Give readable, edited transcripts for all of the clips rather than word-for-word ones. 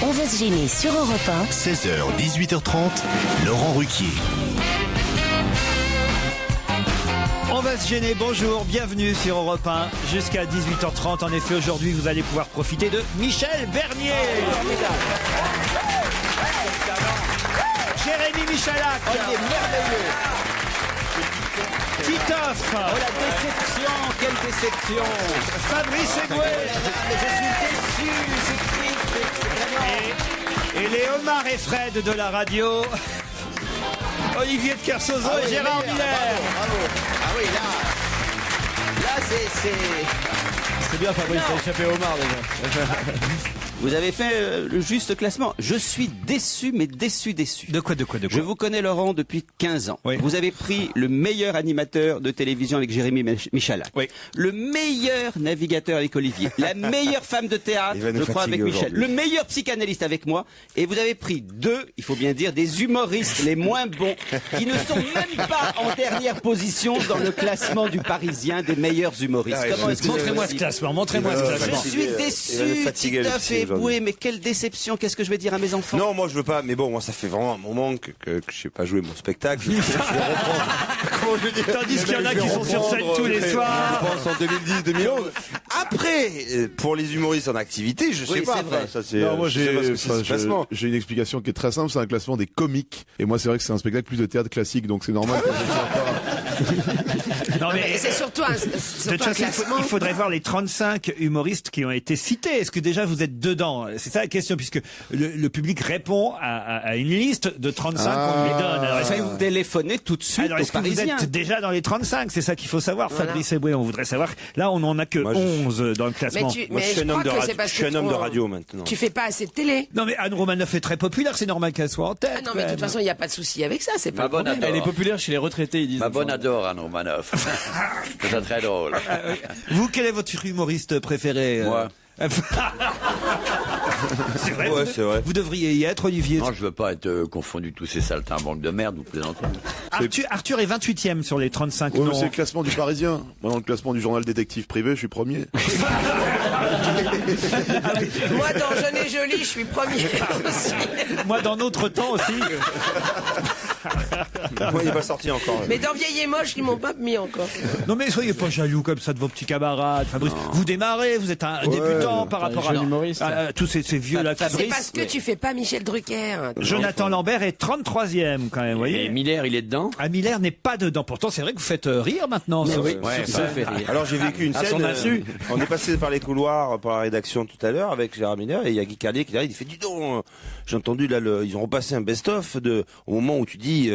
On va se gêner sur Europe 1. 16h, 18h30, Laurent Ruquier. On va se gêner, bonjour, bienvenue sur Europe 1 jusqu'à 18h30. En effet, aujourd'hui, vous allez pouvoir profiter de Michel Bernier. Jérémy Michalak. merveilleux. Titoff. Oh la déception, quelle déception. Fabrice Eboué. Je suis déçu, c'est triste, c'est vraiment... Et les Omar et Fred de la radio. Olivier de Kersauzon et Gérard Miller. Bravo. Ah oui, là C'est bien Fabrice, t'as échappé au Omar déjà. vous avez fait le juste classement. Je suis déçu, mais déçu. De quoi Je vous connais, Laurent, depuis 15 ans. Oui. Vous avez pris le meilleur animateur de télévision avec Jérémy Michalak. Oui. Le meilleur navigateur avec Olivier. La meilleure femme de théâtre, je crois, avec Michel. Le meilleur psychanalyste avec moi. Et vous avez pris il faut bien dire, des humoristes les moins bons, qui ne sont même pas en dernière position dans le classement du Parisien des meilleurs humoristes. Comment est-ce que Montrez-moi ce c'est classement, montrez-moi ce Je classement. suis déçu, Titoff et Eboué, mais quelle déception, qu'est-ce que je vais dire à mes enfants? Non, moi je veux pas, mais bon, moi ça fait vraiment un moment que je sais pas jouer mon spectacle. Je vais reprendre. Comment je veux dire Tandis qu'il y en a qui sont sur scène tous les Je soirs. pense en 2010-2011. Après, pour les humoristes en activité, je sais Oui, pas. c'est vrai. Ça, c'est, Non, moi je sais pas ce que c'est, ce classement. j'ai une explication qui est très simple, c'est un classement des comiques. Et moi c'est vrai que c'est un spectacle plus de théâtre classique, donc c'est normal que je ne sois pas. Non mais C'est surtout un de toute façon, classement. il faudrait voir les 35 humoristes qui ont été cités. Est-ce que déjà vous êtes dedans? C'est ça la question, puisque le public répond à une liste de 35 qu'on lui donne. Alors, est-ce que vous, Téléphonez tout de suite alors, aux est-ce que vous Parisiens. êtes déjà dans les 35? C'est ça qu'il faut savoir, Voilà. Fabrice Eboué. On voudrait savoir. Là, on en a que Moi, 11 dans le classement. Moi, je suis un homme de radio. Je suis un homme de radio maintenant. Tu fais pas assez de télé. Non mais Anne Romanoff est très populaire, c'est normal qu'elle soit en tête. Ah non, mais de toute façon, il n'y a pas de souci avec ça, c'est pas un problème. Elle est populaire chez les retraités, ils disent. Ma bonne adore Anne Romanoff. C'est très drôle. Vous, quel est votre humoriste préféré? Moi. C'est vrai, Ouais, c'est vrai. vous devriez y être, Olivier. Non, je veux pas être confondu tous ces saltimbanques de merde, vous plaisantez. Arthur est 28e sur les 35 Ouais, mais noms. c'est le classement du Parisien. Moi, dans le classement du journal détective privé, je suis premier. Moi, dans Jeune et Jolie, je suis premier aussi. Moi, dans notre temps aussi. Moi, il est pas sorti encore. Mais dans Vieille et Moche, ils m'ont pas mis encore. Non mais soyez pas jaloux comme ça de vos petits camarades. Fabrice, vous démarrez, vous êtes un débutant par rapport jeune humoriste. à tous ces vieux là. C'est parce que tu fais pas Michel Drucker. Jonathan Lambert est 33e quand même, vous voyez. Et Miller, il est dedans? Ah, Miller n'est pas dedans. Pourtant, c'est vrai que vous faites rire maintenant. sur- Ouais, sur ça ça. fait rire. Alors j'ai vécu une À son scène. insu. On est passé par les couloirs, par la rédaction tout à l'heure avec Gérard Miller et il y a Guy Carlier qui arrive. Il fait dis donc, j'ai entendu là, ils ont repassé un best-of au moment où tu dis.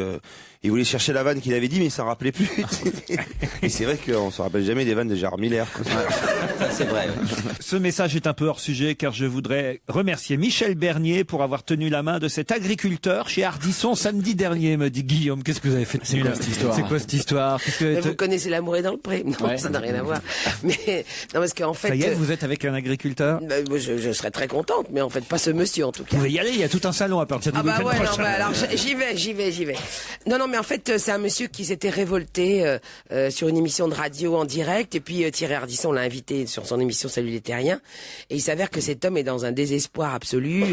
Il voulait chercher la vanne qu'il avait dit, mais il s'en rappelait plus. Et c'est vrai qu'on se rappelle jamais des vannes de Gérard Miller. Quoi. Ça, c'est vrai. Ce message est un peu hors sujet car je voudrais remercier Michel Bernier pour avoir tenu la main de cet agriculteur chez Ardisson samedi dernier, me dit Guillaume. Qu'est-ce que vous avez fait de C'est quoi nul? cette histoire C'est quoi cette histoire? Qu'est-ce que- Mais vous connaissez L'amour est dans le pré. Non, Ouais. ça n'a rien à voir. Mais non, parce qu'en fait, Ça y est, vous êtes avec un agriculteur? moi, je serais très contente, mais en fait, pas ce monsieur en tout cas. Vous pouvez y aller, il y a tout un salon à partir du Ah bah week-end ouais, non, prochain. bah alors j'y vais. Non, mais en fait, c'est un monsieur qui s'était révolté sur une émission de radio en direct, et puis Thierry Ardisson l'a invité sur son émission Salut les Terriens, et il s'avère que cet homme est dans un désespoir absolu,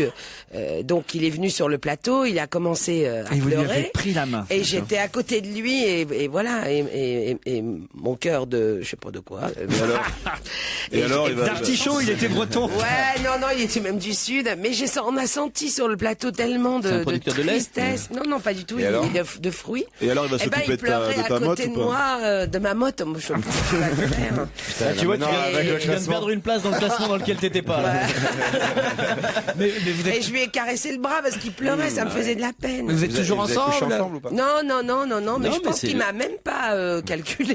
donc il est venu sur le plateau, il a commencé à Et vous lui avez pleurer, pris la main. et j'étais à côté de lui, et voilà, et mon cœur de, je sais pas de quoi. Et alors, il va- D'artichaut, il était breton. Ouais, non, il était même du Sud, mais on a senti sur le plateau tellement C'est un de producteur de lait tristesse. Non, pas du tout, Et il alors est de fruits. Et alors, il va Eh ben, s'occuper il pleurait de à ta motte côté ou de pas moi, de ma motte. Moi, je sais pas ce qu'il va faire. Tu vois, maintenant, avec le tu viens de classement. perdre une place dans le classement dans lequel t'étais pas. là. Mais vous Et êtes, je lui ai caressé le bras parce qu'il pleurait, ça me faisait de la peine. vous êtes toujours vous avez couché ensemble? ensemble ou pas? Non, mais Non, je mais pense c'est- qu'il m'a même pas calculé.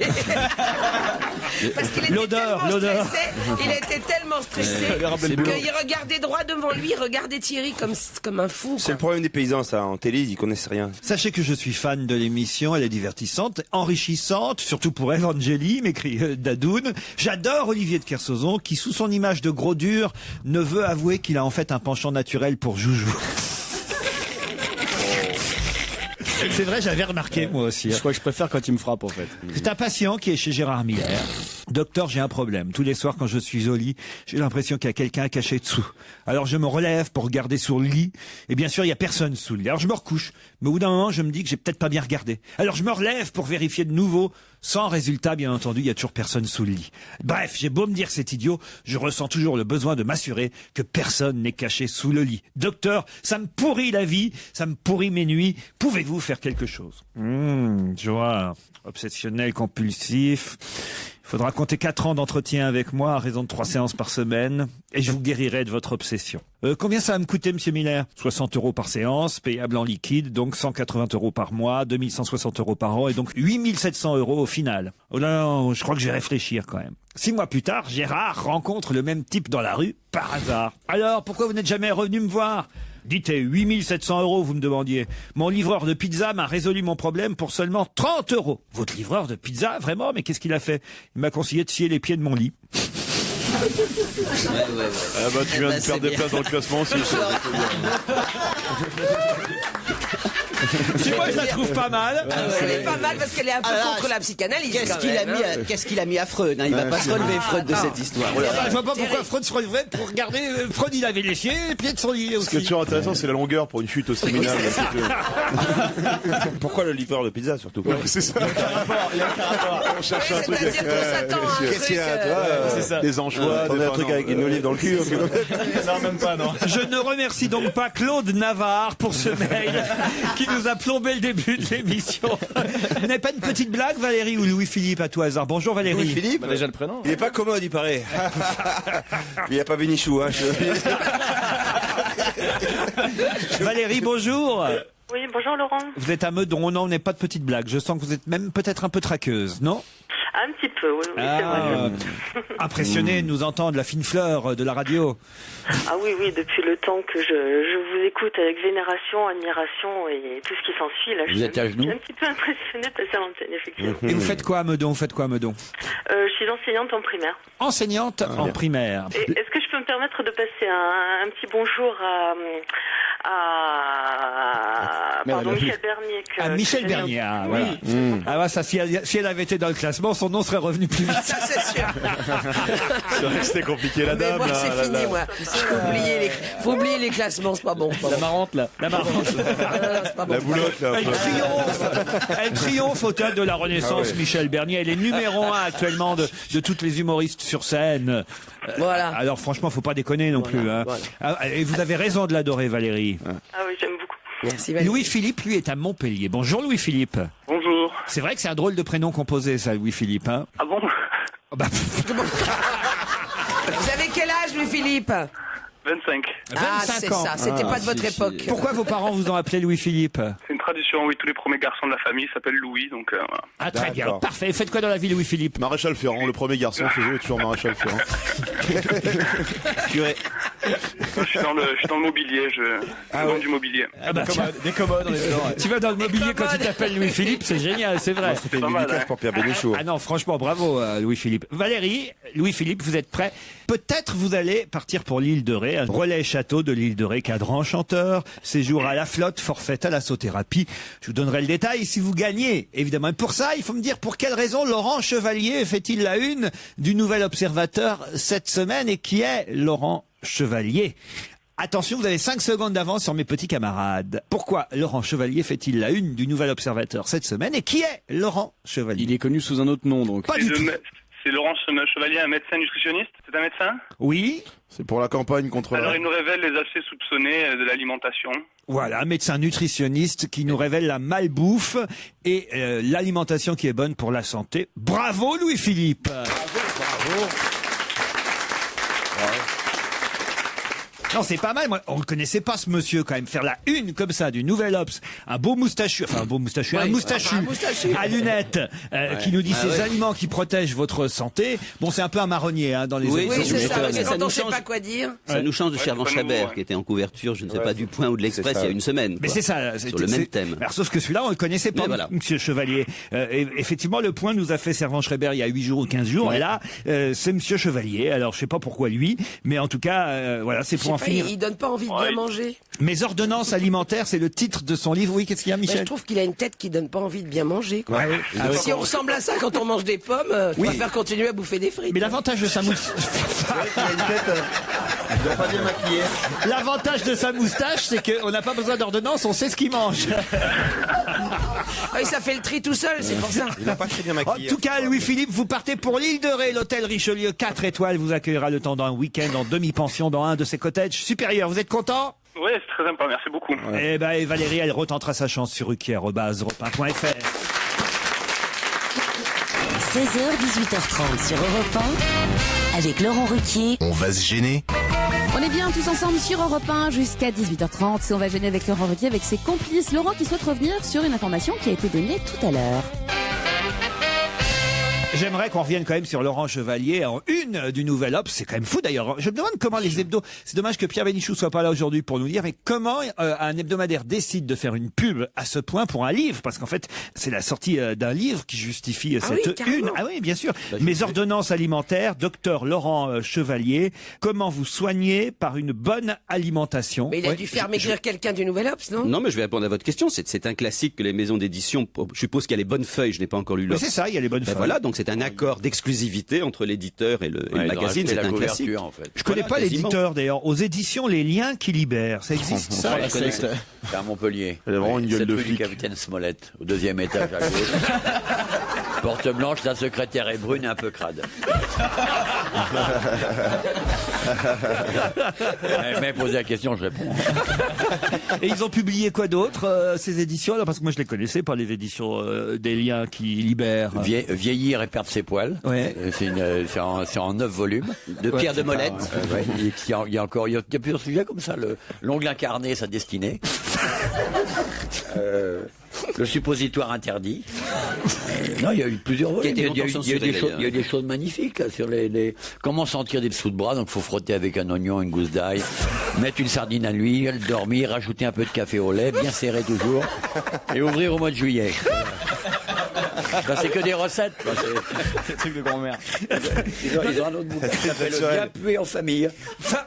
Parce qu'il était L'odeur, tellement l'odeur. stressé, il était tellement stressé qu'il regardait droit devant lui, il regardait Thierry comme un fou. C'est quoi. le problème des paysans, ça. En télé, ils connaissent rien. Sachez que je suis fan de l'émission, elle est divertissante, enrichissante, surtout pour Evangélie, m'écrit Dadoun. J'adore Olivier de Kersauzon, qui sous son image de gros dur, ne veut avouer qu'il a en fait un penchant naturel pour Joujou. C'est vrai, j'avais remarqué moi aussi. Je crois que je préfère quand il me frappe en fait. C'est un patient qui est chez Gérard Miller. Docteur, j'ai un problème. Tous les soirs, quand je suis au lit, j'ai l'impression qu'il y a quelqu'un caché dessous. Alors je me relève pour regarder sur le lit. Et bien sûr, il y a personne sous le lit. Alors je me recouche. Mais au bout d'un moment, je me dis que j'ai peut-être pas bien regardé. Alors je me relève pour vérifier de nouveau. Sans résultat, bien entendu, il y a toujours personne sous le lit. Bref, j'ai beau me dire que c'est idiot, je ressens toujours le besoin de m'assurer que personne n'est caché sous le lit. Docteur, ça me pourrit la vie, ça me pourrit mes nuits. Pouvez-vous faire quelque chose? Je vois, obsessionnel, compulsif. Il faudra compter 4 ans d'entretien avec moi à raison de 3 séances par semaine et je vous guérirai de votre obsession. Combien ça va me coûter, monsieur Miller? 60 € par séance, payable en liquide, donc 180 € par mois, 2160 € par an et donc 8700 € au final. Oh là là, je crois que je vais réfléchir quand même. 6 mois plus tard, Gérard rencontre le même type dans la rue, par hasard. Alors, pourquoi vous n'êtes jamais revenu me voir? Dites 8700 €, vous me demandiez. Mon livreur de pizza m'a résolu mon problème pour seulement 30 €. Votre livreur de pizza, vraiment? Mais qu'est-ce qu'il a fait? Il m'a conseillé de scier les pieds de mon lit. Ah bah tu viens de perdre des places dans le classement aussi. Si moi je la trouve pas mal. Elle est pas mal parce qu'elle est un peu contre la psychanalyse. Qu'est-ce qu'il a mis à Freud, hein? Il va pas se relever, Freud, de cette histoire. Je vois pas pourquoi Freud se relevait pour regarder. Freud, il avait léché les pieds de son lit aussi. Ce qui est toujours intéressant, c'est la longueur pour une chute aussi minable. Pourquoi le livreur de pizza surtout? C'est ça. On cherche un truc. Qu'est-ce qu'il y a, toi? C'est ça. Des anchois. On a un truc avec une olive dans le cul. Non, même pas, non. Je ne remercie donc pas Claude Navarre pour ce mail qui nous a plombé le début de l'émission. Vous n'avez pas une petite blague, Valérie ou Louis-Philippe, à tout hasard? Bonjour Valérie. Louis-Philippe, Bah, déjà le prénom. il est pas commode, il paraît. Il n'y a pas Bénichou, hein. Valérie, bonjour. Oui, bonjour Laurent. Vous êtes à Meudon, non, on n'est pas de petite blague. Je sens que vous êtes même peut-être un peu traqueuse, non? Un petit peu, oui, c'est vrai. Impressionné de nous entendre, la fine fleur de la radio. Ah oui, depuis le temps que je vous écoute avec vénération, admiration et tout ce qui s'ensuit, là, Vous êtes à genoux? je suis un petit peu impressionnée de passer à l'antenne, effectivement. Et vous faites quoi à Meudon? Je suis enseignante en primaire. Enseignante en primaire. Et est-ce que je peux me permettre de passer un petit bonjour Michel Bernier. À Michel Bernier, voilà. Ah ouais, ça, si elle avait été dans le classement, son nom serait revenu plus vite. Ça, c'est sûr. C'est vrai que c'était compliqué la Mais dame. moi, c'est fini, moi. Faut oublier les classements, c'est pas bon. La marrante, là. La marrante. C'est pas bon. La boulotte, là. Elle triomphe au théâtre de la Renaissance, Michel Bernier. Elle est numéro 1 actuellement de toutes les humoristes sur scène. Voilà. Alors franchement, faut pas déconner non plus. Hein. Voilà. Ah, et vous avez raison de l'adorer, Valérie. Ah oui, j'aime beaucoup. Merci Valérie. Louis-Philippe, lui, est à Montpellier. Bonjour Louis-Philippe. Bonjour. C'est vrai que c'est un drôle de prénom composé, ça, Louis-Philippe. Hein. Ah bon? Oh, bah, Vous avez quel âge, Louis-Philippe? 25. Ah, 25 c'est ans. ça. C'était pas de votre époque. Pourquoi vos parents vous ont appelé Louis-Philippe? C'est une tradition, oui, tous les premiers garçons de la famille s'appellent Louis, donc voilà. Ah, très bien. D'accord. Parfait. Faites quoi dans la vie, Louis-Philippe? Maréchal Ferrand, le premier garçon chez eux est toujours Maréchal Ferrand. Curé. Je suis dans le mobilier, je vends du mobilier. Ah bah, tiens, Des commodes, on est dedans. tu vas dans le mobilier quand tu t'appelles Louis-Philippe, c'est génial, c'est vrai. C'était une pas mal, dédicace hein. pour Pierre Bénichou. Ah non, franchement, bravo Louis-Philippe. Valérie, Louis-Philippe, vous êtes prêts? Peut-être vous allez partir pour l'île de Ré, un relais château de l'île de Ré, cadran chanteur, séjour à la flotte, forfait à la thérapie. Je vous donnerai le détail si vous gagnez, évidemment. Et pour ça, il faut me dire pour quelle raison Laurent Chevalier fait-il la une du Nouvel Observateur cette semaine et qui est Laurent Chevalier? Attention, vous avez 5 secondes d'avance sur mes petits camarades. Pourquoi Laurent Chevalier fait-il la une du Nouvel Observateur cette semaine et qui est Laurent Chevalier? Il est connu sous un autre nom, donc. Pas du tout. C'est Laurent Chevalier, un médecin nutritionniste? C'est un médecin? Oui. C'est pour la campagne contre Alors il nous révèle les aspects soupçonnés de l'alimentation. Voilà, un médecin nutritionniste qui nous révèle la malbouffe et l'alimentation qui est bonne pour la santé. Bravo Louis-Philippe. Bravo. Non, c'est pas mal. Moi, on ne connaissait pas ce monsieur quand même faire la une comme ça du Nouvel Obs. Un beau moustachu, un moustachu à lunettes qui nous dit ces aliments qui protègent votre santé. Bon, c'est un peu un marronnier hein, dans les Oui, Oui, c'est ça. Mais Parce que ça quand on nous sait change. pas quoi dire. Ça nous change de Servan c'est pas Chabert, nouveau, ouais. qui était en couverture, je ne sais pas du Point ou de l'Express, c'est ça. il y a une semaine. Mais quoi. c'est ça. Sur le même thème. Alors, sauf que celui-là, on le connaissait pas, Mais voilà. Monsieur Chevalier. Et effectivement, le Point nous a fait Servan Schreiber il y a 8 jours ou 15 jours. Ouais. Et là, c'est Monsieur Chevalier. Alors, je sais pas pourquoi lui, mais en tout cas, voilà, c'est pour en Je finir. Il donne pas envie de bien manger. Mes ordonnances alimentaires, c'est le titre de son livre. Oui, qu'est-ce qu'il y a, Mais Michel? je trouve qu'il a une tête qui donne pas envie de bien manger. Quoi. Ouais. Si on ressemble à ça quand on mange des pommes, on va faire continuer à bouffer des frites. Mais l'avantage de sa L'avantage de sa moustache, c'est qu'on n'a pas besoin d'ordonnance, on sait ce qu'il mange. Oui, ça fait le tri tout seul, c'est pour ça. Il n'a pas très bien maquillé. En tout cas, Louis-Philippe, vous partez pour l'île de Ré. L'hôtel Richelieu 4 étoiles vous accueillera le temps d'un week-end en demi-pension dans un de ses cottages supérieurs. Vous êtes content? Oui, c'est très sympa, merci beaucoup. Eh ben, et Valérie, elle retentera sa chance sur ruquier@europe1.fr. 16h, 18h30 sur Europe 1, avec Laurent Ruquier. On va se gêner. On est bien tous ensemble sur Europe 1 jusqu'à 18h30. On va gêner avec Laurent Ruquier, avec ses complices. Laurent qui souhaite revenir sur une information qui a été donnée tout à l'heure. J'aimerais qu'on revienne quand même sur Laurent Chevalier en une du Nouvel Obs. C'est quand même fou d'ailleurs. Je me demande comment les hebdos... C'est dommage que Pierre Bénichou soit pas là aujourd'hui pour nous dire, mais comment un hebdomadaire décide de faire une pub à ce point pour un livre? Parce qu'en fait, c'est la sortie d'un livre qui justifie cette une. Ah oui, bien sûr. Mes ordonnances alimentaires, docteur Laurent Chevalier. Comment vous soignez par une bonne alimentation? Mais il a dû faire maigrir quelqu'un du Nouvel Obs, non? Non, mais je vais répondre à votre question. C'est un classique que les maisons d'édition, je suppose qu'il y a les bonnes feuilles, je n'ai pas encore lu l'Obs. C'est ça, il y a les bonnes feuilles. Voilà, donc c'est un accord d'exclusivité entre l'éditeur et le magazine. C'est un classique. En fait. Je connais pas l'éditeur d'ailleurs. Aux éditions Les Liens qui libèrent. Ça existe ça? C'est à Montpellier. Elle a vraiment une gueule de rue du flic. Capitaine Smollett, au 2e étage à gauche. Porte blanche, la secrétaire est brune et un peu crade. Elle m'a posé la question, je réponds. Et ils ont publié quoi d'autre, ces éditions? Alors, parce que moi je les connaissais pas, les éditions des Liens qui libèrent. Vieillir et perdre ses poils. Ouais. C'est en 9 volumes. De Pierre de Molette. Il y a plusieurs sujets comme ça. L'ongle incarné, sa destinée. Le suppositoire interdit. Non, il y a eu plusieurs volets. Il y a eu des choses magnifiques là, sur les comment sentir des dessous de bras. Donc, il faut frotter avec un oignon, une gousse d'ail, mettre une sardine à l'huile, dormir, rajouter un peu de café au lait, bien serré toujours, et ouvrir au mois de juillet. Ben, c'est que des recettes. C'est le truc de grand-mère. Ils ont un autre bouquin qui s'appelle Bien puer en famille.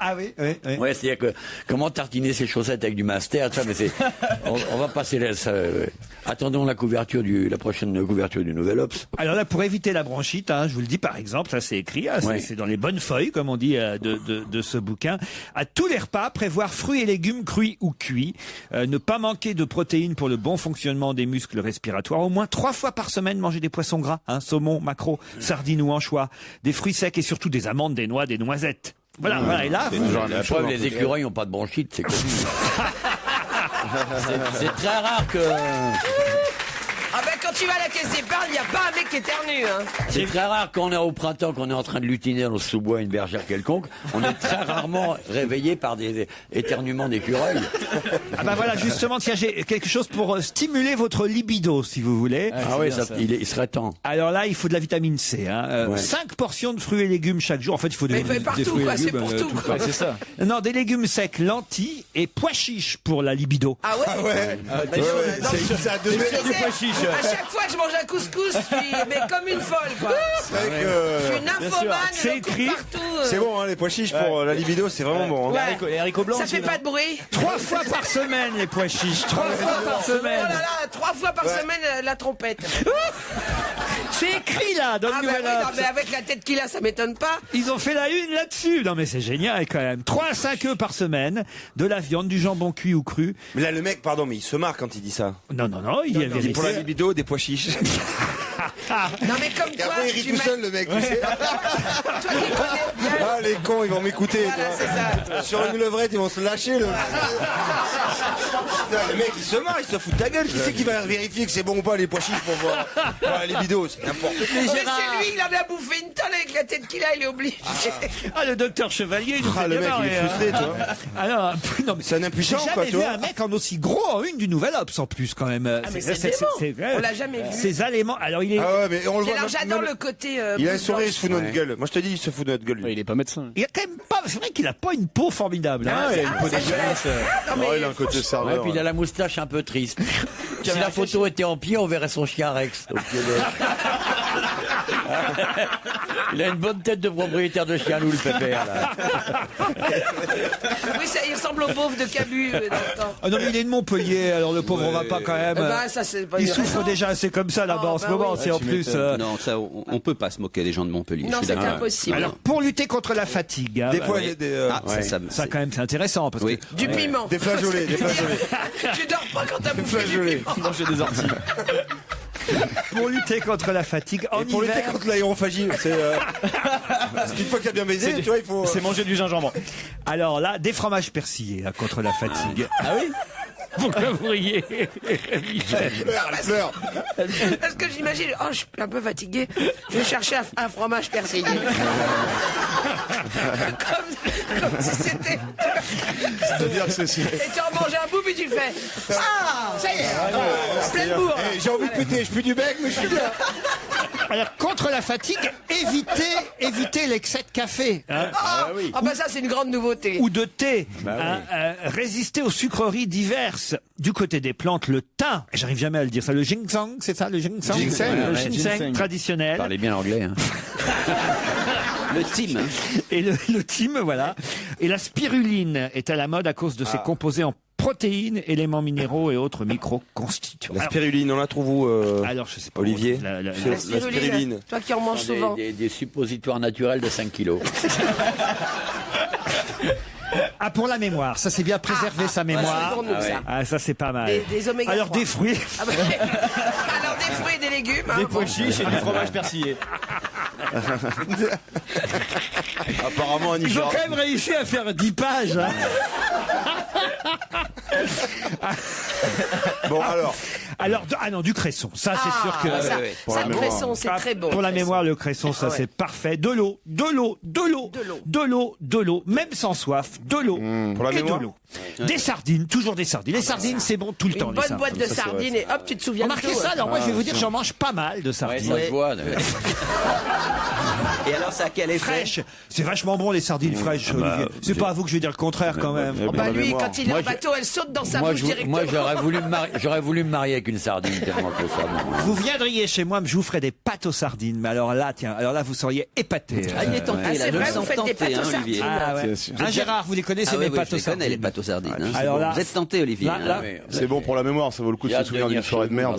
Ah oui, oui, oui. Ouais, c'est-à-dire que comment tartiner ses chaussettes avec du master, ça, mais on va passer attendons la prochaine couverture du Nouvel Obs. Alors là, pour éviter la bronchite, je vous le dis par exemple, là c'est écrit, c'est dans les bonnes feuilles, comme on dit de ce bouquin. À tous les repas, prévoir fruits et légumes crus ou cuits, ne pas manquer de protéines pour le bon fonctionnement des muscles respiratoires, au moins 3 fois par semaine manger des poissons gras, saumon, maquereau, sardines ou anchois, des fruits secs et surtout des amandes, des noix, des noisettes. Voilà, et là, la preuve, les écureuils n'ont pas de bronchite, c'est connu. C'est très rare que... Ah ben quand tu vas à la caisse d'épargne, il n'y a pas un mec qui éternue. C'est très rare qu'on est au printemps, qu'on est en train de lutiner dans le sous-bois une bergère quelconque. On est très rarement réveillé par des éternuements d'écureuils. Ah ben voilà, justement, tiens, j'ai quelque chose pour stimuler votre libido, si vous voulez. Ah oui, il serait temps. Alors là, il faut de la vitamine C. 5 portions de fruits et légumes chaque jour. En fait, il faut des fruits et légumes. C'est pour tout, quoi. C'est ça. Non, des légumes secs, lentilles et pois chiches pour la libido. Ah ouais? Ça a donné du pois chiche. À chaque fois que je mange un couscous, je suis comme une folle, quoi. C'est vrai que... Je suis nymphomane, C'est je coupe écrit. partout. C'est bon, les pois chiches pour la libido, c'est vraiment bon. Ouais. Les haricots blancs Ça aussi, fait non pas de bruit. 3 fois par semaine, les pois chiches. 3 fois par Oh semaine. là là, 3 fois par semaine, la trompette. C'est écrit là, dans le Nouvel oui, non, Obs. mais avec la tête qu'il a, ça m'étonne pas. Ils ont fait la une là-dessus. Non mais c'est génial quand même. 3 à 5 œufs par semaine, de la viande, du jambon cuit ou cru. Mais là, le mec, pardon, mais il se marre quand il dit ça. Non, il y a Il dit vérité. pour la libido, des pois chiches. Non mais comme Et toi, après, il rit tu tout m'as- seul, le mec, tu sais. toi qui connais bien. Ah, les cons, ils vont m'écouter. Voilà, tu vois. c'est ça. Sur une levrette, ils vont se lâcher. Putain, le mec, il se marre, il se fout de ta gueule. Qui c'est qui va vérifier que c'est bon ou pas les pois chiches pour voir la libido? C'est n'importe quoi. Mais c'est lui, il en a bouffé une tonne avec la tête qu'il a, il est obligé. Ah, le docteur Chevalier, il nous fait le bien mec, il est marrer, frustré, tu vois. Alors, non, mais C'est un impuissant, j'ai quoi, jamais tu vu vois. un mec en aussi gros en une du Nouvel Obs en plus quand même. mais c'est dément. On l'a jamais vu. Ces aliments. Alors il est. Ah ouais, mais on le voit. Alors j'adore même- le côté. Il a un bouche sourire, il blanche. se fout de notre gueule. Moi, je te dis, il se fout de notre gueule. lui. Il est pas médecin. Il a quand même pas. C'est vrai qu'il a pas une peau formidable. hein. il a une peau dégueulasse. Non, mais il a un côté Ouais, serveur. puis il a la moustache un peu triste. Si la photo était en pied, on verrait son chien Rex. Au pied de... Il a une bonne tête de propriétaire de chien loup, le pépère, là. Oui, ça, il ressemble au pauvre de Cabu. Ah non, mais il est de Montpellier, alors le pauvre, on va pas quand même. Ça, c'est pas Il une souffre raison. déjà assez comme ça là-bas en ce moment, oui. si en plus. Non, ça, on peut pas se moquer des gens de Montpellier. Non, je suis c'est d'accord. impossible. Alors, pour lutter contre la fatigue, hein, Des bah, fois, oui. il y a des. Ça quand même, c'est intéressant parce Oui. que Du piment. Des flageolets, des flageolets. Tu dors pas quand t'as bouffé du flageolets. piment. Manger des orties. pour lutter contre la fatigue en Et pour lutter hiver, contre l'aérophagie, c'est. Parce qu'une fois qu'il a bien baisé, tu vois, il faut. C'est manger du gingembre. alors là, des fromages persillés hein, contre la fatigue. Ah oui? Pourquoi vous riez, Michel? Fleur. Parce que j'imagine, je suis un peu fatigué, je vais chercher un fromage persillé. comme si c'était... C'est-à-dire que c'est. Et tu en manges un bout, puis tu fais... Ah, ça y est, pleine bourre. J'ai envie de péter, je pue du bec, mais je suis bien. Alors, contre la fatigue, évitez l'excès de café. Hein, Bah ça, c'est une grande nouveauté. ou de thé. Résister aux sucreries diverses. Du côté des plantes, le thym, j'arrive jamais à le dire ça, le ginseng, c'est ça, le ginseng, Ginseng, le ouais, ginseng ginseng. traditionnel. Parlez bien l'anglais, hein. Le team. Et le thym, voilà. Et la spiruline est à la mode à cause de ses composés en protéines, éléments minéraux et autres micro-constituants. La spiruline, on la trouve où Alors, je sais pas. Olivier La La spiruline. Toi qui en manges souvent. Des suppositoires naturels de 5 kilos. Ah, pour la mémoire, ça c'est bien préserver sa mémoire. c'est pour nous, ça. Ah, ça c'est pas mal. Des oméga Alors 3. des fruits. Alors des fruits et des légumes. Des pois chiches et du fromage persillé. Apparemment, un Ils ont quand même réussi à faire 10 pages. Hein. Bon, alors. Non, du cresson. Ça, c'est sûr que. Ça, Pour ça la le mémoire. cresson, c'est très bon. Pour la le mémoire, le cresson, ça Ah ouais. c'est parfait. De l'eau, même sans soif, de l'eau Pour la et de mémoire. l'eau. Des sardines, toujours des sardines. Les sardines, c'est bon tout le temps. Une les bonne sardines. boîte de sardines et hop, tu te souviens de Remarquez tout, ça, hein. alors moi je vais vous dire, j'en mange pas mal de Ouais, sardines. ça se voit. Et alors, ça a quel effet? Fraîches. C'est vachement bon les sardines fraîches, Olivier. C'est pas à vous que je vais dire le contraire quand même. Oh, bah lui, quand il est Moi, en bateau, elle saute dans sa Moi, bouche directement. moi j'aurais voulu me marier avec une sardine tellement que ça. Vous viendriez chez moi, je vous ferai des pâtes aux sardines. Mais alors là, tiens, vous seriez épaté. Ah, il est tenté, Ah, là. c'est Je vrai, me vous sens faites des tenté, pâtes aux Olivier. sardines. Ah ouais. Bien sûr. Gérard, vous les connaissez Ah mes oui, pâtes je aux les connais, sardines. les pâtes aux sardines. hein. Alors là, Vous êtes tenté, Olivier. là, C'est bon pour la mémoire, ça vaut le coup de se souvenir d'une soirée de merde.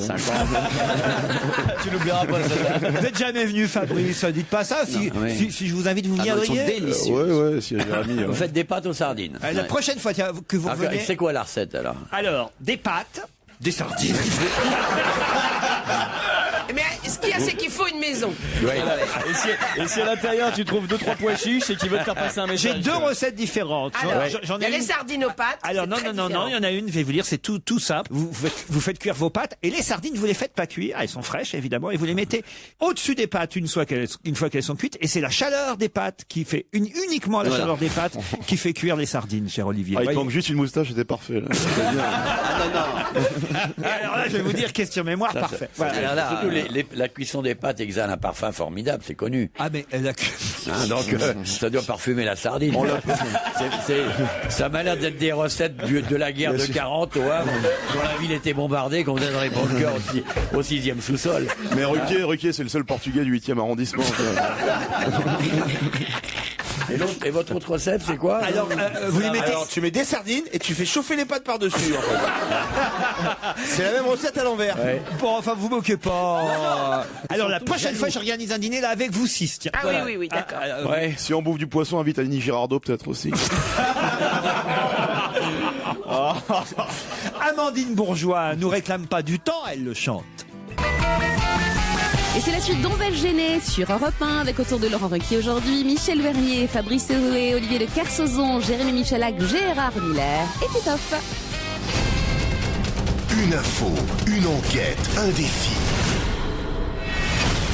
Tu l'oublieras pas, ça. vous n'êtes jamais venu, Fabrice. Dites pas ça. Si, Non, ouais. si je vous invite, vous Ah, non, ils sont viendriez. délicieux. Ouais, si Jérémy. Vous faites des pâtes aux sardines. La prochaine fois tiens, que vous Ah, venez. c'est quoi la recette alors? Alors, des pâtes, des sardines. Mais ce qu'il y a, c'est qu'il faut une maison. Et si à l'intérieur tu trouves 2-3 pois chiches et qu'il veut te faire passer un J'ai message. 2 recettes différentes. Alors, J'en il y a ai les une. sardines aux pâtes. Alors c'est non, très il y en a une, je vais vous dire, c'est tout simple. Vous faites cuire vos pâtes et les sardines, vous les faites pas cuire. Elles sont fraîches, évidemment, et vous les mettez au-dessus des pâtes une fois qu'elles sont cuites. Et c'est la chaleur des pâtes qui fait, uniquement la Voilà. chaleur des pâtes qui fait cuire les sardines, cher Olivier. Ah, il te Voyez. manque juste une moustache, c'était parfait. Là. Alors là, je vais vous dire, question mémoire, parfait. Voilà. Alors là, Surtout la cuisson des pâtes exhale un parfum formidable, c'est connu. Ah, mais la Hein, donc ça doit parfumer la sardine. Ça m'a l'air d'être des recettes de la guerre de 40 au Havre, quand la ville était bombardée, qu'on faisait dans les bunkers au 6e sous-sol. Mais Ruquier, c'est le seul portugais du 8e arrondissement. Et votre autre recette, c'est quoi? Alors, vous les mettez. Alors, tu mets des sardines et tu fais chauffer les pâtes par-dessus, en fait. C'est la même recette à l'envers. Bon, enfin, vous moquez pas. Alors, la prochaine fois, j'organise un dîner là avec vous 6. Tiens. Ah Voilà. oui, d'accord. Ouais. Si on bouffe du poisson, invite Annie Girardot peut-être aussi. Amandine Bourgeois nous réclame pas du temps, elle le chante. Et c'est la suite d'On va le gêner sur Europe 1 avec autour de Laurent Ruquier aujourd'hui, Michel Vernier, Fabrice Eboué, Olivier de Kersauzon, Jérémy Michalak, Gérard Miller et Titoff. Une info, une enquête, un défi.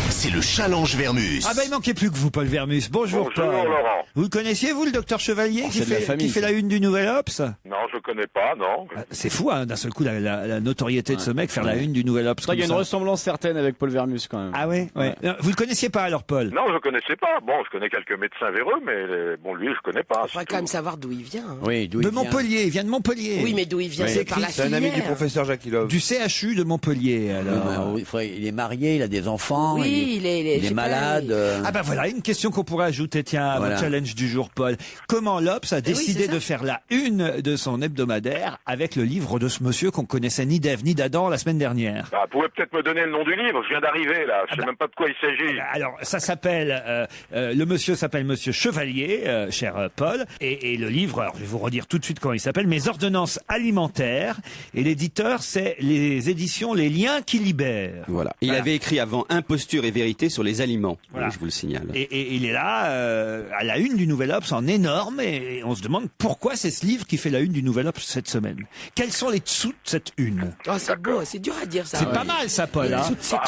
C'est le challenge Vermus. Ah ben il manquait plus que vous, Paul Vermus. Bonjour, Paul. Laurent. Vous le connaissiez, vous, le docteur Chevalier, qui c'est de la fait famille, la une du Nouvel Obs? Non, non, je connais pas, non. C'est fou, hein, d'un seul coup, la notoriété de ce mec, faire la une du Nouvel Obs. Il y a une ressemblance certaine avec Paul Vermus, quand même. Ah ouais, ouais. Vous le connaissiez pas alors, Paul? Non, je connaissais pas. Bon, je connais quelques médecins véreux, mais bon, lui, je connais pas. Il faudrait quand même savoir d'où il vient. Hein. Oui, d'où il De vient. Montpellier, il vient de Montpellier. Oui, mais d'où il vient, c'est par la C'est filière. un ami du professeur Jacques Love. Du CHU de Montpellier, alors. Il est marié, il a des enfants. Oui, il est malade. Ah bah voilà, une question qu'on pourrait ajouter, tiens, à votre challenge du jour, Paul. Comment l'Obs a décidé de faire la une de son hebdomadaire avec le livre de ce monsieur qu'on connaissait ni d'Ève ni d'Adam la semaine dernière? Vous pouvez peut-être me donner le nom du livre, je viens d'arriver là, je sais même pas de quoi il s'agit. Alors, ça s'appelle, le monsieur s'appelle Monsieur Chevalier, cher Paul, et le livre, alors je vais vous redire tout de suite comment il s'appelle, Mes ordonnances alimentaires, et l'éditeur c'est les éditions Les Liens qui libèrent. Voilà. Il avait écrit avant Imposture et vérité sur les aliments. Voilà. Oui, je vous le signale. Et il est là, à la une du Nouvel Obs, en énorme, et on se demande pourquoi c'est ce livre qui fait la une du Nouvel Obs cette semaine. Quels sont les dessous de cette une? Oh, c'est beau, c'est dur à dire ça. C'est pas mal ça, Paul. Hein.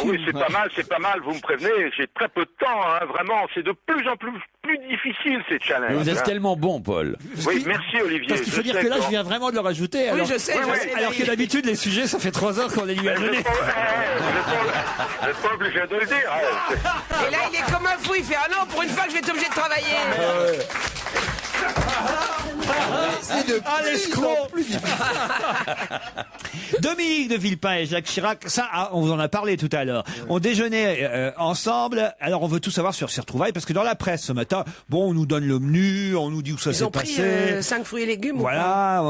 Oui, c'est pas mal, vous me prévenez, j'ai très peu de temps, hein, vraiment, c'est de plus en plus difficile ces challenges. Mais vous êtes tellement bon, Paul. Oui, merci Olivier. Parce qu'il faut dire que là, je viens vraiment de le rajouter. Oui, Alors, je sais. alors que d'habitude, les sujets, ça fait 3 heures qu'on les lui a donnés. Vous n'êtes pas obligé de le dire. Et là, il est comme un fou, il fait « Ah non, pour une fois que je vais être obligé de travailler !» l'escroc. Dominique de Villepin et Jacques Chirac, ça, on vous en a parlé tout à l'heure. On déjeunait ensemble. Alors, on veut tout savoir sur ces retrouvailles parce que dans la presse ce matin, bon, on nous donne le menu, on nous dit où ça s'est passé. Ils ont pris 5 fruits et légumes. Voilà,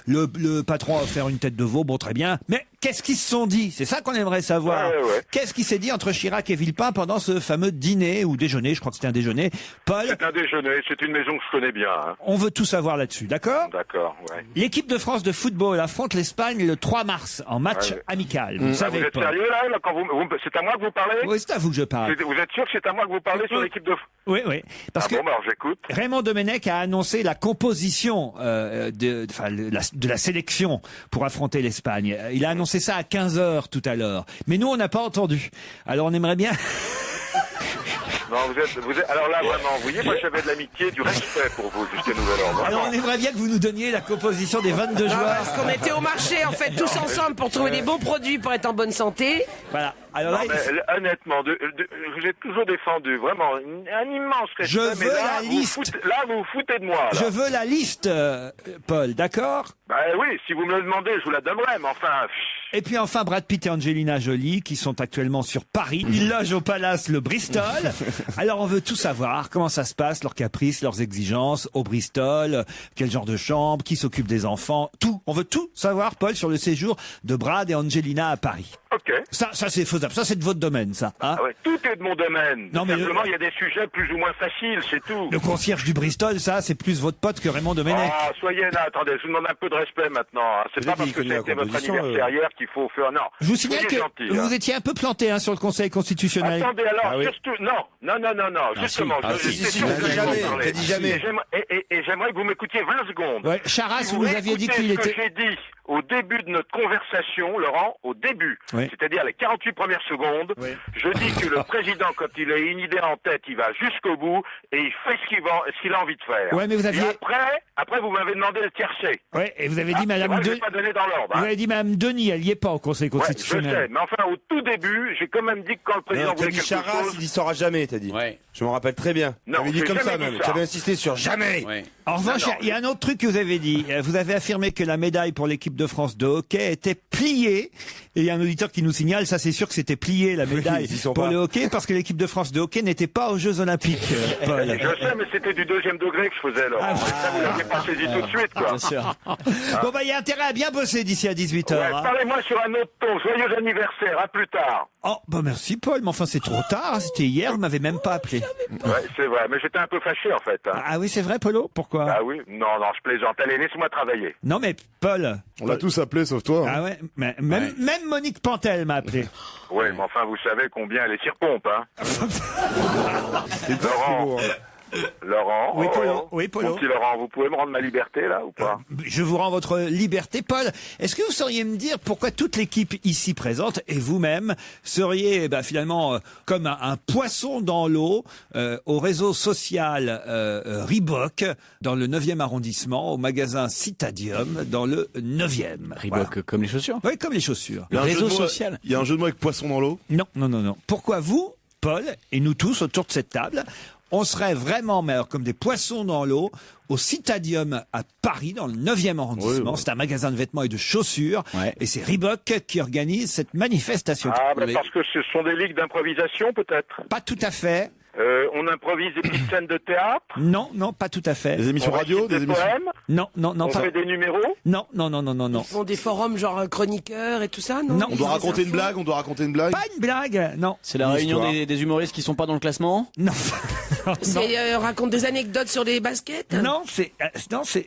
le patron a offert une tête de veau, bon, très bien. Mais qu'est-ce qu'ils se sont dit? C'est ça qu'on aimerait savoir. Ouais. Qu'est-ce qui s'est dit entre Chirac et Villepin pendant ce fameux dîner ou déjeuner? Je crois que c'était un déjeuner. Paul? C'est un déjeuner, c'est une maison que je connais bien. Hein. On veut tout savoir là-dessus, d'accord? D'accord, ouais. L'équipe de France de football affronte l'Espagne le 3 mars en match amical. Vous savez vous êtes pas. sérieux là quand c'est à moi que vous parlez? Oui, c'est à vous que je parle. Vous êtes sûr que c'est à moi que vous parlez sur l'équipe de... Oui. Parce que bon, alors j'écoute. Raymond Domenech a annoncé la composition de la sélection pour affronter l'Espagne. Il a annoncé ça à 15h tout à l'heure. Mais nous, on n'a pas entendu. Alors on aimerait bien... Non, vous êtes, alors là, vraiment, vous voyez, moi j'avais de l'amitié, du respect pour vous, jusqu'à nouvel ordre. Alors on aimerait bien que vous nous donniez la composition des 22 joueurs. Parce qu'on était au marché, en fait, tous ensemble pour trouver des bons produits pour être en bonne santé. Voilà. Alors là, honnêtement, vous êtes toujours défendu, vraiment, un immense respect. Je veux la liste. Vous vous foutez de moi. Là. Je veux la liste, Paul, d'accord? Oui, si vous me le demandez, je vous la donnerai, mais enfin... Et puis enfin, Brad Pitt et Angelina Jolie, qui sont actuellement sur Paris. Ils logent au Palace le Bristol. Alors on veut tout savoir, comment ça se passe, leurs caprices, leurs exigences au Bristol, quel genre de chambre, qui s'occupe des enfants, tout. On veut tout savoir, Paul, sur le séjour de Brad et Angelina à Paris. Ok. Ça c'est faisable. Ça, c'est de votre domaine, ça. Hein? Tout est de mon domaine. Non, mais simplement, il y a des sujets plus ou moins faciles, c'est tout. Le concierge du Bristol, ça, c'est plus votre pote que Raymond Domenech. Ah, soyez là, attendez, je vous demande un peu de respect maintenant. C'est pas parce que c'était votre anniversaire hier qu'il faut faire... Non. Je vous signale que vous étiez un peu planté sur le Conseil constitutionnel. Attendez, alors, surtout... Non, justement, T'as dit jamais. Et j'aimerais que vous m'écoutiez 20 secondes. Ouais, Charas, si vous nous aviez dit qu'il était... Ce que j'ai dit au début de notre conversation, Laurent, au début, c'est-à-dire les 48 premières secondes, je dis que le président, quand il a une idée en tête, il va jusqu'au bout et il fait ce qu'il a envie de faire. Ouais, mais vous aviez... Et après, vous m'avez demandé le tiercé. Ouais, et vous avez dit Madame Denis. Je vais pas donner dans l'ordre. Vous avez dit Madame Denis, elle n'y est pas au Conseil constitutionnel. Je sais, mais enfin, au tout début, j'ai quand même dit que quand le président voulait quelque chose... il y sera jamais, t'as dit. Ouais. Je m'en rappelle très bien. Non, t'avais dit comme ça même. T'avais insisté sur jamais. Ouais. En revanche, il y a un autre truc que vous avez dit. Vous avez affirmé que la médaille pour l'équipe de France de hockey était pliée. Et il y a un auditeur qui nous signale, ça c'est sûr que c'était plié la médaille pour le hockey, parce que l'équipe de France de hockey n'était pas aux Jeux Olympiques, Paul. Je sais, mais c'était du 2e degré que je faisais, là. Ça, vous l'aviez pas saisi tout de suite, quoi. Bien sûr. Bon, il y a intérêt à bien bosser d'ici à 18h. Ouais, parlez-moi sur un autre ton. Joyeux anniversaire, à plus tard. Oh, merci, Paul, mais enfin, c'est trop tard. C'était hier, vous m'avez même pas appelé. Ouais, c'est vrai, mais j'étais un peu fâché, en fait. Hein. Ah oui, c'est vrai, Polo? Pourquoi? Ah oui? Non, je plaisante. Allez, laisse-moi travailler. Non, mais Paul... On l'a tous appelé, sauf toi. Ah ouais, mais même Monique Pantel m'a appelé. Oui, mais enfin, vous savez combien elle est cirpompe, hein. C'est Laurent. Laurent. Oui, Polo. Oui, Polo. Mon petit Laurent, vous pouvez me rendre ma liberté, là, ou pas? Je vous rends votre liberté, Paul. Est-ce que vous sauriez me dire pourquoi toute l'équipe ici présente et vous-même seriez finalement comme un poisson dans l'eau au réseau social Reebok dans le 9e arrondissement, au magasin Citadium dans le 9e. Reebok comme les chaussures? Oui, comme les chaussures. Le réseau social. Il y a un jeu de mots avec poisson dans l'eau? Non. Pourquoi vous, Paul, et nous tous autour de cette table, on serait vraiment, mais alors, comme des poissons dans l'eau, au Citadium à Paris, dans le 9e arrondissement. Oui. C'est un magasin de vêtements et de chaussures. Ouais. Et c'est Reebok qui organise cette manifestation. Ah, parce que ce sont des ligues d'improvisation, peut-être? Pas tout à fait. On improvise des petites scènes de théâtre? Non, pas tout à fait. Des émissions radio? Des poèmes? Non. On fait des numéros? Non. Ils font des forums genre chroniqueurs et tout ça, non? On doit raconter une blague? Pas une blague, non. C'est la réunion des humoristes qui sont pas dans le classement? Non. On raconte des anecdotes sur des baskets? Non, c'est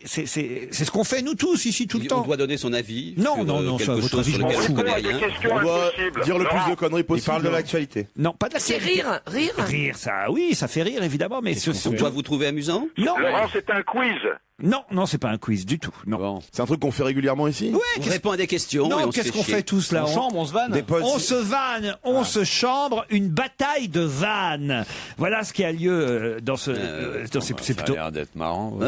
ce qu'on fait nous tous ici tout le temps. On doit donner son avis. Non, sur votre avis, je m'en fous. On doit dire le plus de conneries possible. Il parle de l'actualité. Non, pas de C'est l'actualité. rire. Rire, ça, oui, ça fait rire évidemment, mais On doit vous trouver amusant? Non. Laurent, c'est un quiz. Non, c'est pas un quiz du tout. Non. Bon. C'est un truc qu'on fait régulièrement ici? On répond à des questions. Non, et on se qu'est-ce fait qu'on chier. fait tous là? On se vanne. On se vanne, on se chambre, une bataille de vannes. Voilà ce qui a lieu dans ce. C'est Ça a plutôt. l'air d'être marrant. Ouais,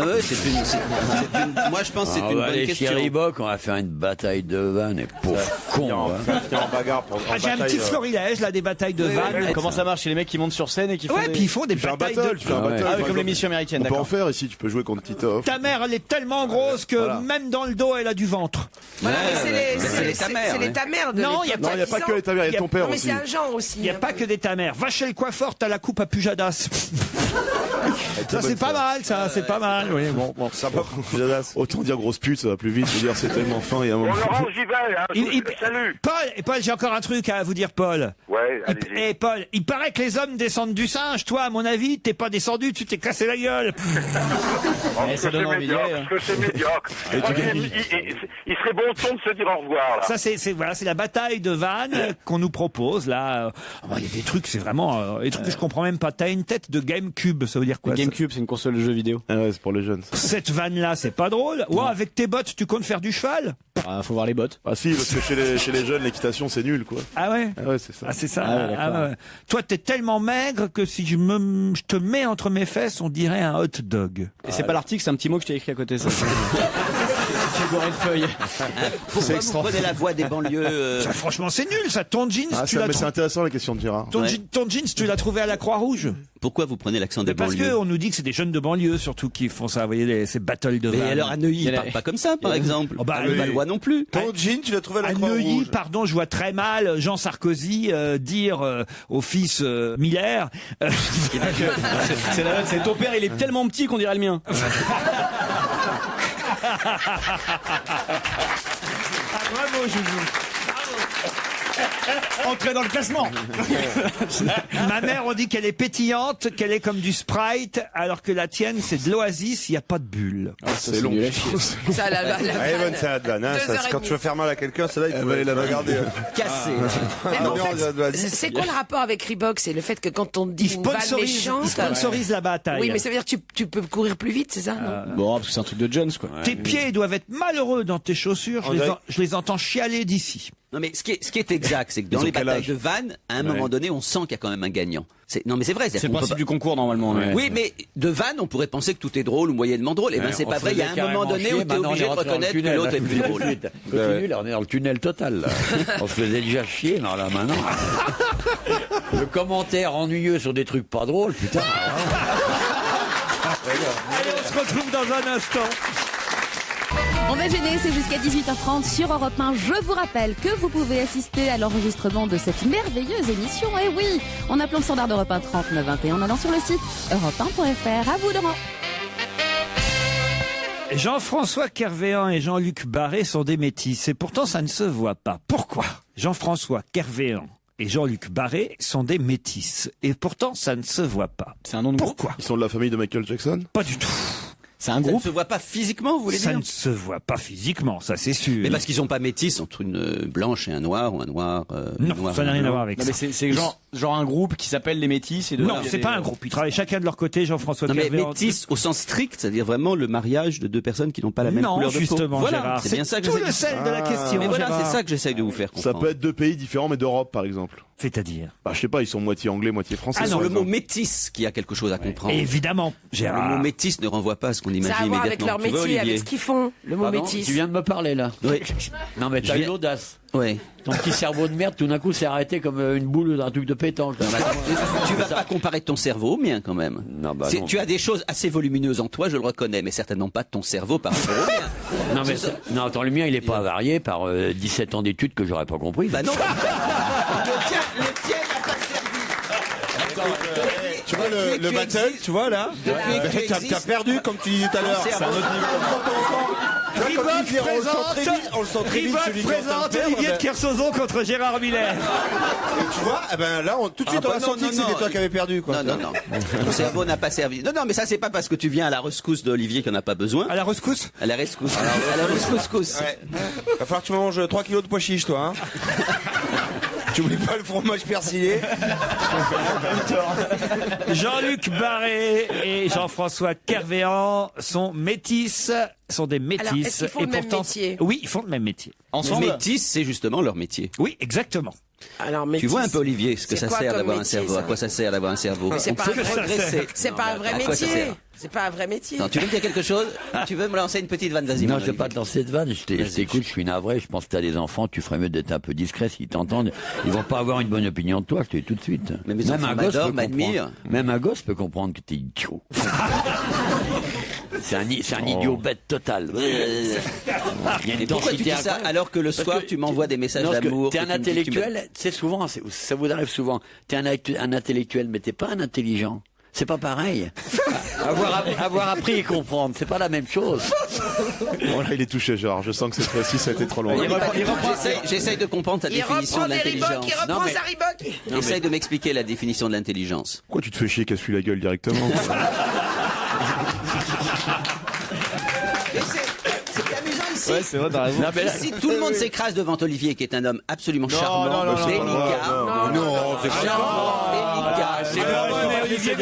moi, je pense que c'est une bonne Chez question. Reebok, on va faire une bataille de vannes et pauvre con. En bagarre pour J'ai un petit florilège là, des batailles de vannes. Comment ça marche? C'est les mecs qui montent sur scène et qui font Ouais, des... puis ils font des Tu fais un batailles battle, de. tu fais un battle. Ah oui, comme l'émission américaine, On peut en d'accord. faire ici, tu peux jouer contre Titoff. Ta mère, elle est tellement grosse que même dans le dos, elle a du ventre. Voilà, mais c'est les tamers, c'est les hein. tamers de Non, il y a Non, il n'y a pas que les tamers, il y a ton père Non, mais aussi. c'est un genre aussi. Il n'y a pas que des ta-mère. Va chez le coiffeur, t'as la coupe à Pujadas. Ça, c'est pas mal, ça, c'est pas mal. Oui, bon. Ça va, autant dire grosse pute, ça va plus vite. Je veux dire, c'est tellement fin, il y a un moment. Bon, Laurent, j'y vais, hein. Salut. Paul, j'ai encore un truc à vous dire, Paul. Ouais, allez-y. Paul, il paraît que les hommes descendent du singe. Toi, à mon avis, t'es pas descendu, tu t'es cassé la gueule. Ça donne envie d'y aller. C'est médiocre. Il serait bon ton de se dire au revoir, là. Ça, c'est la bataille de vannes qu'on nous propose, là. Il y a des trucs, c'est vraiment, des trucs que je comprends même pas. T'as une tête de GameCube, ça veut dire quoi? GameCube, c'est une console de jeux vidéo. Ah ouais, c'est pour les jeunes. Cette vanne-là, c'est pas drôle. Ouais, avec tes bottes, tu comptes faire du cheval? Ah, faut voir les bottes. Ah si, parce que chez les jeunes, l'équitation, c'est nul, quoi. Ah ouais? Ah ouais, c'est ça. Ah, c'est ça. Ah ouais, d'accord. ouais. Toi, t'es tellement maigre que si je te mets entre mes fesses, on dirait un hot dog. Et c'est pas l'article, c'est un petit mot que je t'ai écrit à côté. Ça. J'ai goré une feuille. Pourquoi vous prenez la voix des banlieues Ça, franchement, c'est nul, ça. Ton jeans, Ah, tu ça, l'as mais c'est intéressant la question de Gérard. ton jeans, tu l'as trouvé à la Croix-Rouge. Pourquoi vous prenez l'accent des Parce banlieues? qu'on nous dit que c'est des jeunes de banlieue, surtout, qui font ça. Vous voyez, ces battles de Mais vannes. alors à Neuilly, ils parlent pas comme ça, par exemple. Oh, bah, À Levallois non plus. Ton jean, tu l'as trouvé à la À Croix-Rouge. Neuilly, pardon, je vois très mal Jean Sarkozy dire au fils Miller. C'est ton père, il est tellement petit qu'on dirait le mien. Bravo, Joujou. Entrée dans le classement. Ma mère, on dit qu'elle est pétillante, qu'elle est comme du Sprite, alors que la tienne, c'est de l'Oasis, il n'y a pas de bulle. C'est long. Ça, la Elle est bonne, c'est la vanne, hein. 2 heures et Quand demie. tu veux faire mal à quelqu'un, c'est là, il faut la regarder. Cassé. Mais en fait, vas-y. c'est quoi le rapport avec Reebok? C'est le fait que quand on dit une vanne méchante. Il sponsorise la bataille. Oui, mais ça veut dire que tu peux courir plus vite, c'est ça? Non Bon, parce que c'est un truc de Jones, quoi. Tes pieds doivent être malheureux dans tes chaussures. Je les entends chialer d'ici. Non mais ce qui est exact, c'est que dans Ils ont les quel batailles âge de vannes, à un moment donné, on sent qu'il y a quand même un gagnant. Non mais c'est vrai. C'est le principe du concours, normalement. Oui, mais de vannes, on pourrait penser que tout est drôle ou moyennement drôle. Et ben c'est pas vrai. Il y a un moment donné où t'es obligé de reconnaître que l'autre est plus drôle. Continue, là, on est dans le tunnel total. Là. On se faisait déjà chier, non, là, maintenant. Le commentaire ennuyeux sur des trucs pas drôles, putain. Allez, on se retrouve dans un instant. On va gêner, c'est jusqu'à 18h30 sur Europe 1. Je vous rappelle que vous pouvez assister à l'enregistrement de cette merveilleuse émission. Et oui, en appelant le standard d'Europe 1 39 21, en allant sur le site europe1.fr. À vous, Laurent. Jean-François Kervéan et Jean-Luc Barré sont des métis, et pourtant ça ne se voit pas. Pourquoi? Jean-François Kervéan et Jean-Luc Barré sont des métis, et pourtant ça ne se voit pas. C'est un nom de groupe. Pourquoi? Ils sont de la famille de Michael Jackson? Pas du tout. C'est un Ça ne groupe. se voit pas physiquement, vous voulez Ça dire? ne se voit pas physiquement, ça c'est sûr. Mais parce qu'ils sont pas métis entre une blanche et un noir, ou un noir. Non, noir ça et n'a un rien à blanc. voir avec Non, ça. mais c'est genre un groupe qui s'appelle les Métis. Et Non, c'est pas un groupe. Ils travaillent chacun de leur côté, Jean-François Non mais Kervéan. métis au sens strict, c'est-à-dire vraiment le mariage de deux personnes qui n'ont pas la même Non, couleur de peau. justement, Voilà, Gérard. c'est bien ça que tout j'essaie le de- sel de la question, Mais voilà, Gérard. c'est ça que j'essaye de vous faire Ça comprendre. peut être deux pays différents, mais d'Europe, par exemple. C'est-à-dire Bah, je sais pas, ils sont moitié anglais, moitié français. C'est non, sur le par mot exemple. métis qui a quelque chose à comprendre. Évidemment, Le Gérard. mot métis ne renvoie pas à ce qu'on Ça imagine a à voir avec immédiatement. leur Tu vois, métier, Olivier avec ce qu'ils font, le mot Pardon, métis. tu viens de me parler là. Oui. Non mais t'as Je eu viens- l'audace. Oui. Ton petit cerveau de merde, tout d'un coup, s'est arrêté comme une boule d'un truc de pétanque. Non, mais attends, tu vas pas comparer ton cerveau au mien quand même. Non, bah non. Tu as des choses assez volumineuses en toi, je le reconnais, mais certainement pas ton cerveau par rapport au mien. Non, mais non, attends, le mien, il est pas avarié par 17 ans d'études que j'aurais pas compris. Bah non. le tien n'a pas servi. Tu vois le battle, tu vois là T'as perdu comme tu disais tout à l'heure. C'est un autre niveau. On le sent très vite celui qui est en train de présente perdre, Olivier de ben- Kersauzon contre Gérard Miller. Et tu vois, eh ben là, tout de suite, on a senti que c'était toi qui avais perdu, quoi. Non. Ton cerveau n'a pas servi. Non, mais ça, c'est pas parce que tu viens à la rescousse d'Olivier qu'on n'a pas besoin. À la rescousse À la rescousse. À la rescousse. Ouais. Va falloir que tu manges 3 kilos de pois chiches, toi, hein. Tu oublies pas le fromage persillé. Jean-Luc Barré et Jean-François Kervéan sont métis, sont des métis. Alors, est-ce qu'ils font et le même pourtant, métier Oui, ils font le même métier. Ensemble. Métis, c'est justement leur métier. Oui, exactement. Alors, Tu métis, vois un peu, Olivier, ce que c'est ça quoi sert comme d'avoir un métier, cerveau. ça À quoi ça sert d'avoir un cerveau Mais c'est On pas peut un vrai- progresser. C'est Non, pas un mais vrai à quoi ça métier. sert C'est pas un vrai métier. Non, tu veux me dire quelque chose Tu veux me lancer une petite vanne, vas-y. Non, mon je vais pas Olivier. te lancer de vanne. Je t'écoute, je suis navré. Je pense que t'as des enfants, tu ferais mieux d'être un peu discret s'ils t'entendent. Ils vont pas avoir une bonne opinion de toi, je te dis tout de suite. Mais mes enfants m'adorent, m'admirent. Même un gosse peut comprendre que t'es idiot. C'est un idiot bête total. Il y a une Et pourquoi tu densité dis ça incroyable. alors que le Parce soir que tu m'envoies des messages Non, parce que d'amour t'es que un tu me dis que tu m'aimes. intellectuel, c'est souvent, ça vous arrive souvent. T'es un intellectuel, mais t'es pas un intelligent. C'est pas pareil. avoir appris et comprendre, c'est pas la même chose. Bon, là, il est touché, Gérard. Je sens que cette fois-ci, ça a été trop loin. J'essaye de comprendre ta Il définition reprend de des l'intelligence. Reebok, il reprend sa Reebok. Essaye de m'expliquer la définition de l'intelligence. Pourquoi tu te fais chier, casse-lui la gueule directement? Mais c'est amusant ici. Ouais, c'est vrai, t'as raison. Non, mais là- Ici, tout le monde s'écrase devant Olivier, qui est un homme absolument charmant, délicat. Non, c'est pas Olivier,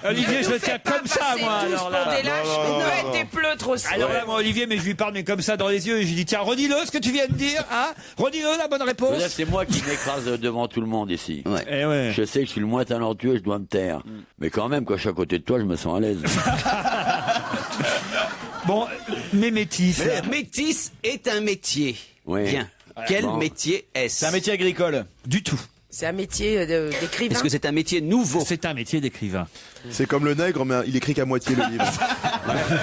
Olivier, je le tiens comme ça, moi. Alors là. Des lâches, ne t'es pleutres aussi. Alors là, moi, Olivier, mais je lui parle mais comme ça dans les yeux et je lui dis tiens, redis-le ce que tu viens de dire, hein. Redis-le la bonne réponse. Là, c'est moi qui m'écrase devant tout le monde ici. Ouais. Eh ouais. Je sais que je suis le moins talentueux, je dois me taire. Mais quand même, quand je suis à côté de toi, je me sens à l'aise. Bon, mais métis. Mais métis est un métier. Oui. Bien. Quel Bon. métier est-ce? C'est un métier agricole. Du tout. C'est un métier d'écrivain. Est-ce que c'est un métier nouveau? C'est un métier d'écrivain. C'est comme le nègre, mais il écrit qu'à moitié le livre.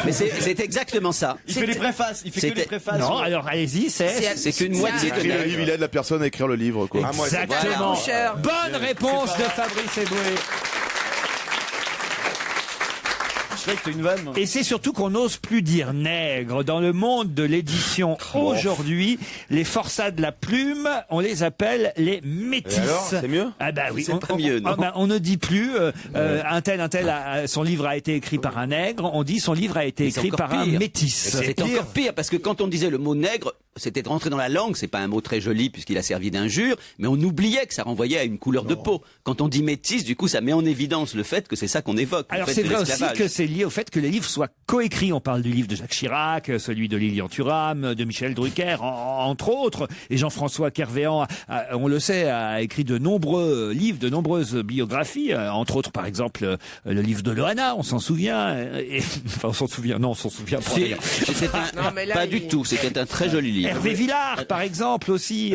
Mais c'est exactement ça. Il fait les préfaces. Il fait que C'était- les préfaces. Non, alors allez-y, C'est une moitié de Il écrit le livre, il nègre. aide la personne à écrire le livre, quoi. Exactement. Voilà. Bonne réponse de Fabrice Eboué. Je croyais que c'était une vanne. Et c'est surtout qu'on n'ose plus dire nègre. Dans le monde de l'édition aujourd'hui, les forçats de la plume, on les appelle les métis. Et alors, c'est mieux? Ah bah oui. C'est pas mieux, non? On ne dit plus un tel, son livre a été écrit par un nègre. On dit son livre a été Mais c'est écrit encore par un pire. métis. C'est encore pire parce que quand on disait le mot nègre, c'était de rentrer dans la langue. C'est pas un mot très joli puisqu'il a servi d'injure, mais on oubliait que ça renvoyait à une couleur de peau. Quand on dit métis, du coup, ça met en évidence le fait que c'est ça qu'on évoque. le Alors fait c'est de vrai aussi l'esclavage. que c'est lié au fait que les livres soient coécrits. On parle du livre de Jacques Chirac, celui de Lilian Thuram, de Michel Drucker, entre autres. Et Jean-François Kervéan, on le sait, a écrit de nombreux livres, de nombreuses biographies, entre autres par exemple le livre de Loana, on s'en souvient. Enfin on s'en souvient, non on s'en souvient pas. d'ailleurs. C'était Non, mais là, pas du tout. C'était un très joli livre. Hervé Villard, par exemple, aussi.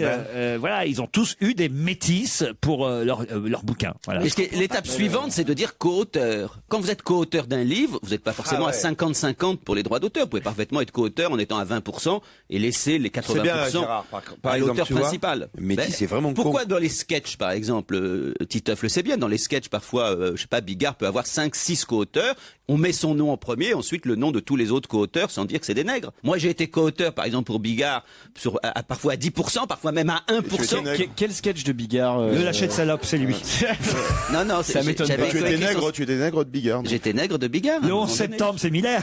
Voilà, ils ont tous eu des métis pour leur bouquin. Voilà. Parce que l'étape suivante, c'est de dire co-auteur. Quand vous êtes co-auteur d'un livre, vous n'êtes pas forcément à 50-50 pour les droits d'auteur. Vous pouvez parfaitement être co-auteur en étant à 20% et laisser les 80% C'est bien, Gérard, par à exemple, l'auteur tu vois. principal. Métis, c'est vraiment pourquoi con. dans les sketchs, par exemple, Titeuf le sait bien, dans les sketchs, parfois, je sais pas, Bigard peut avoir 5-6 co-auteurs. On met son nom en premier, ensuite le nom de tous les autres co-auteurs, sans dire que c'est des nègres. Moi, j'ai été co-auteur, par exemple, pour Bigard, parfois à 10%, parfois même à 1%. Quel sketch de Bigard Le lâcher de salope, c'est lui. Non, ça m'étonne pas. Tu étais nègre de Bigard. J'étais nègre de Bigard. Le 11 septembre, c'est Miller.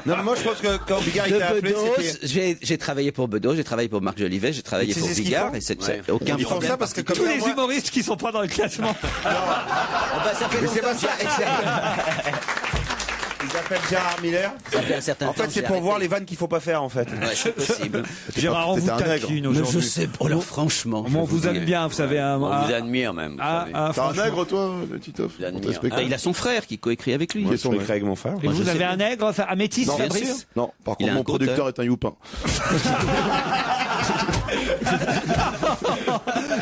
Non, mais moi je pense que quand Bigard était appelé, j'ai travaillé pour Bedos, j'ai travaillé pour Marc Jolivet, j'ai travaillé pour Bigard, et c'est aucun Ils font problème. ça parce que comme Tous ça, les moi- humoristes qui sont pas dans le classement. Ça fait Mais c'est longtemps pas ça. Ils appellent Gérard Miller. Ça fait un certain En fait, temps c'est que pour j'ai voir arrêté. les vannes qu'il faut pas faire, en fait. Ouais, c'est possible. Gérard, on vous taquine Mais aujourd'hui. je sais, franchement. On vous aime bien, vous savez. On vous admire même. T'es un nègre, toi, Titoff? Il a son frère qui coécrit avec lui. Qui est son écrit avec mon frère. Et vous avez un nègre, enfin, un métis, Non, Fabrice? Non, par Il contre, a mon un producteur est un youpin.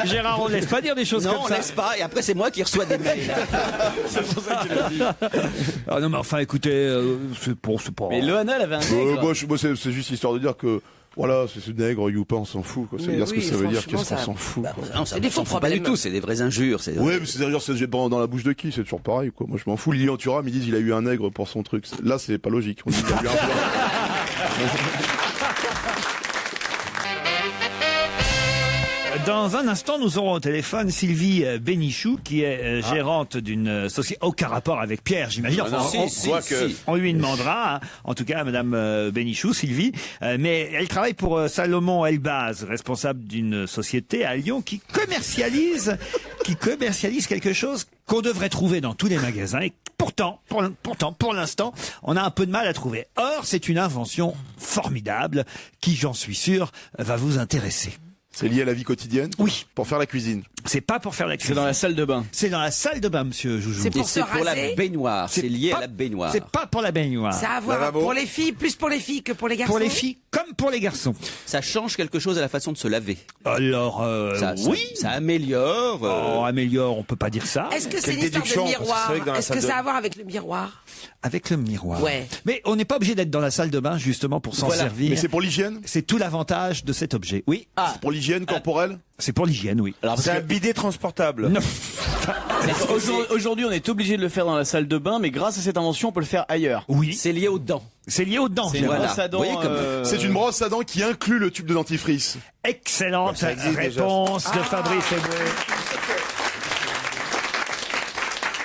Gérard, on ne laisse pas dire des choses Non, comme on ça. laisse pas, et après c'est moi qui reçois des mails. C'est pour ça qu'il l'a dit. Ah non, mais enfin, écoutez, c'est pas. Mais Loana, elle avait un nègre. Moi, c'est juste histoire de dire que, voilà, c'est ce nègre, youpin, on s'en fout, quoi. Ça veut dire ce que ça veut dire, qu'est-ce qu'on s'en fout, quoi. Non, ça ne fout pas du tout, c'est des vraies injures. Ouais, mais c'est-à-dire, c'est dans la bouche de qui? C'est toujours pareil, quoi. Moi, je m'en fous. Lilian Thuram, ils disent, il a eu un nègre pour son truc. Là, c'est pas logique. On dit, il a eu un blanc. Dans un instant, nous aurons au téléphone Sylvie Bénichou, qui est gérante d'une société. Aucun rapport avec Pierre, j'imagine. Enfin, on lui demandera, hein, en tout cas, à Madame Bénichou, Sylvie. Mais elle travaille pour Salomon Elbaz, responsable d'une société à Lyon qui commercialise quelque chose qu'on devrait trouver dans tous les magasins. Et pourtant, pour l'instant, on a un peu de mal à trouver. Or, c'est une invention formidable qui, j'en suis sûr, va vous intéresser. C'est lié à la vie quotidienne? Oui. Pour faire la cuisine? C'est pas pour faire la cuisine. C'est dans la salle de bain. C'est dans la salle de bain, monsieur Joujou. C'est pour C'est se pour la raser. baignoire, c'est lié à la baignoire. C'est pas pour la baignoire. Ça a à voir pour les filles, plus pour les filles que pour les garçons. Pour les filles comme pour les garçons. Ça change quelque chose à la façon de se laver. Alors, oui. Ça améliore. Oh, améliore, on peut pas dire ça. Est-ce que c'est une histoire de miroir? Est-ce que ça a à voir avec le miroir? Avec le miroir. Ouais. Mais on n'est pas obligé d'être dans la salle de bain, justement, pour s'en servir. Mais c'est pour l'hygiène? C'est tout l'avantage de cet objet. Oui. C'est pour l'hygiène corporelle? C'est pour l'hygiène, oui. Alors, C'est un bidet transportable. Non. Aujourd'hui, on est obligé de le faire dans la salle de bain, mais grâce à cette invention, on peut le faire ailleurs. Oui. C'est lié aux dents. C'est lié aux dents. C'est une Gérard. brosse à dents. Vous voyez comme- C'est une brosse à dents qui inclut le tube de dentifrice. Excellente Ça existe déjà. réponse de Fabrice Eboué.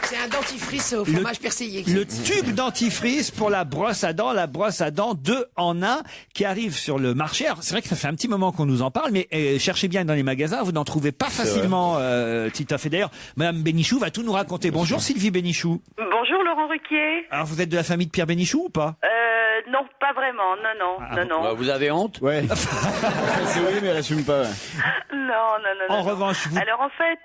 C'est un dentifrice au fromage persillé. Le tube dentifrice pour la brosse à dents 2 en 1 qui arrive sur le marché. Alors, c'est vrai que ça fait un petit moment qu'on nous en parle, mais cherchez bien dans les magasins, vous n'en trouvez pas facilement, Titoff. Et d'ailleurs, Madame Bénichou va tout nous raconter. Bonjour Sylvie Bénichou. Bonjour Laurent Ruquier. Alors, vous êtes de la famille de Pierre Bénichou ou pas? Non, pas vraiment. Non. Bah, vous avez honte? Ouais. C'est oui, mais elle assume pas. Ouais. Non. En revanche, vous... Alors en fait,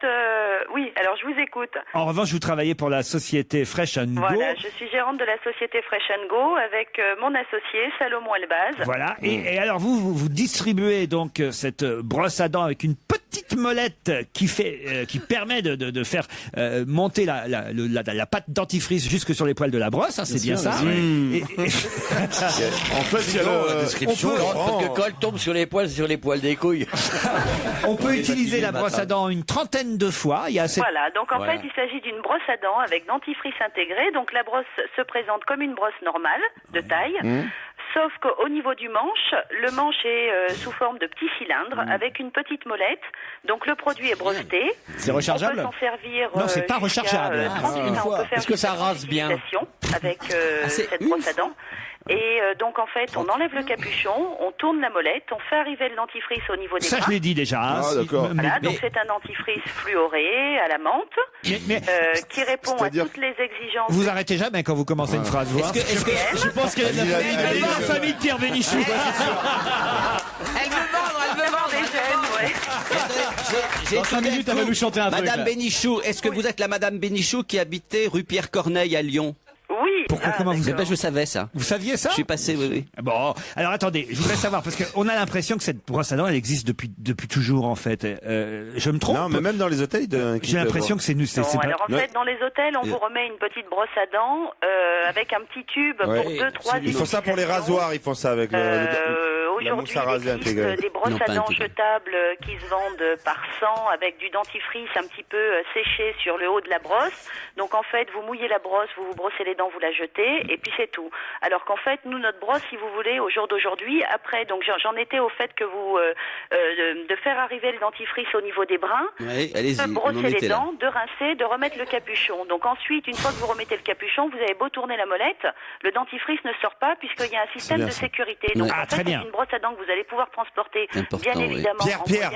oui. Alors je vous écoute. En revanche, vous travaillez pour la société Fresh & Go. Voilà, je suis gérante de la société Fresh & Go avec mon associé Salomon Elbaz. Voilà. Et alors vous distribuez donc cette brosse à dents avec une petite molette qui permet de faire monter la pâte dentifrice jusque sur les poils de la brosse. Hein, c'est bien ça. En fait, il y a la description. Parce que quand elle tombe sur les poils des couilles. On peut utiliser la brosse à dents une trentaine de fois. Il y a assez... Voilà, donc en fait, il s'agit d'une brosse à dents avec dentifrice intégré. Donc la brosse se présente comme une brosse normale, de taille. Sauf qu'au niveau du manche, le manche est sous forme de petit cylindre avec une petite molette. Donc le produit est breveté. C'est rechargeable? On peut s'en servir. Non, c'est pas jusqu'à, rechargeable. 30 minutes. On peut faire Est-ce que ça rase bien? avec cette brosse à dents. Et donc en fait, on enlève le capuchon, on tourne la molette, on fait arriver le dentifrice au niveau des Ça, bras. je l'ai dit déjà. Hein, d'accord. Voilà, donc c'est un dentifrice fluoré à la menthe qui répond à toutes les exigences. Vous arrêtez jamais quand vous commencez une phrase. Vous, hein. Je pense qu'elle est de Elle va en famille de Pierre Bénichou. Elle veut vendre des jeunes, ouais. Dans 5 minutes, elle va nous chanter un truc. Madame là. Bénichou, est-ce que vous êtes la Madame Bénichou qui habitait rue Pierre-Corneille à Lyon? Oui. Pourquoi, comment vous... Eh ben, je savais ça. Vous saviez ça? Je suis passé, oui. Bon, alors attendez, je voudrais savoir, parce qu'on a l'impression que cette brosse à dents, elle existe depuis toujours, en fait. Je me trompe? Non, mais même dans les hôtels, j'ai l'impression que c'est nous. Non, alors en fait, dans les hôtels, on vous remet une petite brosse à dents avec un petit tube pour 2-3 Ils font ça pour les rasoirs, ils font ça avec Au aujourd'hui, mousse à il raser existe intégrée. des brosses Non, à pas dents intégrée. jetables qui se vendent par 100 avec du dentifrice un petit peu séché sur le haut de la brosse. Donc en fait, vous mouillez la brosse, vous vous brossez les dents, vous la jetez, et puis c'est tout. Alors qu'en fait, nous, notre brosse, si vous voulez, au jour d'aujourd'hui, après, donc j'en étais au fait que vous de faire arriver le dentifrice au niveau des brins, Ouais, allez-y, de on en brosser les était là. dents, de rincer, de remettre le capuchon. Donc ensuite, une fois que vous remettez le capuchon, vous avez beau tourner la molette, le dentifrice ne sort pas puisqu'il y a un système de sécurité. Donc Ouais. en Ah, très fait, bien. c'est une brosse à dents que vous allez pouvoir transporter, Important, bien oui. évidemment, en voyage,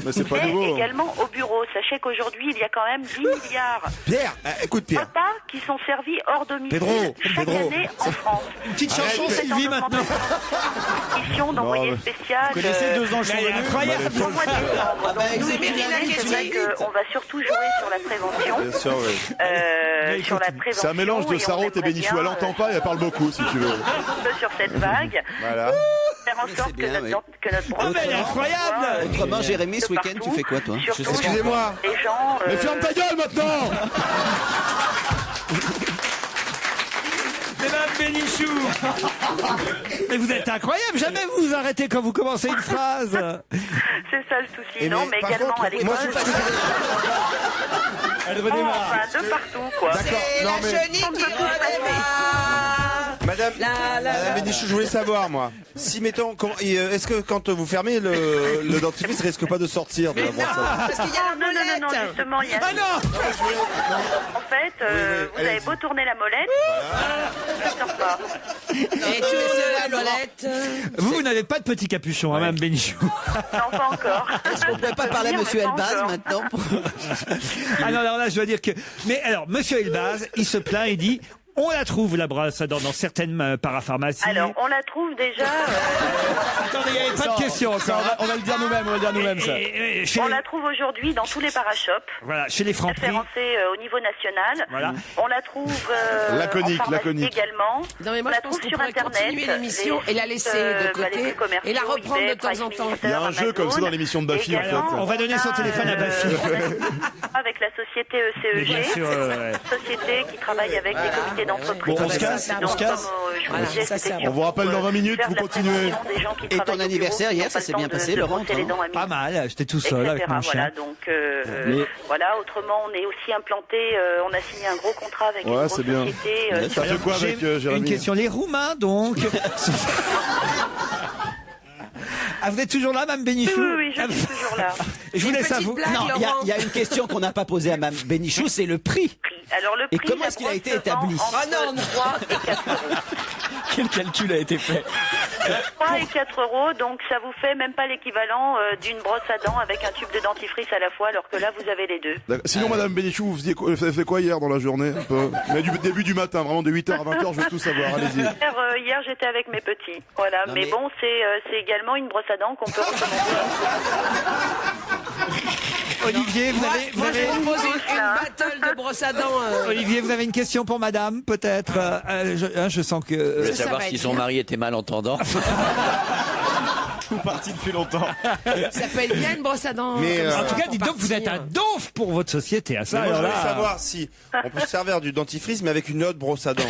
Mais c'est pas nouveau. mais également au bureau. Sachez qu'aujourd'hui, il y a quand même 10 milliards Pierre, écoute de Pierre. repas qui sont servis hors domicile chaque Pedro. année en France. Une petite chanson, C'est en Sylvie, maintenant. Édition d'envoyé spécial. Vous connaissez 2 ans, je suis Elle est revenu. incroyable. Au mois de décembre. Donc, bah, nous, vous cette aimez la année, c'est vrai question. qu'on va surtout jouer sur la prévention. Bien sûr, oui. Sur la prévention. C'est un mélange de et on Sarraute et aimerait Bénichou. bien, Elle l'entend pas et elle parle beaucoup, si tu veux. un peu sur cette vague. Voilà. Faire en sorte bien, que, oui. que notre brosse mais elle est incroyable. Autrement, Jérémy, ce de week-end, partout. tu fais quoi, toi? Surtout, Excusez-moi. Les gens. Mais ferme ta gueule maintenant. Mesdames Bénichou. Mais vous êtes incroyable. Jamais vous vous arrêtez quand vous commencez une phrase. C'est ça le souci. Et non, mais mais par également contre, à l'école. moi, je suis Elle Bon, redémarre. enfin, de partout, quoi. D'accord. Non mais Madame Bénichou, je voulais savoir, moi. Si, mettons, est-ce que quand vous fermez, le dentifrice risque pas de sortir de la brosse à dents? Parce qu'il y a la Non, molette. justement, il y a. Ah non. En fait, vous avez beau tourner la molette, ça ne sort pas. Et tu mets la molette. Vous n'avez pas de petit capuchon, hein, Mme Bénichou. Non, pas encore. Est-ce qu'on peut pas parler à Monsieur Elbaz maintenant Ah non, alors là, je dois dire que... Mais alors, Monsieur Elbaz, il se plaint et dit... On la trouve, la brosse à dents, dans certaines parapharmacies. Alors, on la trouve déjà. Attendez, il n'y avait pas de question encore. On va le dire nous-mêmes, ça. Chez On les- la trouve aujourd'hui dans tous les parashops, Voilà, chez les Franprix. référencés au niveau national. Voilà. On la trouve Laconique, en pharmacie laconique. également. Non mais moi On la je pense trouve qu'on sur pourrait Internet. continuer l'émission Les et la laisser sites, de les côté sites commerciaux, et la reprendre eBay, de temps en Price temps. Il y a un Minister, jeu comme ça dans Amazon. l'émission de Baffy, en fait. Également, On va donner son téléphone à Baffy. Avec la société Mais ECEG, bien sûr, ouais. société qui travaille avec des comités d'entreprise. Bon, on se casse, Donc, on se casse. comme, je vous Voilà, disais, ça c'était sert. surtout, On vous rappelle dans 20 minutes, faire vous de la continuez. prévention des gens qui Et ton travaillent au anniversaire bureau, hier, qui ça n'ont s'est pas bien le temps passé, de Laurent, brosser les dents à Pas midi, mal, j'étais tout seul avec etc. mon Voilà, chien. donc voilà. Autrement, on est aussi implanté. On a signé un gros contrat avec une Ouais, grosse c'est bien. société. Ça fait quoi J'ai avec une Jérémy? question. Les Roumains, donc. Ah, vous êtes toujours là, Mme Bénichou? Oui, je suis toujours là. Je voulais savoir. Non, il y a une question qu'on n'a pas posée à Mme Bénichou, c'est le prix. Alors le Et prix, comment la est-ce qu'il a brosse été se établi? vend entre 3 et 4 euros. Quel calcul a été fait? 3 et 4 euros, donc ça vous fait même pas l'équivalent d'une brosse à dents avec un tube de dentifrice à la fois, alors que là vous avez les deux. D'accord. Sinon, Madame Bénichou, vous avez fait quoi hier dans la journée un peu? Mais du début du matin, vraiment de 8h à 20h, je veux tout savoir. Allez-y. Hier j'étais avec mes petits, voilà. Non, mais mais- bon, c'est également une brosse à dents qu'on peut recommander. Olivier, vous avez, Moi je propose une battle de brosse à dents. Olivier, vous avez une question pour Madame, peut-être. Je sens Je que. veux Ça savoir va si être son bien. mari était malentendant. Tout parti depuis longtemps. Ça peut être bien une brosse à dents. Mais, comme ça, En tout cas, pour dites donc, vous êtes un partir. donf pour votre société. À ça, Moi, je alors voulais là. savoir si on peut se servir du dentifrice, mais avec une autre brosse à dents.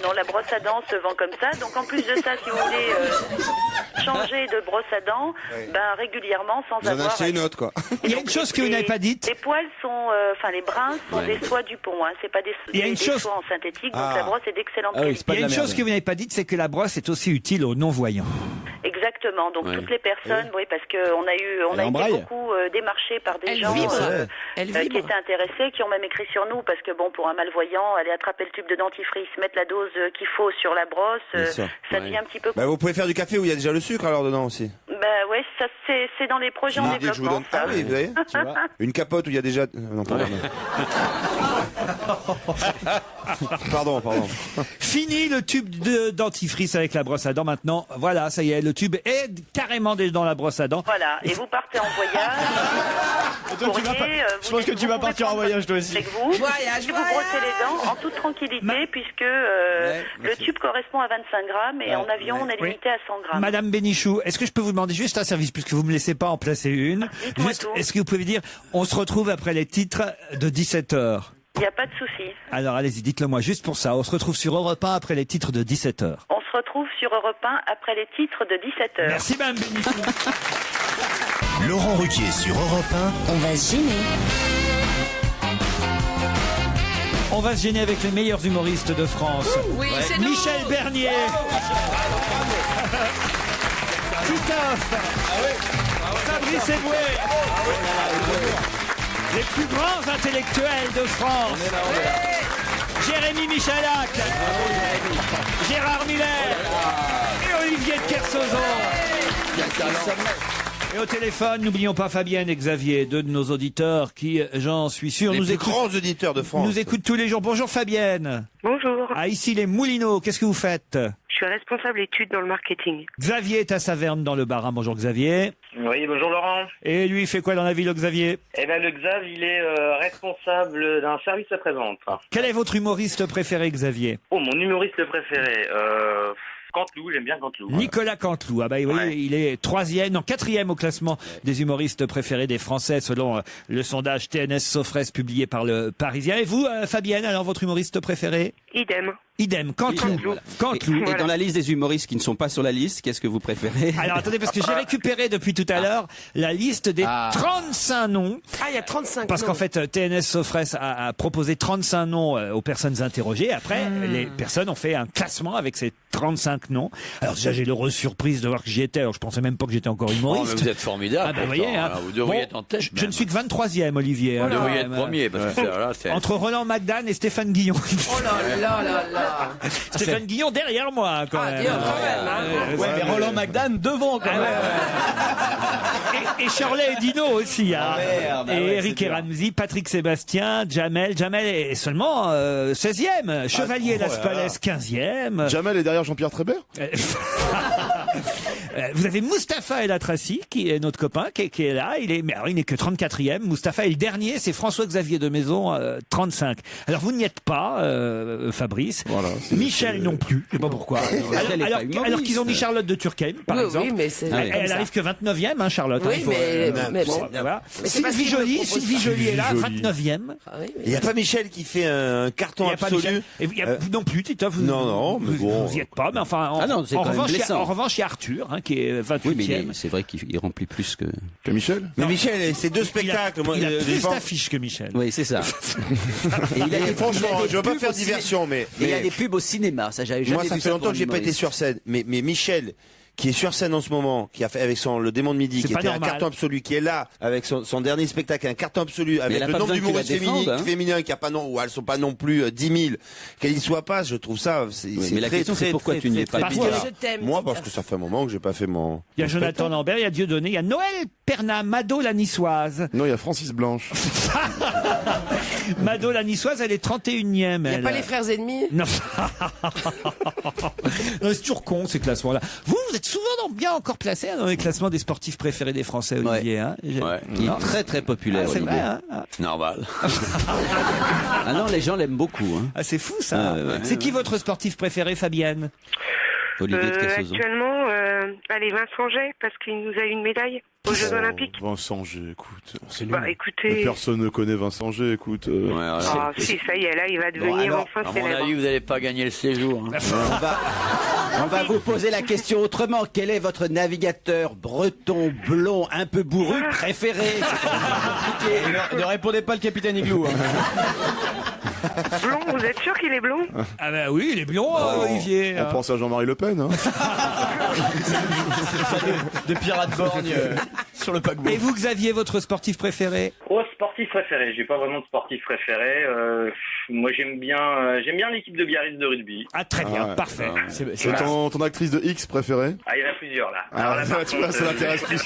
Non, la brosse à dents se vend comme ça. Donc en plus de ça, si vous voulez changer de brosse à dents, ben régulièrement, sans Vous en avoir. achetez une autre, quoi. Il y a une chose que vous n'avez pas dite. Les poils sont, enfin les brins sont des soies Dupont, hein. C'est pas des, Il y a une des chose- soies en synthétique. Donc Ah. la brosse est d'excellente Ah oui, qualité. c'est pas Il y a de une la chose merde. que vous n'avez pas dite, c'est que la brosse est aussi utile aux non-voyants. Exactement. Donc Ouais. toutes les personnes, oui, parce que on a Elle est en été braille. beaucoup démarchés par des Elle gens vibre. Elle qui vibre. étaient intéressés, qui ont même écrit sur nous, parce que bon, pour un malvoyant, aller attraper le tube de dentifrice, mettre la dose qu'il faut sur la brosse, Bien sûr. ça devient un petit peu. Bah, vous pouvez faire du café où il y a déjà le sucre alors dedans aussi. Bah ouais, ça c'est dans les projets en L'idée que je vous développement. donne. Ah oui, vous voyez Tu vois? Une capote où il y a déjà. Non, pardon. Pardon. Fini le tube de dentifrice avec la brosse à dents maintenant. Voilà, ça y est, le tube est carrément dans la brosse à dents. Voilà, et vous partez en voyage. Toi, tu vas pas- je pense que tu vas partir en voyage, toi aussi. Avec vous, Voyage, si vous brossez les dents en toute tranquillité, puisque le tube correspond à 25 grammes et en avion on est limité à 100 grammes. Madame Bénichou, est-ce que je peux vous demander juste un service, puisque vous me laissez pas en placer une? Dites-moi Juste, tout. est-ce que vous pouvez dire, on se retrouve après les titres de 17h? Il n'y a pas de souci. Alors allez-y, dites-le moi juste pour ça. On se retrouve sur Europe 1 après les titres de 17h. On se retrouve sur Europe 1 après les titres de 17h. Merci, Mme Bénichou. Laurent Ruquier sur Europe 1. On va se gêner. On va se gêner avec les meilleurs humoristes de France. Oui, c'est nous. Michel Bernier. Titoff. Fabrice Eboué. Les plus grands intellectuels de France. Jérémy Michalak. Gérard Miller. Et Olivier de Kersauzon. Et au téléphone, n'oublions pas Fabienne et Xavier, deux de nos auditeurs qui, j'en suis sûr, Les plus grands auditeurs de France. nous écoutent tous les jours. Bonjour Fabienne. Bonjour. Ah, ici les Moulineaux, qu'est-ce que vous faites? Je suis responsable études dans le marketing. Xavier est à Saverne dans le Bas-Rhin. Bonjour Xavier. Oui, bonjour Laurent. Et lui, il fait quoi dans la vie, le Xavier? Eh ben le Xav, il est responsable d'un service après-vente. Quel est votre humoriste préféré, Xavier? Oh, mon humoriste préféré, Canteloup, j'aime bien Canteloup. Nicolas Canteloup. Ah bah oui, il est quatrième au classement des humoristes préférés des Français selon le sondage TNS Sofres publié par le Parisien. Et vous, Fabienne, alors votre humoriste préféré? Idem, Canteloup. Voilà. Canteloup. Et dans la liste des humoristes qui ne sont pas sur la liste, qu'est-ce que vous préférez? Alors attendez, parce que j'ai récupéré depuis tout à l'heure la liste des 35 noms. Ah, il y a 35 Parce noms. qu'en fait, TNS Sofres a proposé 35 noms aux personnes interrogées. Après, les personnes ont fait un classement avec ces 35 noms. Alors déjà, j'ai l'heureuse surprise de voir que j'y étais. Alors je pensais même pas que j'étais encore humoriste. Oh, mais vous êtes formidable. Ah ben, vous voyez, hein. Vous devriez être en tête. Je ne suis que 23e, Olivier. Vous devriez être premier, parce que là, c'est... Entre Roland Magdan et Stéphane Guillon. Oh là là là là. Stéphane Guillon derrière moi, quand même. Quand même, hein. Ouais, mais Roland Magdan devant quand même. Et Shirley et Dino aussi. Hein. merde, et ouais, Eric c'est et dur. Ramsey, Patrick Sébastien, Jamel est seulement 16e. Chevalier Las Palais 15e. Jamel est derrière Jean-Pierre Trébert. Vous avez Mustapha El Atrassi, qui est notre copain, qui est là. Mais alors, il n'est que 34e. Mustapha est le dernier, c'est François-Xavier de Maison, 35. Alors, vous n'y êtes pas, Fabrice. Voilà, Michel non plus. Je sais pas pourquoi. Alors qu'ils ont mis Charlotte de Turckheim, par exemple. Oui, mais c'est Elle arrive que 29e, hein, Charlotte. Oui, hein, mais voilà. c'est pas ce qu'il me propose. Sylvie Joly est là, 29e. Il n'y a pas Michel qui fait un carton Il y a pas absolu. Michel. Et il y a non plus, Titoff. Non, mais bon. Vous y êtes pas, mais enfin, en revanche, il y a Arthur, hein, qui est 28e. Oui, mais c'est vrai qu'il remplit plus que Michel. Mais Michel, c'est deux spectacles. Il a plus gens- d'affiches que Michel. Oui, c'est ça. Et franchement, je veux pas faire diversion, mais Il y a des pubs au cinéma, ça j'avais jamais moi, vu. ça fait longtemps que j'ai pas été sur scène. Mais Michel, qui est sur scène en ce moment, qui a fait avec le démon de midi, C'est qui pas était un normal. carton absolu, qui est là avec son dernier spectacle, un carton absolu, avec elle a le pas nombre besoin que tu d'humoristes la défendes, hein. féminins qui a pas non, ou elles sont pas non plus 10 000, qu'elles y soient pas, je trouve ça, c'est mais la question, c'est pourquoi tu n'y es pas. Parce que bizarre. je t'aime, Moi, Tita. parce que ça fait un moment que j'ai pas fait mon. Il y a mon Jonathan spectacle. Lambert, il y a Dieudonné, il y a Noël Perna, Mado la niçoise. Non, il y a Francis Blanche. Mado la niçoise, elle est 31e. Il n'y a elle. pas les frères ennemis. Non. Non, c'est toujours con ces classements-là. Vous êtes souvent bien encore placé dans les classements des sportifs préférés des Français, Olivier. Hein Ouais. Il est très très populaire, Ah, c'est Olivier. vrai, hein. Normal. Ah non, les gens l'aiment beaucoup. Hein. Ah, c'est fou ça. C'est qui votre sportif préféré, Fabienne? Olivier de Kersauzon. Actuellement, allez, Vincent Jay, parce qu'il nous a eu une médaille aux Jeux Olympiques. Vincent G, écoute. Bah Mais écoutez, personne ne connaît Vincent G, écoute. Ouais, voilà. ah si, ça y est, là, il va devenir alors, enfin À mon célèbre. avis, vous n'allez pas gagner le séjour. Hein. On va vous poser la question autrement. Quel est votre navigateur breton, blond, un peu bourru préféré? Ne répondez pas le capitaine Igloo. Hein. Blond, vous êtes sûr qu'il est blond? Ah bah oui, il est blond, Olivier. On pense à Jean-Marie Le Pen, hein. De pirate borgne sur le paquebot. Et vous, Xavier, votre sportif préféré? Oh, sportif préféré. J'ai pas vraiment de sportif préféré. Moi, j'aime bien l'équipe de Biarritz de rugby. Ah, très bien, ouais. parfait. C'est ton actrice de X préférée? Ah, il y en a plusieurs là. Ah, Alors là, par tu vois, contre, ça l'intéresse plus.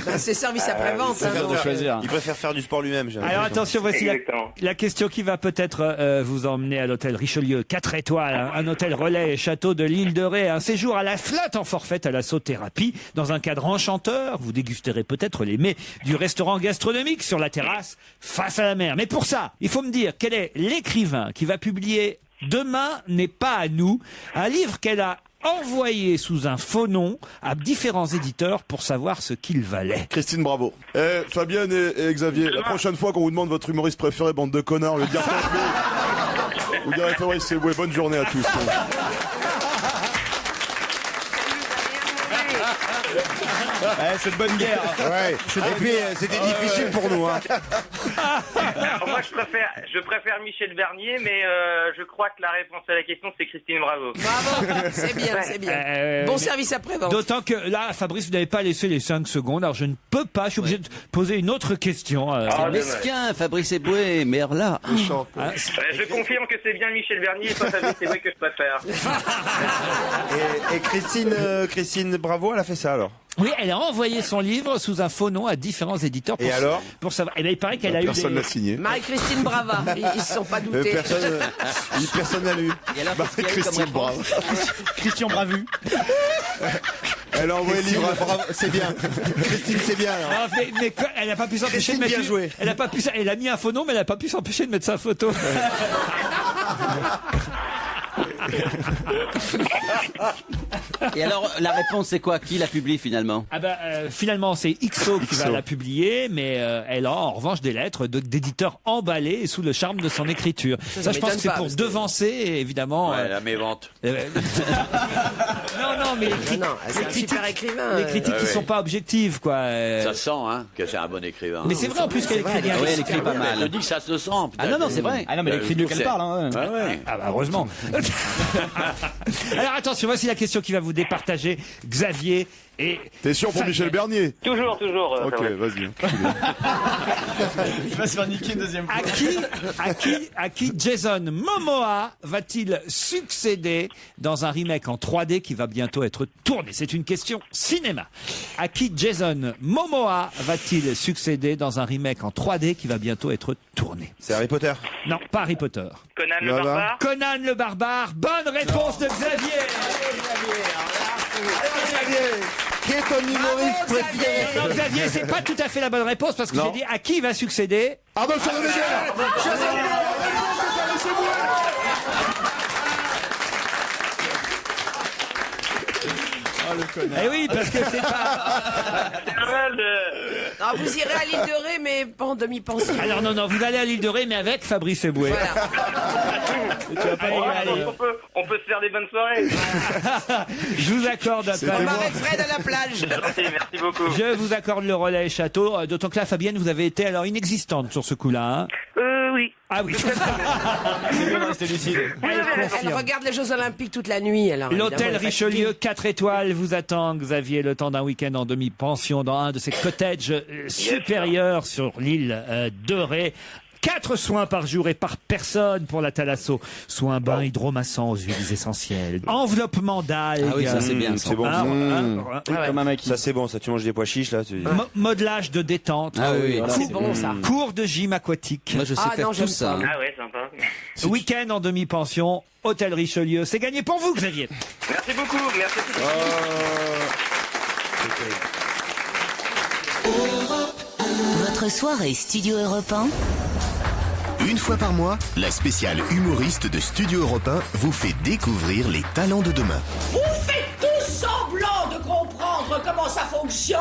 Bah, c'est service après-vente. hein, donc, Il préfère faire du sport lui-même. j'ai Alors l'impression. attention, voici Exactement. la question qui va peut-être vous emmener à l'hôtel Richelieu 4 étoiles, hein, un hôtel relais et château de l'île de Ré, un séjour à la flotte en forfait à la sauthérapie dans un cadre enchanteur. Vous dégusterez peut-être les mets du restaurant gastronomique sur la terrasse face à la mer. Mais pour ça, il faut me dire quel est l'écrivain qui va publier Demain n'est pas à nous, un livre qu'elle a envoyé sous un faux nom à différents éditeurs pour savoir ce qu'il valait. Christine Bravo. Fabienne et Xavier, la prochaine fois qu'on vous demande votre humoriste préféré, bande de connards, on va dire Fabrice. Vous direz Fabrice, c'est bonne journée à tous. C'est de bonne guerre. Ouais. Et puis c'était difficile pour nous. Hein. Alors moi je préfère Michel Bernier, mais je crois que la réponse à la question c'est Christine Bravo. Bravo, c'est bien, c'est bien. Bon service après-vente. D'autant que là, Fabrice, vous n'avez pas laissé les 5 secondes, alors je ne peux pas, je suis obligé de poser une autre question. C'est mesquin, Fabrice Eboué, merde là. Je confirme que c'est bien Michel Bernier et pas Fabrice Eboué que je préfère. Et Christine Bravo, elle a fait ça alors. Oui, elle a envoyé son livre sous un faux nom à différents éditeurs. Et alors pour savoir. Eh bien, il paraît qu'elle a eu. Personne l'a signé. Marie-Christine Brava, ils se sont pas doutés. Personne n'a lu. Et alors, qu'est-ce qu'il y a eu comme Christine réponse Bravo. Christian Bravu. Elle a envoyé le livre. Bravo, c'est bien. Christine, c'est bien. Alors. Non, mais elle n'a pas pu s'empêcher de mettre. Bien joué. Elle a mis un faux nom, mais elle n'a pas pu s'empêcher de mettre sa photo. Et alors, la réponse c'est quoi? Qui la publie finalement? Finalement, c'est XO qui va la publier, mais elle a en revanche des lettres d'éditeurs emballés et sous le charme de son écriture. Ça je pense que c'est pour devancer, évidemment. Ouais, la mévente. Non, mais c'est un super écrivain. Les critiques qui sont pas objectives, quoi. Ça sent, hein, que c'est un bon écrivain. Mais c'est vrai en plus qu'elle écrit bien. Oui, elle écrit pas mal. Je dis que ça se sent. Ah non, c'est vrai. Ah non, mais elle écrit mieux qu'elle parle. Hein. Ah ouais. Ah bah heureusement. Alors attention, voici la question qui va vous départager, Xavier. Et t'es sûr pour Michel Bernier? Toujours. Ok, vas-y. Il va se faire niquer une deuxième fois. À qui Jason Momoa va-t-il succéder dans un remake en 3D qui va bientôt être tourné? C'est une question cinéma. À qui Jason Momoa va-t-il succéder dans un remake en 3D qui va bientôt être tourné? C'est Harry Potter. Non, pas Harry Potter. Conan le Barbare. Conan le Barbare. Bonne réponse de Xavier. Xavier, qui est ton humoriste préféré? Non, Xavier, c'est pas tout à fait la bonne réponse parce que j'ai dit à qui va succéder. Arnold Schwarzenegger. Eh oui, parce que c'est pas. Non, vous irez à l'île de Ré, mais pas en demi-pension. Alors non, vous allez à l'île de Ré, mais avec Fabrice Eboué. Voilà. Tu vas pas y aller. On peut se faire des bonnes soirées. Je vous accorde. On va avec Fred à la plage. Merci beaucoup. Je vous accorde le relais château. D'autant que là, Fabienne, vous avez été alors inexistante sur ce coup-là. Hein. Oui. Ah oui. C'est bien de rester lucide. Elle regarde les Jeux Olympiques toute la nuit. L'hôtel Richelieu 4 étoiles vous attend, Xavier, le temps d'un week-end en demi-pension dans un de ces cottages supérieurs sur l'île de Ré. 4 soins par jour et par personne pour la Thalasso. Soins bains hydromassants aux huiles essentielles. Enveloppement d'algues. Ah oui, ça c'est bien. C'est bon. Comme un maquis. Ça c'est bon, ça tu manges des pois chiches là. Modelage de détente. Ah oui, c'est bon ça. Cours de gym aquatique. Moi je sais faire tout ça. Ah ouais, sympa. Week-end en demi-pension. Hôtel Richelieu. C'est gagné pour vous, Xavier. Merci beaucoup. Merci. Votre soirée Studio Europe 1. Une fois par mois, la spéciale humoriste de Studio Europe 1 vous fait découvrir les talents de demain. Vous faites tous semblant de comprendre comment ça fonctionne?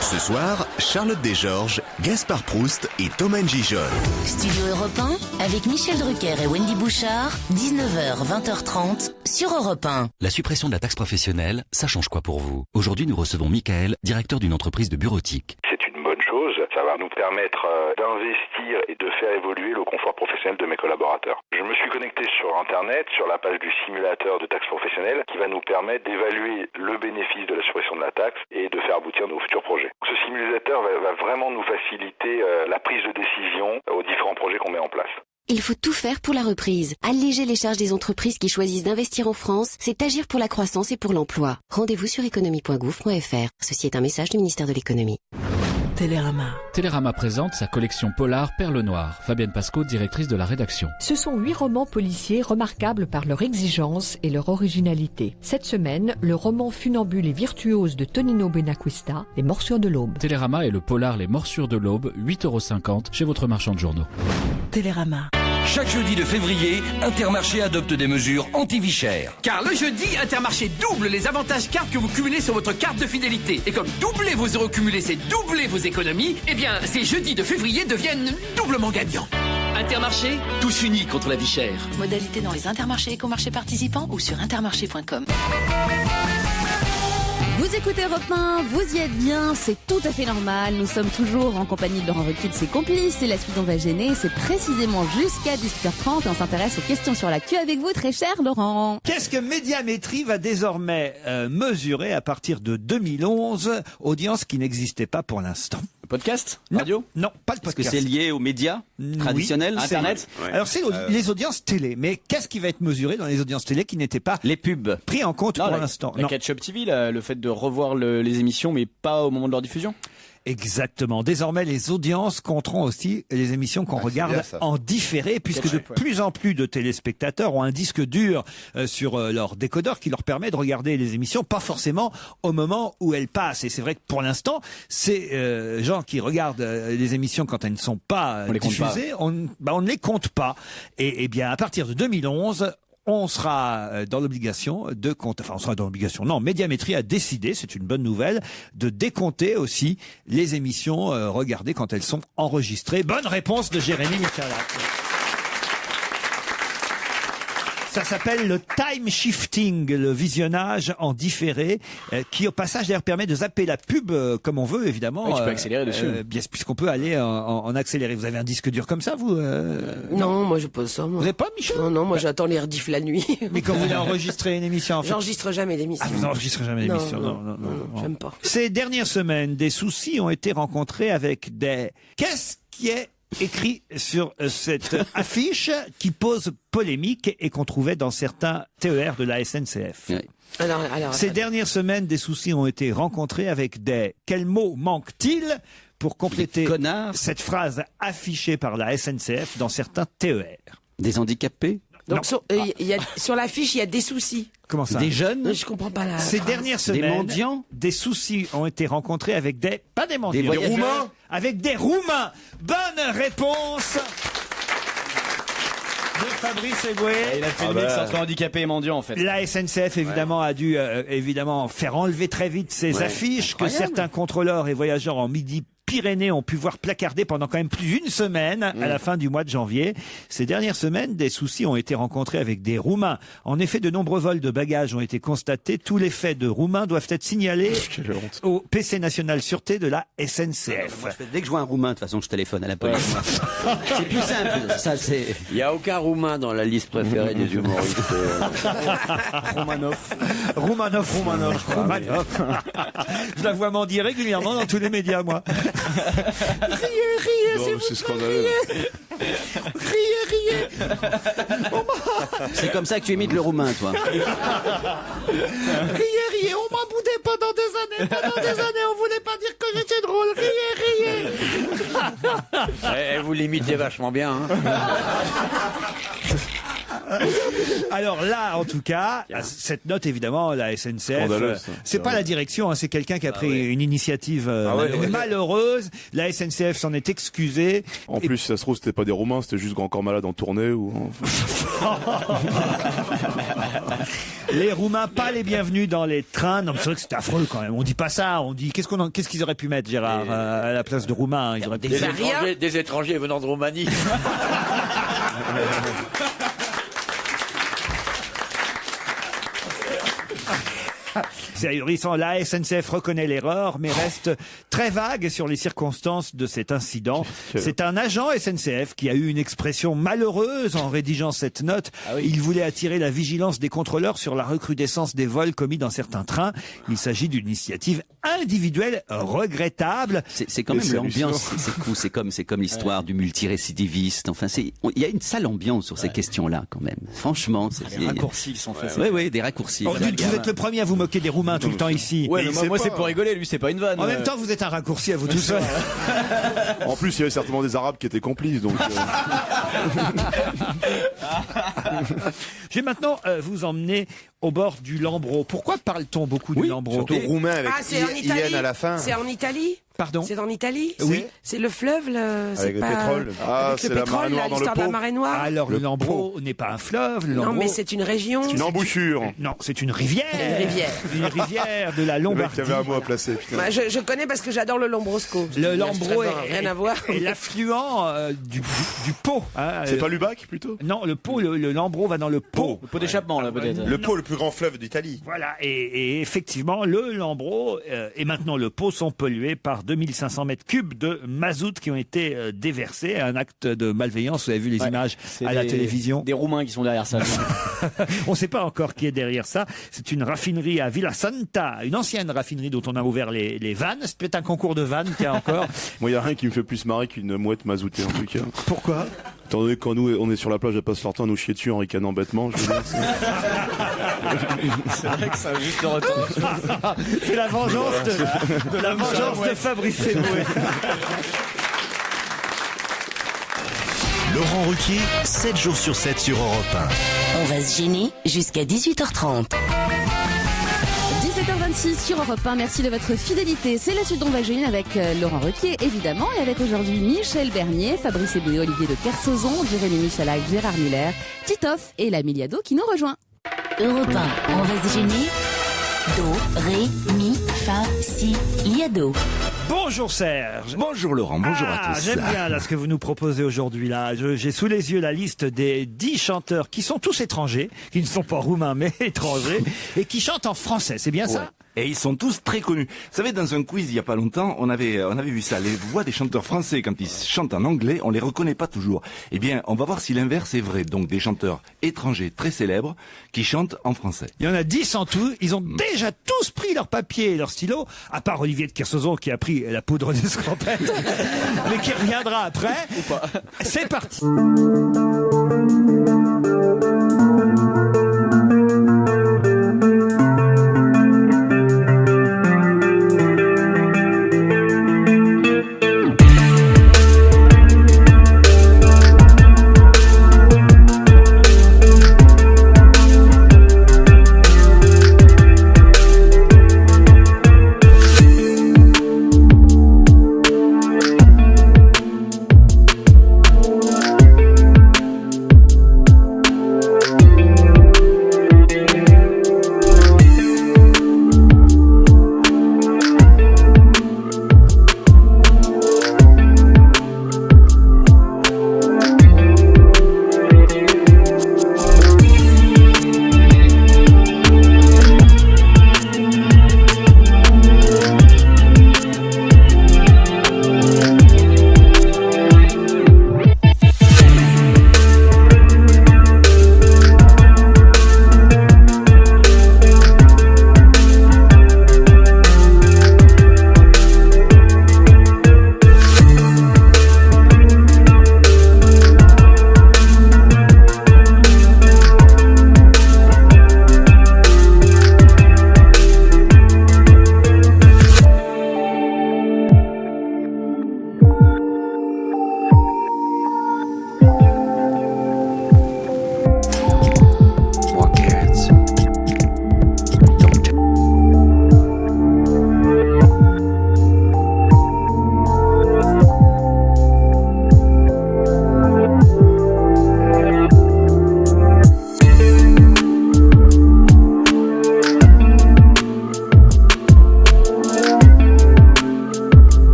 Ce soir, Charlotte Desgeorges, Gaspard Proust et Thomas Gijol. Studio Europe 1 avec Michel Drucker et Wendy Bouchard, 19h, 20h30 sur Europe 1. La suppression de la taxe professionnelle, ça change quoi pour vous? Aujourd'hui, nous recevons Michael, directeur d'une entreprise de bureautique. C'est une bonne chose, ça va nous permettre d'investir et de faire évoluer le confort professionnel de mes collaborateurs. Je me suis connecté sur Internet, sur la page du simulateur de taxe professionnelle qui va nous permettre d'évaluer le bénéfice de la suppression de la taxe et de faire aboutir nos futurs projets. Ce simulateur va vraiment nous faciliter la prise de décision aux différents projets qu'on met en place. Il faut tout faire pour la reprise. Alléger les charges des entreprises qui choisissent d'investir en France, c'est agir pour la croissance et pour l'emploi. Rendez-vous sur économie.gouv.fr. Ceci est un message du ministère de l'économie. Télérama. Télérama présente sa collection polar Perle Noire. Fabienne Pascot, directrice de la rédaction. Ce sont 8 romans policiers remarquables par leur exigence et leur originalité. Cette semaine, le roman funambule et virtuose de Tonino Benacquista, Les Morsures de l'Aube. Télérama et le polar Les Morsures de l'Aube, 8,50 € chez votre marchand de journaux. Télérama. Chaque jeudi de février, Intermarché adopte des mesures anti-vie chère. Car le jeudi, Intermarché double les avantages cartes que vous cumulez sur votre carte de fidélité. Et comme doubler vos euros cumulés, c'est doubler vos économies, eh bien, ces jeudis de février deviennent doublement gagnants. Intermarché, tous unis contre la vie chère. Modalité dans les Intermarchés et écomarchés participants ou sur intermarché.com. Vous Vous écoutez Europe 1, vous y êtes bien, c'est tout à fait normal. Nous sommes toujours en compagnie de Laurent Ruquier, de ses complices. Et la suite, on va gêner. C'est précisément jusqu'à 18h30. Et on s'intéresse aux questions sur la queue avec vous, très cher Laurent. Qu'est-ce que Médiamétrie va désormais mesurer à partir de 2011, audience qui n'existait pas pour l'instant? Podcast? Radio? Non, pas le podcast. Parce que c'est lié aux médias traditionnels, Internet? Ouais. Alors c'est les audiences télé, mais qu'est-ce qui va être mesuré dans les audiences télé qui n'étaient pas les pubs pris en compte pour l'instant? La catch-up TV, le fait de revoir les émissions, mais pas au moment de leur diffusion? Exactement. Désormais, les audiences compteront aussi les émissions qu'on regarde en différé, puisque de plus en plus de téléspectateurs ont un disque dur sur leur décodeur qui leur permet de regarder les émissions, pas forcément au moment où elles passent. Et c'est vrai que pour l'instant, ces gens qui regardent les émissions quand elles ne sont pas diffusées, on ne les compte pas. Et bien, à partir de 2011, on sera dans l'obligation de compter, enfin on sera dans l'obligation, non, Médiamétrie a décidé, c'est une bonne nouvelle, de décompter aussi les émissions regardées quand elles sont enregistrées. Bonne réponse de Jérémy Michalak. Ça s'appelle le time shifting, le visionnage en différé, qui au passage d'ailleurs permet de zapper la pub comme on veut, évidemment. Oui, tu peux accélérer dessus. Puisqu'on peut aller en accéléré. Vous avez un disque dur comme ça, vous Non, moi je pose ça. Moi. Vous n'avez pas, Michel? Non, moi j'attends les rediffs la nuit. Mais quand vous voulez enregistrer une émission, en fait... J'enregistre jamais d'émission. Ah, vous n'enregistrez jamais d'émission? Non, j'aime pas. Ces dernières semaines, des soucis ont été rencontrés avec des... Qu'est-ce qui est écrit sur cette affiche qui pose polémique et qu'on trouvait dans certains TER de la SNCF? Oui. Ces dernières semaines, des soucis ont été rencontrés avec des... Quel mot manque-t-il pour compléter cette phrase affichée par la SNCF dans certains TER? Des handicapés? Donc sur l'affiche, il y a des soucis. Comment ça? Des jeunes? Je comprends pas la Ces phrase. dernières semaines, des mendiants? Des soucis ont été rencontrés avec des... Pas des mendiants. Des Roumains? Avec des Roumains. Bonne réponse de Fabrice Eboué. Il a fait le mix entre handicapés et mendiants, en fait. La SNCF, évidemment, a dû évidemment faire enlever très vite ces affiches que certains contrôleurs et voyageurs en Midi-Pyrénées ont pu voir placardées pendant quand même plus d'une semaine à la fin du mois de janvier. Ces dernières semaines, des soucis ont été rencontrés avec des Roumains. En effet, de nombreux vols de bagages ont été constatés. Tous les faits de Roumains doivent être signalés au PC National Sûreté de la SNCF. Moi, dès que je vois un Roumain, de toute façon, je téléphone à la police. C'est plus simple. Ça, c'est... Il n'y a aucun Roumain dans la liste préférée des humoristes. Romanov. Je la vois mendier régulièrement dans tous les médias, moi. Riez, c'est scandaleux. Riez. C'est comme ça que tu imites le roumain, toi. Riez, on m'a boudé pendant des années, on voulait pas dire que j'étais drôle. Riez. Vous l'imitez vachement bien. Alors là, en tout cas, cette note, évidemment, la SNCF, c'est pas la direction, c'est quelqu'un qui a pris une initiative malheureuse. La SNCF s'en est excusée. En plus, ça se trouve, c'était pas des Roumains, c'était juste Grand Corps Malade en tournée ou. Les Roumains, pas les bienvenus dans les trains. Non, mais c'est vrai que c'est affreux quand même. On dit pas ça. On dit qu'est-ce qu'ils auraient pu mettre, Gérard, à la place de Roumains? Ils auraient des étrangers venant de Roumanie. C'est ahurissant. La SNCF reconnaît l'erreur, mais reste très vague sur les circonstances de cet incident. C'est un agent SNCF qui a eu une expression malheureuse en rédigeant cette note. Il voulait attirer la vigilance des contrôleurs sur la recrudescence des vols commis dans certains trains. Il s'agit d'une initiative individuelle regrettable. C'est quand même l'ambiance. C'est comme l'histoire du multirécidiviste. Enfin, il y a une sale ambiance sur ces questions-là, quand même. Franchement, les raccourcis qui sont faits. Oui, des raccourcis. Vous êtes le premier à vous moquer des Roumains tout le temps ici. Ouais, moi c'est pour rigoler, lui c'est pas une vanne. En même temps, vous êtes un raccourci à vous tout seul. En plus, il y avait certainement des Arabes qui étaient complices, donc. Je vais maintenant vous emmener au bord du Lambro. Pourquoi parle-t-on beaucoup du Lambro? Surtout roumain avec IN à la fin. C'est en Italie? Pardon? C'est en Italie? Oui. C'est le fleuve, avec le pétrole. C'est la marée noire dans le pot. De la marée noire. Alors le Lambro n'est pas un fleuve. Non, mais c'est une région. C'est une embouchure. Non, c'est une rivière. Une rivière de la Lombardie. Il y avait un mot à placer. Bah, je connais parce que j'adore le Lambrosco. Le Lambro rien à voir. est l'affluent du Pô. C'est pas Lubac plutôt? Non, le Pô, le Lambro va dans le Pô. Le pot d'échappement là peut-être. Le Pô plus grand fleuve d'Italie. Voilà, et effectivement, le Lambro et maintenant le Pô sont pollués par 2500 mètres cubes de mazout qui ont été déversés. Un acte de malveillance, vous avez vu les images à la télévision. Des Roumains qui sont derrière ça. On ne sait pas encore qui est derrière ça. C'est une raffinerie à Villa Santa, une ancienne raffinerie dont on a ouvert les vannes. C'est peut-être un concours de vannes, tiens encore. Moi, il n'y a rien qui me fait plus marrer qu'une mouette mazoutée en tout cas. Pourquoi ? Étant donné que quand nous, on est sur la plage à Passe-Lortin, on nous chier dessus en ricanant bêtement. Je veux dire, c'est vrai que ça a juste le retour. C'est la vengeance de Fabrice Eboué. Laurent Ruquier, 7 jours sur 7 sur Europe 1. On va se gêner jusqu'à 18h30. 17h26 sur Europe 1, merci de votre fidélité. C'est la suite d'On va gêner avec Laurent Ruquier, évidemment, et avec aujourd'hui Michel Bernier, Fabrice Eboué, Olivier de Kersauzon, Jérémy Michalak, Gérard Miller, Titoff et la Miliado qui nous rejoint. Europe 1, on va se gêner. Do, ré, mi, fa, si, liado. Bonjour Serge. Bonjour Laurent, bonjour à tous. J'aime bien là, ce que vous nous proposez aujourd'hui. Là, j'ai sous les yeux la liste des 10 chanteurs qui sont tous étrangers, qui ne sont pas roumains mais étrangers, et qui chantent en français. C'est bien ça ? Et ils sont tous très connus. Vous savez, dans un quiz il y a pas longtemps, on avait vu ça. Les voix des chanteurs français, quand ils chantent en anglais, on les reconnaît pas toujours. Eh bien, on va voir si l'inverse est vrai. Donc, des chanteurs étrangers très célèbres qui chantent en français. Il y en a 10 en tout. Ils ont déjà tous pris leur papier et leur stylo, à part Olivier de Kersauzon qui a pris la poudre d'escampette, mais qui reviendra après. C'est parti.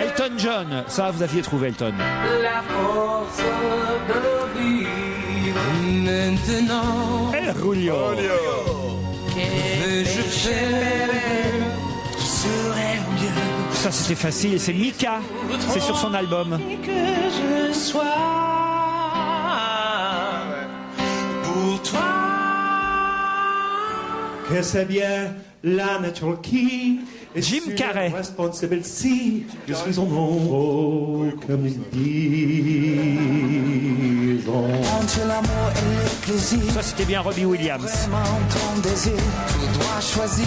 Elton John, ça vous aviez trouvé Elton. La force de vivre maintenant. El Julio. Que je faire, je serai mieux. Ça c'était facile, c'est Mika, c'est sur son album. Que je sois pour toi. Que c'est bien la nature qui Jim Carrey. Si je suis en ombre comme ils disent. Entre l'amour et le plaisir. Ça c'était bien Robbie Williams. Vraiment ton désir, tu dois choisir.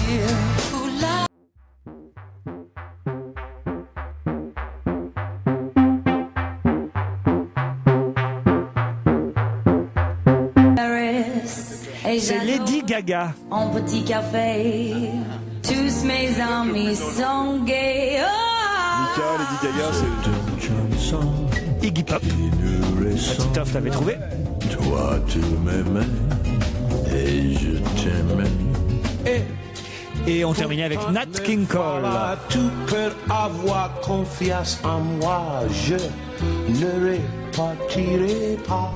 C'est Lady Gaga. En petit café, tous mes amis sont gays. Lady Gaga, c'est Iggy Pop. Titoff l'avait trouvé. Toi tu m'aimais et je t'aimais. Et on terminait avec Nat King Cole. Tu peux avoir confiance en moi, je ne repartirai pas.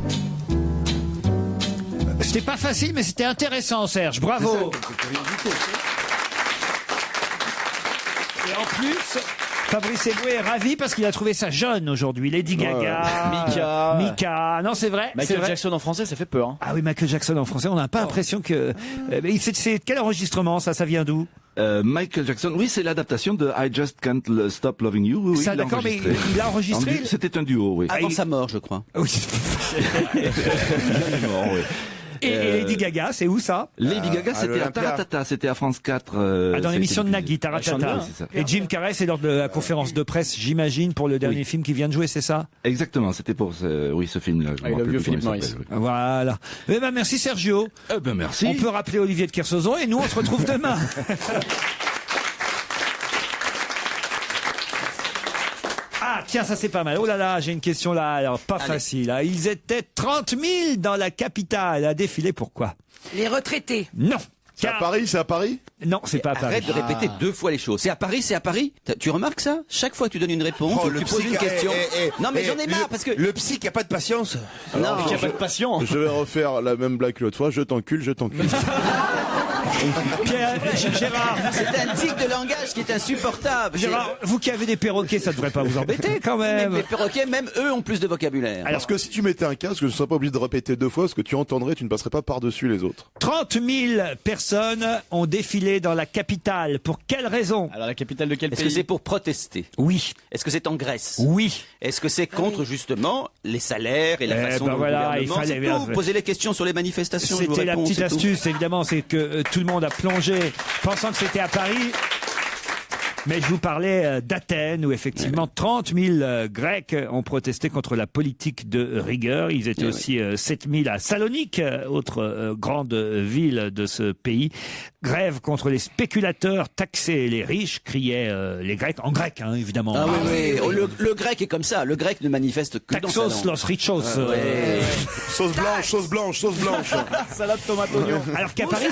C'était pas facile, mais c'était intéressant, Serge. Bravo. Et en plus, Fabrice Eboué est ravi parce qu'il a trouvé ça jeune aujourd'hui. Lady Gaga, Mika. Non, c'est vrai. Michael Jackson en français, ça fait peur. Hein. Ah oui, Michael Jackson en français, on n'a pas l'impression que. C'est quel enregistrement ça vient d'où? Michael Jackson, oui, c'est l'adaptation de I Just Can't Stop Loving You. Oui, ça, d'accord, mais il a enregistré. C'était un duo, oui. Avant sa mort, je crois. Oui. Et Lady Gaga, c'est où ça? Lady Gaga, c'était à Taratata, c'était à France 4. Dans l'émission de Nagui, Taratata. Et Jim Carrey, c'est lors de la conférence de presse, j'imagine, pour le dernier film qui vient de jouer, c'est ça? Exactement, c'était pour ce film-là. Le vieux Philippe Maurice. Voilà. Eh ben, merci Sergio. Merci. On peut rappeler Olivier de Kersauzon et nous, on se retrouve demain. Ah, tiens, ça c'est pas mal. Oh là là, j'ai une question là, alors pas facile. Hein. Ils étaient 30 000 dans la capitale à défiler. Pourquoi? Les retraités. Non. C'est à Paris, c'est à Paris? Non, c'est pas à Paris. Arrête de répéter 2 fois les choses. C'est à Paris, c'est à Paris. Tu remarques ça? Chaque fois que tu donnes une réponse, tu poses une question. Non mais j'en ai marre parce que... Le psy qui a pas de patience. Non, il n'y a pas de patience. Je vais refaire la même blague que l'autre fois. Je t'encule, je t'encule. Gérard, c'est un tic de langage qui est insupportable. Gérard, vous qui avez des perroquets, ça devrait pas vous embêter quand même. Mais les perroquets, même eux, ont plus de vocabulaire. Alors que si tu mettais un casque, je ne serais pas obligé de répéter 2 fois, ce que tu entendrais, tu ne passerais pas par-dessus les autres. 30 000 personnes ont défilé dans la capitale. Pour quelle raison? Alors la capitale de quel pays? Est-ce que c'est pour protester? Oui. Est-ce que c'est en Grèce? Oui. Est-ce que c'est contre justement les salaires et la façon dont voilà, le gouvernement... C'est tout. Posez les questions sur les manifestations. C'était la petite astuce, évidemment, c'est que tout le monde a plongé pensant que c'était à Paris. Mais je vous parlais d'Athènes où effectivement 30 000 Grecs ont protesté contre la politique de rigueur. Ils étaient aussi 7 000 à Salonique, autre grande ville de ce pays. Grève contre les spéculateurs, taxer les riches, criaient les Grecs, en grec hein, évidemment. Ah oui, oui. Le grec est comme ça, le grec ne manifeste que Taxos, dans sa langue. los richos. Sauce blanche, sauce blanche, sauce blanche. Salade tomate oignon. Alors qu'à Paris,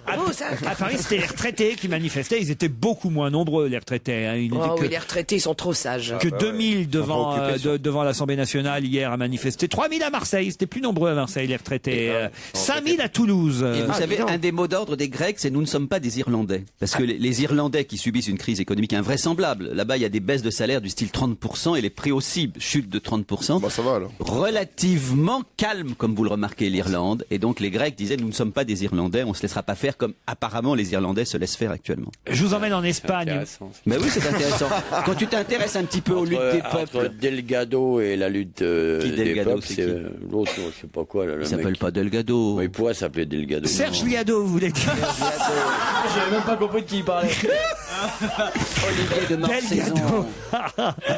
à Paris c'était les retraités qui manifestaient, ils étaient beaucoup moins nombreux les retraités. Hein. Les retraités ils sont trop sages. Que 2000 devant l'Assemblée nationale hier à manifester. 3000 à Marseille, c'était plus nombreux à Marseille les retraités. 5000 à Toulouse. Et vous savez, un des mots d'ordre des Grecs, c'est nous ne sommes pas des Irlandais. Parce que les Irlandais qui subissent une crise économique invraisemblable, là-bas il y a des baisses de salaire du style 30% et les prix aussi chutent de 30%. Bah ça va alors. Relativement calme, comme vous le remarquez, l'Irlande. Et donc les Grecs disaient nous ne sommes pas des Irlandais, on se laissera pas faire comme apparemment les Irlandais se laissent faire actuellement. Je vous emmène en Espagne. Mais oui, c'est intéressant. Quand tu t'intéresses un petit peu aux luttes des peuples. Entre Delgado et la lutte des peuples, c'est l'autre, je sais pas quoi. Là, il s'appelle pas Delgado. Mais il pourrait s'appeler Delgado. Serge Liado, vous voulez dire? J'avais même pas compris de qui il parlait. Olivier de Marsaison.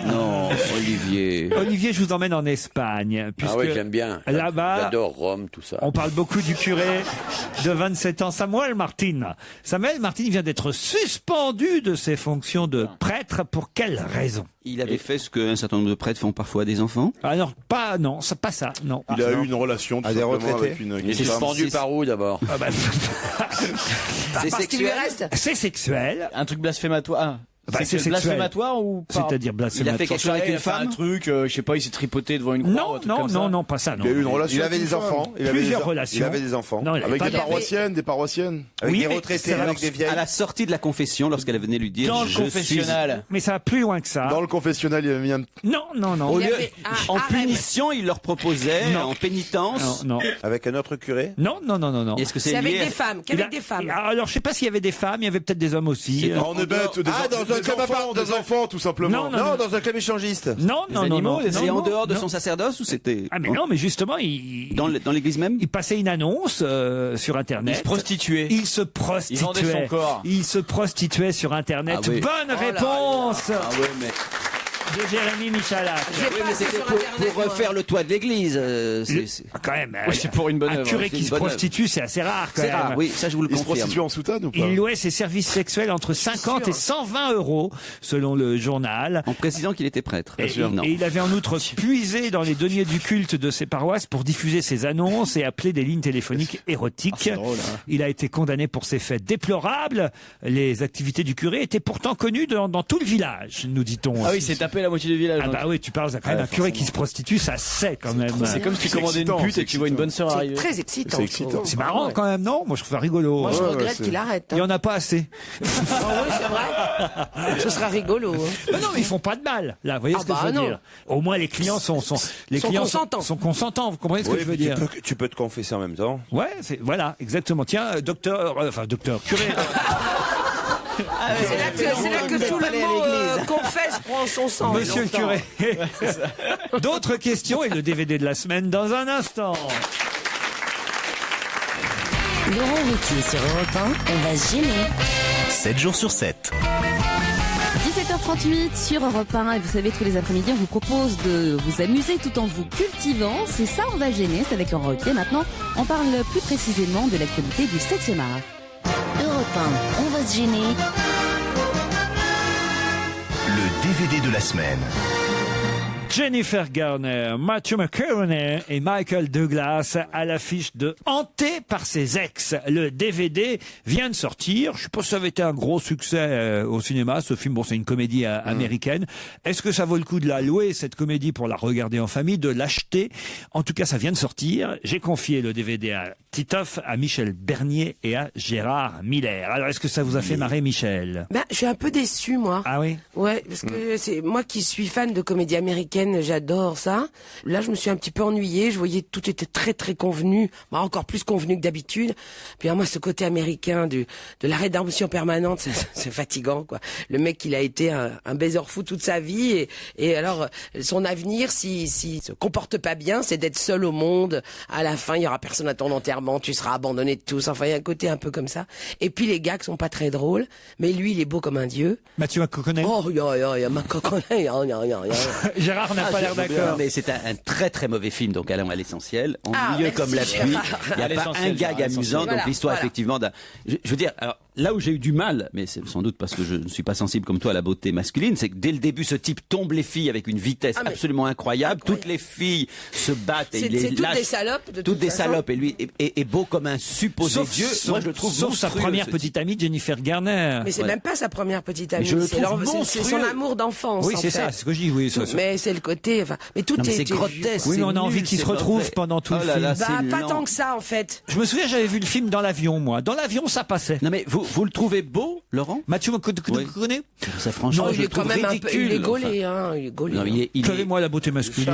Non, Olivier. Olivier, je vous emmène en Espagne. Ah oui, j'aime bien. Là-bas, j'adore Rome, tout ça. On parle beaucoup du curé de 27 ans, Samuel Martin. Samuel Martin vient d'être suspendu de ses fonctions de prêtre. Pour quelle raison? Il avait fait ce qu'un certain nombre de prêtres font parfois à des enfants. Alors, non, c'est pas ça, non. Il a eu une relation tout simplement avec une Il est suspendu par où d'abord? C'est sexuel. C'est sexuel. Un truc blasphématoire. C'est blasphématoire ou pas? C'est-à-dire blasphématoire. Il a fait quelque chose avec une femme? Un truc, je sais pas, il s'est tripoté devant une croix. Non, pas ça. Non. Il a eu une relation. Il avait des enfants. Plusieurs relations. Il avait des enfants. Non, avec des paroissiennes. Avec des retraités, avec des vieilles. À la sortie de la confession, lorsqu'elle venait lui dire. Dans le confessionnal. Mais ça va plus loin que ça. Dans le confessionnal, il avait mis un. Non. En punition, il leur proposait, en pénitence. Non. Avec un autre curé? Non. Est-ce que c'est avec des femmes? Qu'avec des femmes? Alors, je sais pas s'il y avait des femmes, il y avait peut-être des hommes aussi. On est bête. Des enfants, tout simplement. Non, dans un club échangiste. Non. C'est en dehors de son sacerdoce ou c'était? Ah mais non, mais justement, dans l'église même. Il passait une annonce sur Internet. Il se prostituait. Il se prostituait. Il vendait son corps. Il se prostituait sur Internet. Ah oui. Bonne réponse. Ah ouais, mais de Jérémy Michalak. Oui, mais c'était pour refaire le toit de l'église. Quand même. Oui, c'est pour une bonne un œuvre. curé qui se prostitue, c'est assez rare quand même. C'est rare, oui, ça je vous le confirme. Il se prostitue en soutane ou pas? Il louait ses services sexuels entre 50 et 120 euros, selon le journal. En précisant qu'il était prêtre. Et il avait en outre puisé dans les deniers du culte de ses paroisses pour diffuser ses annonces et appeler des lignes téléphoniques érotiques. Drôle, hein. Il a été condamné pour ces faits déplorables. Les activités du curé étaient pourtant connues dans tout le village, nous dit-on. Ah oui, c'est tapé la moitié du village. Ah bah oui, tu parles quand même d'un curé qui se prostitue, ça c'est quand même. C'est comme si tu commandais une pute et que tu vois une bonne sœur arriver. Très excitant. C'est excitant. C'est marrant quand même, non? Moi je trouve ça rigolo. Moi, je regrette qu'il arrête. Il y en a pas assez. Oui, c'est vrai. Ce sera rigolo. Mais non, mais ils font pas de mal. Là, vous voyez ce que je veux dire. Au moins les clients sont consentants. Vous comprenez ce que je veux dire? Tu peux te confesser en même temps. Ouais, voilà, exactement. Tiens, docteur, curé. C'est là que tout le mot confesse prend son sens. Monsieur le curé. D'autres questions et le DVD de la semaine dans un instant. Laurent Ruquier sur Europe 1, on va se gêner. 7 jours sur 7. 17h38 sur Europe 1 et vous savez tous les après-midi on vous propose de vous amuser tout en vous cultivant. C'est ça on va gêner, c'est avec Laurent Ruquier. Maintenant on parle plus précisément de l'actualité du 7e art. Europe 1, on va se gêner. Le DVD de la semaine. Jennifer Garner, Matthew McConaughey et Michael Douglas à l'affiche de Hanté par ses ex. Le DVD vient de sortir. Je sais pas si ça avait été un gros succès au cinéma. Ce film, bon, c'est une comédie américaine. Est-ce que ça vaut le coup de la louer, cette comédie, pour la regarder en famille, de l'acheter? En tout cas, ça vient de sortir. J'ai confié le DVD à Titoff, à Michel Bernier et à Gérard Miller. Alors, est-ce que ça vous a fait marrer, Michel? Je suis un peu déçu, moi. Ah oui? Ouais, parce que c'est moi qui suis fan de comédie américaine, j'adore ça. Là, je me suis un petit peu ennuyée. Je voyais tout était très très convenu, encore plus convenu que d'habitude. Puis moi, ce côté américain de la rédemption permanente, c'est fatigant, quoi. Le mec, il a été un baiser fou toute sa vie, et alors son avenir, s'il se comporte pas bien, c'est d'être seul au monde. À la fin, il y aura personne à ton enterrement, tu seras abandonné de tous. Enfin, il y a un côté un peu comme ça. Et puis les gags sont pas très drôles, mais lui, il est beau comme un dieu. Mathieu McConaughey. Oh, McConaughey. Gérard n'a pas l'air d'accord. Mais c'est un très très mauvais film, donc allons à l'essentiel. Ennuyeux comme la pluie. Il n'y a pas un gag amusant, donc l'histoire effectivement d'un... Je veux dire, alors là où j'ai eu du mal, mais c'est sans doute parce que je ne suis pas sensible comme toi à la beauté masculine, c'est que dès le début, ce type tombe les filles avec une vitesse absolument incroyable. Toutes les filles se battent et il est toutes des salopes. Toutes des salopes, et lui est beau comme un supposé dieu. Moi, je le trouve sauf sa première petite amie, Jennifer Garner. Mais c'est même pas sa première petite amie. C'est son amour d'enfance. Oui, c'est ça, c'est ce que je dis. Oui, mais c'est le côté. Mais tout est grotesque. Oui, mais on a envie qu'ils se retrouvent pendant tout le film. Pas tant que ça, en fait. Je me souviens, j'avais vu le film dans l'avion, moi. Dans l'avion, ça passait. Non, mais vous le trouvez beau, Laurent? Mathieu McConaughey? Ça, franchement, il est quand même un peu. Il est gaulé, hein. Il est gaulé. Savez-moi la beauté masculine.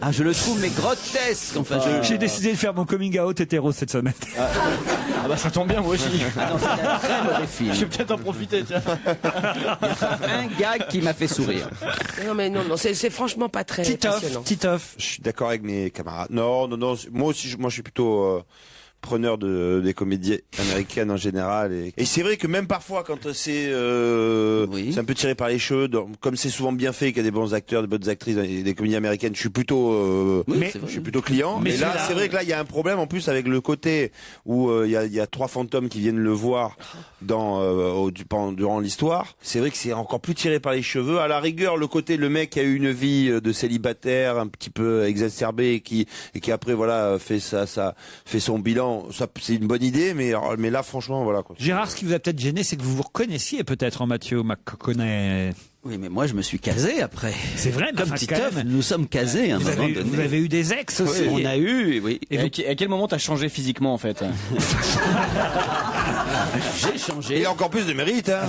Ah, je le trouve, mais grotesque. Enfin, j'ai décidé de faire mon coming out hétéro cette semaine. Ah bah ça tombe bien, moi aussi. Ah non, c'est un très mauvais film. Je vais peut-être en profiter, tiens. Un gag qui m'a fait sourire. Non, c'est franchement pas très passionnant. Titoff. Je suis d'accord avec mes camarades. Non. Moi aussi, je suis plutôt preneur des comédies américaines en général, et c'est vrai que même parfois quand c'est un peu tiré par les cheveux, comme c'est souvent bien fait, qu'il y a des bons acteurs, des bonnes actrices dans des comédies américaines, je suis plutôt client. Mais là, c'est vrai que là il y a un problème en plus avec le côté où il y a 3 fantômes qui viennent le voir durant l'histoire. C'est vrai que c'est encore plus tiré par les cheveux. À la rigueur, le côté le mec qui a eu une vie de célibataire un petit peu exacerbée et qui après fait son bilan. Ça, c'est une bonne idée, mais là, franchement, voilà, quoi. Gérard, ce qui vous a peut-être gêné, c'est que vous vous reconnaissiez peut-être en Mathieu McConaughey. Oui, mais moi, je me suis casé après. C'est vrai, mais comme Titoff, nous sommes casés à un moment donné. Vous avez eu des ex aussi. On a eu, oui. Et à quel moment t'as changé physiquement, en fait? J'ai changé. Il a encore plus de mérite, hein.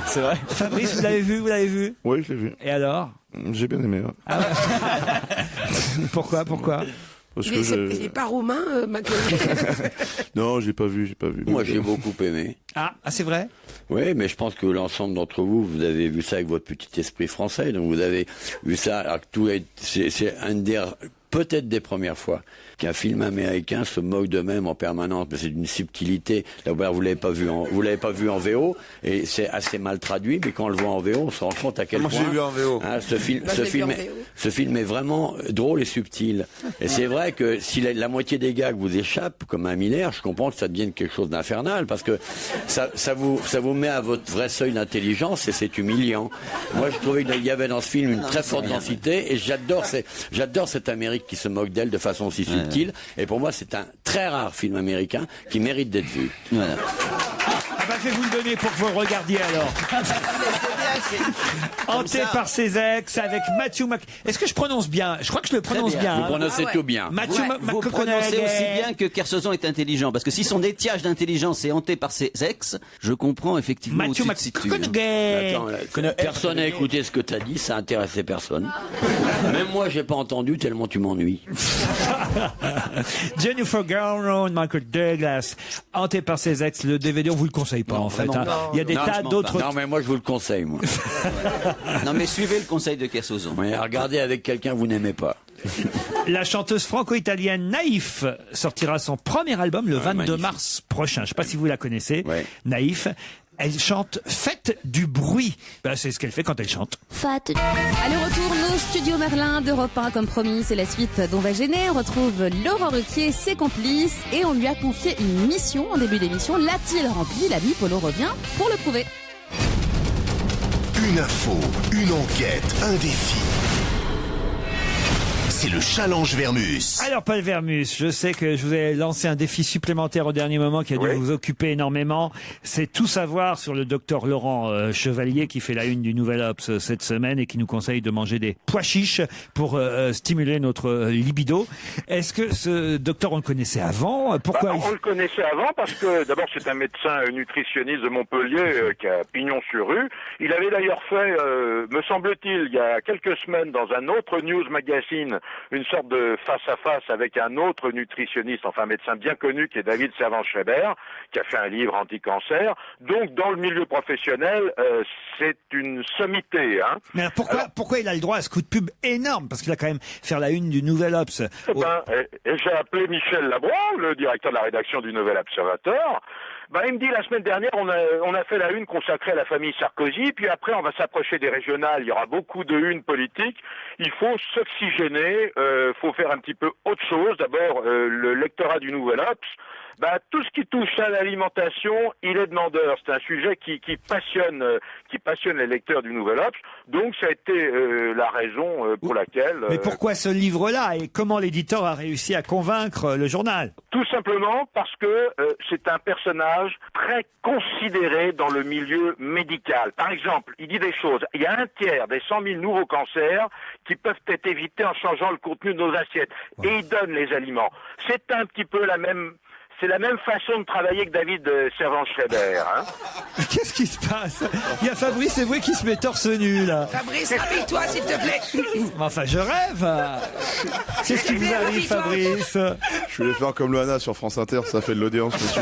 C'est vrai. Fabrice, vous l'avez vu? Oui, je l'ai vu. Et alors? J'ai bien aimé. Ouais. Ah ouais. Pourquoi? Il est pas roumain, McConaughey. Non, j'ai pas vu. Moi, j'ai beaucoup aimé. Ah, c'est vrai? Oui, mais je pense que l'ensemble d'entre vous, vous avez vu ça avec votre petit esprit français. Donc, vous avez vu ça, alors que c'est un des peut-être des premières fois qu'un film américain se moque d'eux-mêmes en permanence, mais c'est d'une subtilité. D'abord, vous l'avez pas vu en VO, et c'est assez mal traduit, mais quand on le voit en VO, on se rend compte à quel point. Moi, j'ai vu en VO. Hein, ce film est vraiment drôle et subtil. Et c'est vrai que si la moitié des gags vous échappent, comme un Miller, je comprends que ça devienne quelque chose d'infernal, parce que ça vous met à votre vrai seuil d'intelligence, et c'est humiliant. Moi, je trouvais qu'il y avait dans ce film une très forte densité, et j'adore cette Amérique qui se moque d'elle de façon aussi subtile. Et pour moi, c'est un très rare film américain qui mérite d'être vu. Voilà. Je vais vous le donner pour que vous le regardiez alors. Hanté par ses ex avec Matthew Est-ce que je prononce bien? Je crois que je le prononce bien. Vous prononcez tout bien. Vous prononcez aussi bien que Kersozon est intelligent. Parce que si son étiage d'intelligence est hanté par ses ex, je comprends effectivement où tu te situes. Personne n'a écouté ce que tu as dit, ça a intéressé personne. Même moi, j'ai pas entendu tellement tu m'ennuies. Jennifer Garner, Michael Douglas, hanté par ses ex, le DVD, on vous le conseille pas en fait. Non, il y a des tas d'autres. Non, mais moi je vous le conseille, moi. Non, mais suivez le conseil de Kersozon. Oui, regardez avec quelqu'un que vous n'aimez pas. La chanteuse franco-italienne Naïf sortira son premier album le 22 mars prochain. Je ne sais pas si vous la connaissez. Ouais. Naïf. Elle chante Faites du bruit. Ben, c'est ce qu'elle fait quand elle chante. Allez, retour nos studios Merlin d'Europe 1, comme promis, c'est la suite d'On va gêner. On retrouve Laurent Ruquier, ses complices, et on lui a confié une mission en début d'émission. L'a-t-il rempli? L'ami Polo revient pour le prouver. Une info, une enquête, un défi. C'est le challenge Vermus. Alors Paul Vermus, je sais que je vous ai lancé un défi supplémentaire au dernier moment qui a dû vous occuper énormément. C'est tout savoir sur le docteur Laurent Chevalier qui fait la une du Nouvel Obs cette semaine et qui nous conseille de manger des pois chiches pour stimuler notre libido. Est-ce que ce docteur, on le connaissait avant? Pourquoi On le connaissait avant parce que d'abord c'est un médecin nutritionniste de Montpellier qui a pignon sur rue. Il avait d'ailleurs fait, me semble-t-il, il y a quelques semaines dans un autre news magazine, une sorte de face-à-face avec un autre nutritionniste, enfin un médecin bien connu qui est David Servan-Schreiber, qui a fait un livre anti-cancer. Donc dans le milieu professionnel, c'est une sommité. Hein. Mais alors, pourquoi il a le droit à ce coup de pub énorme? Parce qu'il a quand même fait la une du Nouvel Obs. J'ai appelé Michel Labroix, le directeur de la rédaction du Nouvel Observateur. Il me dit la semaine dernière, on a fait la une consacrée à la famille Sarkozy, puis après on va s'approcher des régionales, il y aura beaucoup de unes politiques, il faut s'oxygéner, faut faire un petit peu autre chose. D'abord, le lectorat du Nouvel Obs, tout ce qui touche à l'alimentation, il est demandeur. C'est un sujet qui passionne les lecteurs du Nouvel Obs. Donc ça a été la raison pour laquelle. Mais pourquoi ce livre-là et comment l'éditeur a réussi à convaincre le journal? Tout simplement parce que c'est un personnage très considéré dans le milieu médical. Par exemple, il dit des choses. Il y a 1/3 des 100 000 nouveaux cancers qui peuvent être évités en changeant le contenu de nos assiettes. Et il donne les aliments. C'est un petit peu la même façon de travailler que David Servan-Schreiber. Hein. Qu'est-ce qui se passe? Il y a Fabrice Eboué qui se met torse nu, là. Fabrice, habille-toi, s'il te plaît. Enfin, je rêve. C'est ce qui vous arrive, Fabrice? Je voulais faire comme Loana sur France Inter, ça fait de l'audience, monsieur.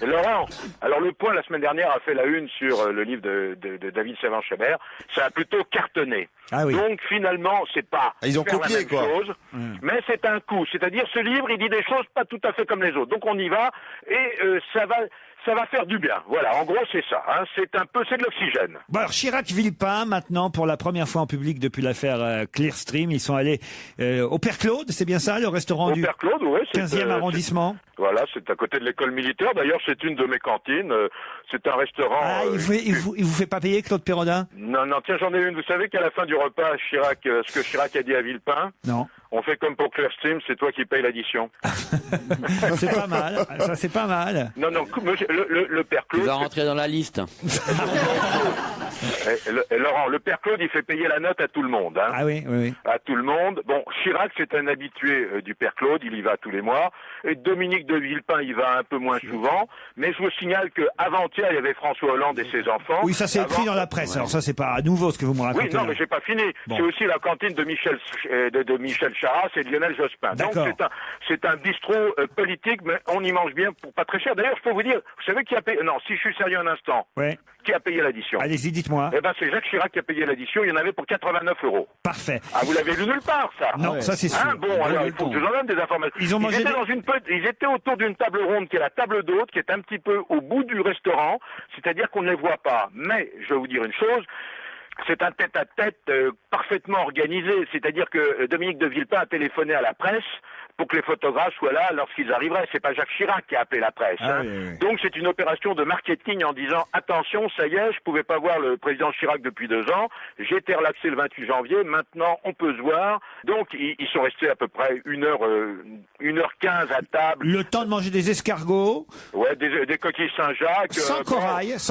Et Laurent, alors Le Point, la semaine dernière, a fait la une sur le livre de David Servan-Schreiber. Ça a plutôt cartonné. Ah oui. Donc, finalement, c'est pas ils ont copié, la même chose, mais c'est un coup. C'est-à-dire, ce livre, il dit des choses pas tout à fait comme les autres. Donc, on y va, et ça va faire du bien. Voilà, en gros, c'est ça. Hein. C'est de l'oxygène. Bon, alors, Chirac-Villepin, maintenant, pour la première fois en public depuis l'affaire Clearstream, ils sont allés au Père Claude, c'est bien ça, le restaurant du Père Claude, oui, 15e arrondissement. Voilà, c'est à côté de l'école militaire. D'ailleurs, c'est une de mes cantines. C'est un restaurant... Ah, il vous fait pas payer, Claude Perrodin? Non, tiens, j'en ai une. Vous savez qu'à la fin du repas, ce que Chirac a dit à Villepin? Non. On fait comme pour Clearstream, c'est toi qui payes l'addition. C'est pas mal, ça c'est pas mal. Non, le Père Claude... Tu vas rentrer dans la liste. Laurent, le Père Claude, il fait payer la note à tout le monde. Hein. Ah oui. À tout le monde. Bon, Chirac, c'est un habitué du Père Claude, il y va tous les mois. Et Dominique de Villepin, il va un peu moins souvent. Mais je vous signale qu'avant-hier, il y avait François Hollande et ses enfants. Oui, ça c'est écrit dans la presse. Alors ça, c'est pas nouveau ce que vous me racontez. Oui, non, mais j'ai pas fini. Bon. C'est aussi la cantine de Michel Charasse et de Lionel Jospin. Donc c'est un bistrot politique, mais on y mange bien pour pas très cher. D'ailleurs, je peux vous dire, vous savez qui a payé... Non, si je suis sérieux un instant. Ouais. Qui a payé l'addition? Allez-y, dites-moi. dites-moi. Eh ben, c'est Jacques Chirac qui a payé l'addition. Il y en avait pour 89 €. Parfait. Ah, vous l'avez lu nulle part, ça? Non, ça c'est sûr. Hein, bon, alors, il faut que je vous en donne des informations. Ils étaient autour d'une table ronde qui est la table d'hôte, qui est un petit peu au bout du restaurant, c'est-à-dire qu'on ne les voit pas. Mais, je vais vous dire une chose, c'est un tête-à-tête parfaitement organisé, c'est-à-dire que Dominique de Villepin a téléphoné à la presse pour que les photographes soient là lorsqu'ils arriveraient. C'est pas Jacques Chirac qui a appelé la presse. Ah, oui. Donc c'est une opération de marketing en disant attention, ça y est, je pouvais pas voir le président Chirac depuis 2 ans, j'ai été relaxé le 28 janvier, maintenant on peut se voir. Donc ils sont restés à peu près 1h15 à table. Le temps de manger des escargots. Ouais, des coquilles Saint-Jacques. Sans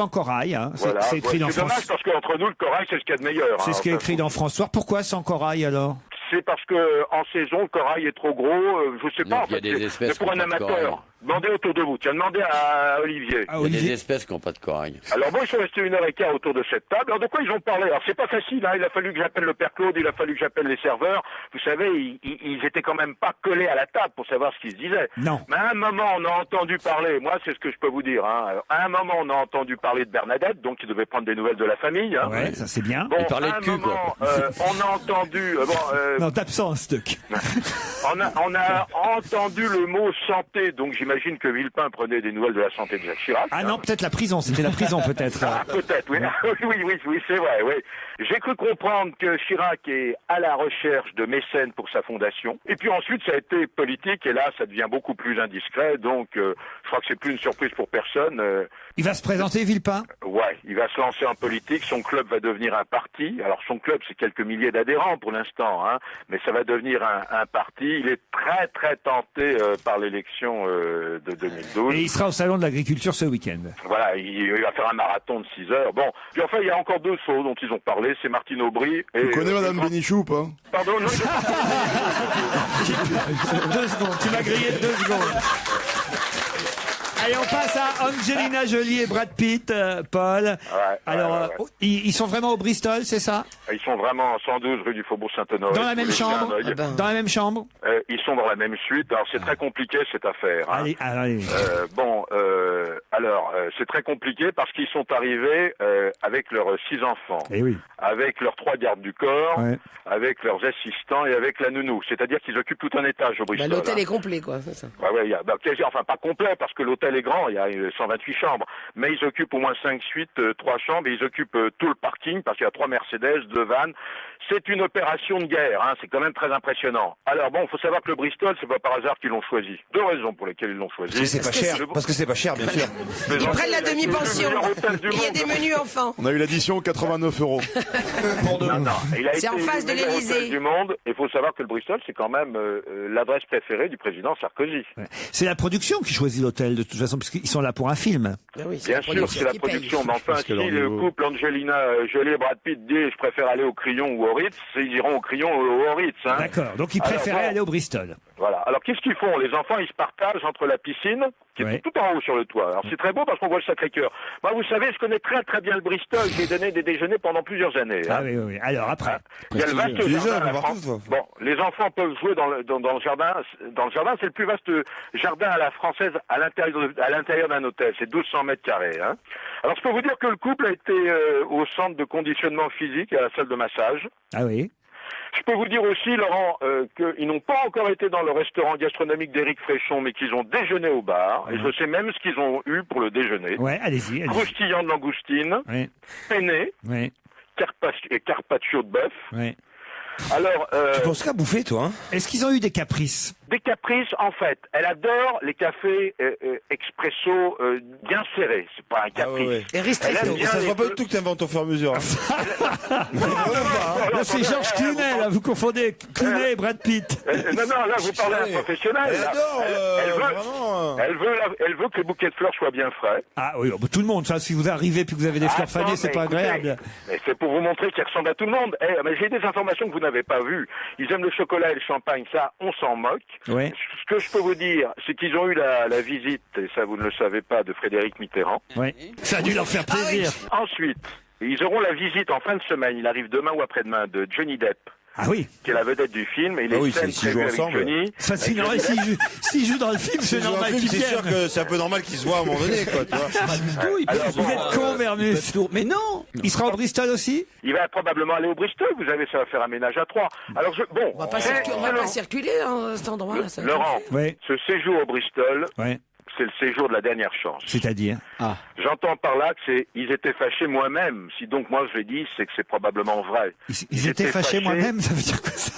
corail. Hein. Voilà. C'est écrit dans C'est dommage parce qu'entre nous, le corail, c'est ce qu'il y a de meilleur. C'est ce qui est écrit dans François. Pourquoi sans corail alors? C'est parce que en saison, le corail est trop gros. Je sais pas. Il y a des espèces mais pour un amateur. Demandez autour de vous. Tiens, demandez à Olivier. Il y a des espèces qui n'ont pas de corail. Alors bon, ils sont restés 1h15 autour de cette table. Alors de quoi ils ont parlé? Alors c'est pas facile, hein. Il a fallu que j'appelle le père Claude, il a fallu que j'appelle les serveurs. Vous savez, ils étaient quand même pas collés à la table pour savoir ce qu'ils se disaient. Non. Mais à un moment, on a entendu parler, moi c'est ce que je peux vous dire, hein. Alors, à un moment, on a entendu parler de Bernadette, donc il devait prendre des nouvelles de la famille. Hein. Ouais, ça c'est bien. Bon, il parlait à de cul, un moment, on a entendu... non, d'absence, Tuc. On a entendu le mot santé, donc j'imagine que Villepin prenait des nouvelles de la santé de Jacques Chirac. Ah non, peut-être la prison, c'était la prison peut-être. Ah, peut-être, oui. oui, c'est vrai, oui. J'ai cru comprendre que Chirac est à la recherche de mécènes pour sa fondation. Et puis ensuite, ça a été politique, et là, ça devient beaucoup plus indiscret, donc je crois que c'est plus une surprise pour personne. Il va se présenter, Villepin? Ouais, il va se lancer en politique, son club va devenir un parti. Alors son club, c'est quelques milliers d'adhérents pour l'instant, hein, mais ça va devenir un parti. Il est très très tenté par l'élection de 2012. Et il sera au salon de l'agriculture ce week-end. Voilà, il va faire un marathon de 6 heures. Bon, puis enfin, il y a encore 2 choses dont ils ont parlé, c'est Martine Aubry et... Tu connais Madame Bénichou ou pas? Pardon, non, 2 secondes, tu m'as grillé 2 secondes. Allez, on passe à Angelina Jolie et Brad Pitt, Paul. Ouais, alors, ils sont vraiment au Bristol, c'est ça? Ils sont vraiment en 112 rue du Faubourg Saint-Honoré. Dans la même chambre? Dans la même chambre? Ils sont dans la même suite. Alors, c'est très compliqué, cette affaire. Hein. Allez. C'est très compliqué parce qu'ils sont arrivés avec leurs 6 enfants. Eh oui. Avec leurs 3 gardes du corps, avec leurs assistants et avec la nounou. C'est-à-dire qu'ils occupent tout un étage au Bristol. L'hôtel est complet, quoi, c'est ça. Enfin, pas complet, parce que l'hôtel est grand, il y a 128 chambres. Mais ils occupent au moins 5 suites, 3 chambres, et ils occupent tout le parking, parce qu'il y a 3 Mercedes, 2 vannes. C'est une opération de guerre, hein, c'est quand même très impressionnant. Alors bon, il faut savoir que le Bristol, c'est pas par hasard qu'ils l'ont choisi. 2 raisons pour lesquelles ils l'ont choisi. Parce que c'est pas cher, bien sûr. Ils prennent la demi-pension. Il y a des menus enfants. On a eu l'addition 89 €. C'est en face de l'Élysée. Du monde. Il faut savoir que le Bristol, c'est quand même l'adresse préférée du président Sarkozy. Ouais. C'est la production qui choisit l'hôtel, de toute façon, parce qu'ils sont là pour un film. Bien sûr, c'est la production. Mais enfin, si le couple Angelina Jolie et Brad Pitt dit je préfère aller au Crillon ou au Ritz, ils iront au Crillon ou au Ritz. Hein. D'accord, donc ils préféraient aller au Bristol. Voilà. Alors qu'est-ce qu'ils font? Les enfants, ils se partagent entre la piscine, qui est tout en haut sur le toit. Alors c'est très beau parce qu'on voit le Sacré-Cœur. Moi, vous savez, je connais très très bien le Bristol. J'ai donné des déjeuners pendant plusieurs années. Hein. Ah oui. Alors après. Il y a le vaste jardin. Bon, les enfants peuvent jouer dans le jardin. Dans le jardin, c'est le plus vaste jardin à la française à l'intérieur d'un hôtel. C'est 1200 mètres carrés. Hein. Alors je peux vous dire que le couple a été au centre de conditionnement physique et à la salle de massage. Ah oui. Je peux vous dire aussi, Laurent, qu'ils n'ont pas encore été dans le restaurant gastronomique d'Éric Fréchon, mais qu'ils ont déjeuné au bar. Et je sais même ce qu'ils ont eu pour le déjeuner. Ouais, allez-y. Croustillant de langoustine, penne, carpaccio de bœuf. Ouais. Alors, tu penses qu'à bouffer, toi, hein? Est-ce qu'ils ont eu des caprices? Des caprices, en fait. Elle adore les cafés expresso bien serrés. C'est pas un caprice. Et ça se voit pas du tout que t'inventes au fur et à mesure. Là, c'est Georges Clooney, là, vous confondez Clooney et Brad Pitt. Non, là, vous parlez à un professionnel. Elle veut que les bouquets de fleurs soient bien frais. Ah oui, tout le monde, ça, si vous arrivez puis que vous avez des fleurs fanées, c'est pas agréable. Mais c'est pour vous montrer qu'ils ressemblent à tout le monde. Mais j'ai des informations que vous n'avez pas vues. Ils aiment le chocolat et le champagne, ça, on s'en moque. Ouais. Ce que je peux vous dire, c'est qu'ils ont eu la visite, et ça vous ne le savez pas, de Frédéric Mitterrand. Ouais. Ça a dû leur faire plaisir. Ensuite, ils auront la visite en fin de semaine, il arrive demain ou après-demain, de Johnny Depp. Ah oui. Qui est la vedette du film. Et les scènes prévues avec Johnny. Ça, c'est normal. S'il joue dans le film, c'est normal qu'il vienne. C'est sûr que c'est un peu normal qu'il se voit à un moment donné, quoi, tu vois. Vous êtes con, Vernus. Mais non. Il sera au Bristol aussi? Il va probablement aller au Bristol. Vous savez, ça va faire un ménage à 3. Alors, On va pas circuler dans cet endroit-là. Laurent, ce séjour au Bristol, ouais. c'est le séjour de la dernière chance. C'est-à-dire? J'entends par là que ils étaient fâchés moi-même. Si donc moi je l'ai dit, c'est que c'est probablement vrai. Ils étaient fâchés moi-même, ça veut dire quoi ça?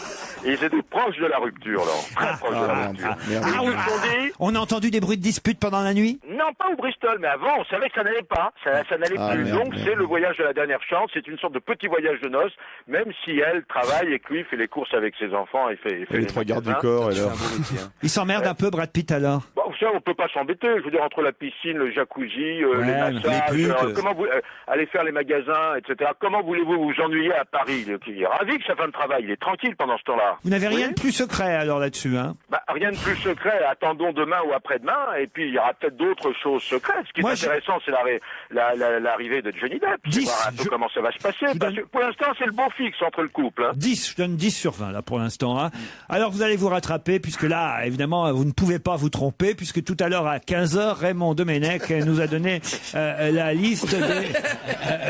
Ils étaient proches de la rupture, Laurent. Très proches de la rupture. On a entendu des bruits de dispute pendant la nuit? Non, pas au Bristol, mais avant, on savait que ça n'allait pas. Ça n'allait plus. Donc, c'est le voyage de la dernière chance. C'est une sorte de petit voyage de noces, même si elle travaille et que lui fait les courses avec ses enfants et fait les trois gardes du corps. Il s'emmerde un peu, Brad Pitt, alors? Bon, ça, on peut pas s'embêter. Je veux dire, entre la piscine, le jacuzzi, les massages, comment vous allez faire les magasins, etc. Comment voulez-vous vous ennuyer à Paris? Il est ravi que sa femme travaille. Il est tranquille pendant ce temps-là. Vous n'avez rien de plus secret, alors, là-dessus, hein? Rien de plus secret. Attendons demain ou après-demain. Et puis, il y aura peut-être d'autres choses secrètes. Ce qui est intéressant, c'est l'arrivée de Johnny Depp. Voir un peu comment ça va se passer. Parce que pour l'instant, c'est le beau fixe entre le couple. Hein. 10, je donne 10 sur 20, là, pour l'instant. Hein. Alors, vous allez vous rattraper, puisque là, évidemment, vous ne pouvez pas vous tromper, puisque tout à l'heure, à 15h, Raymond Domenech nous a donné la liste des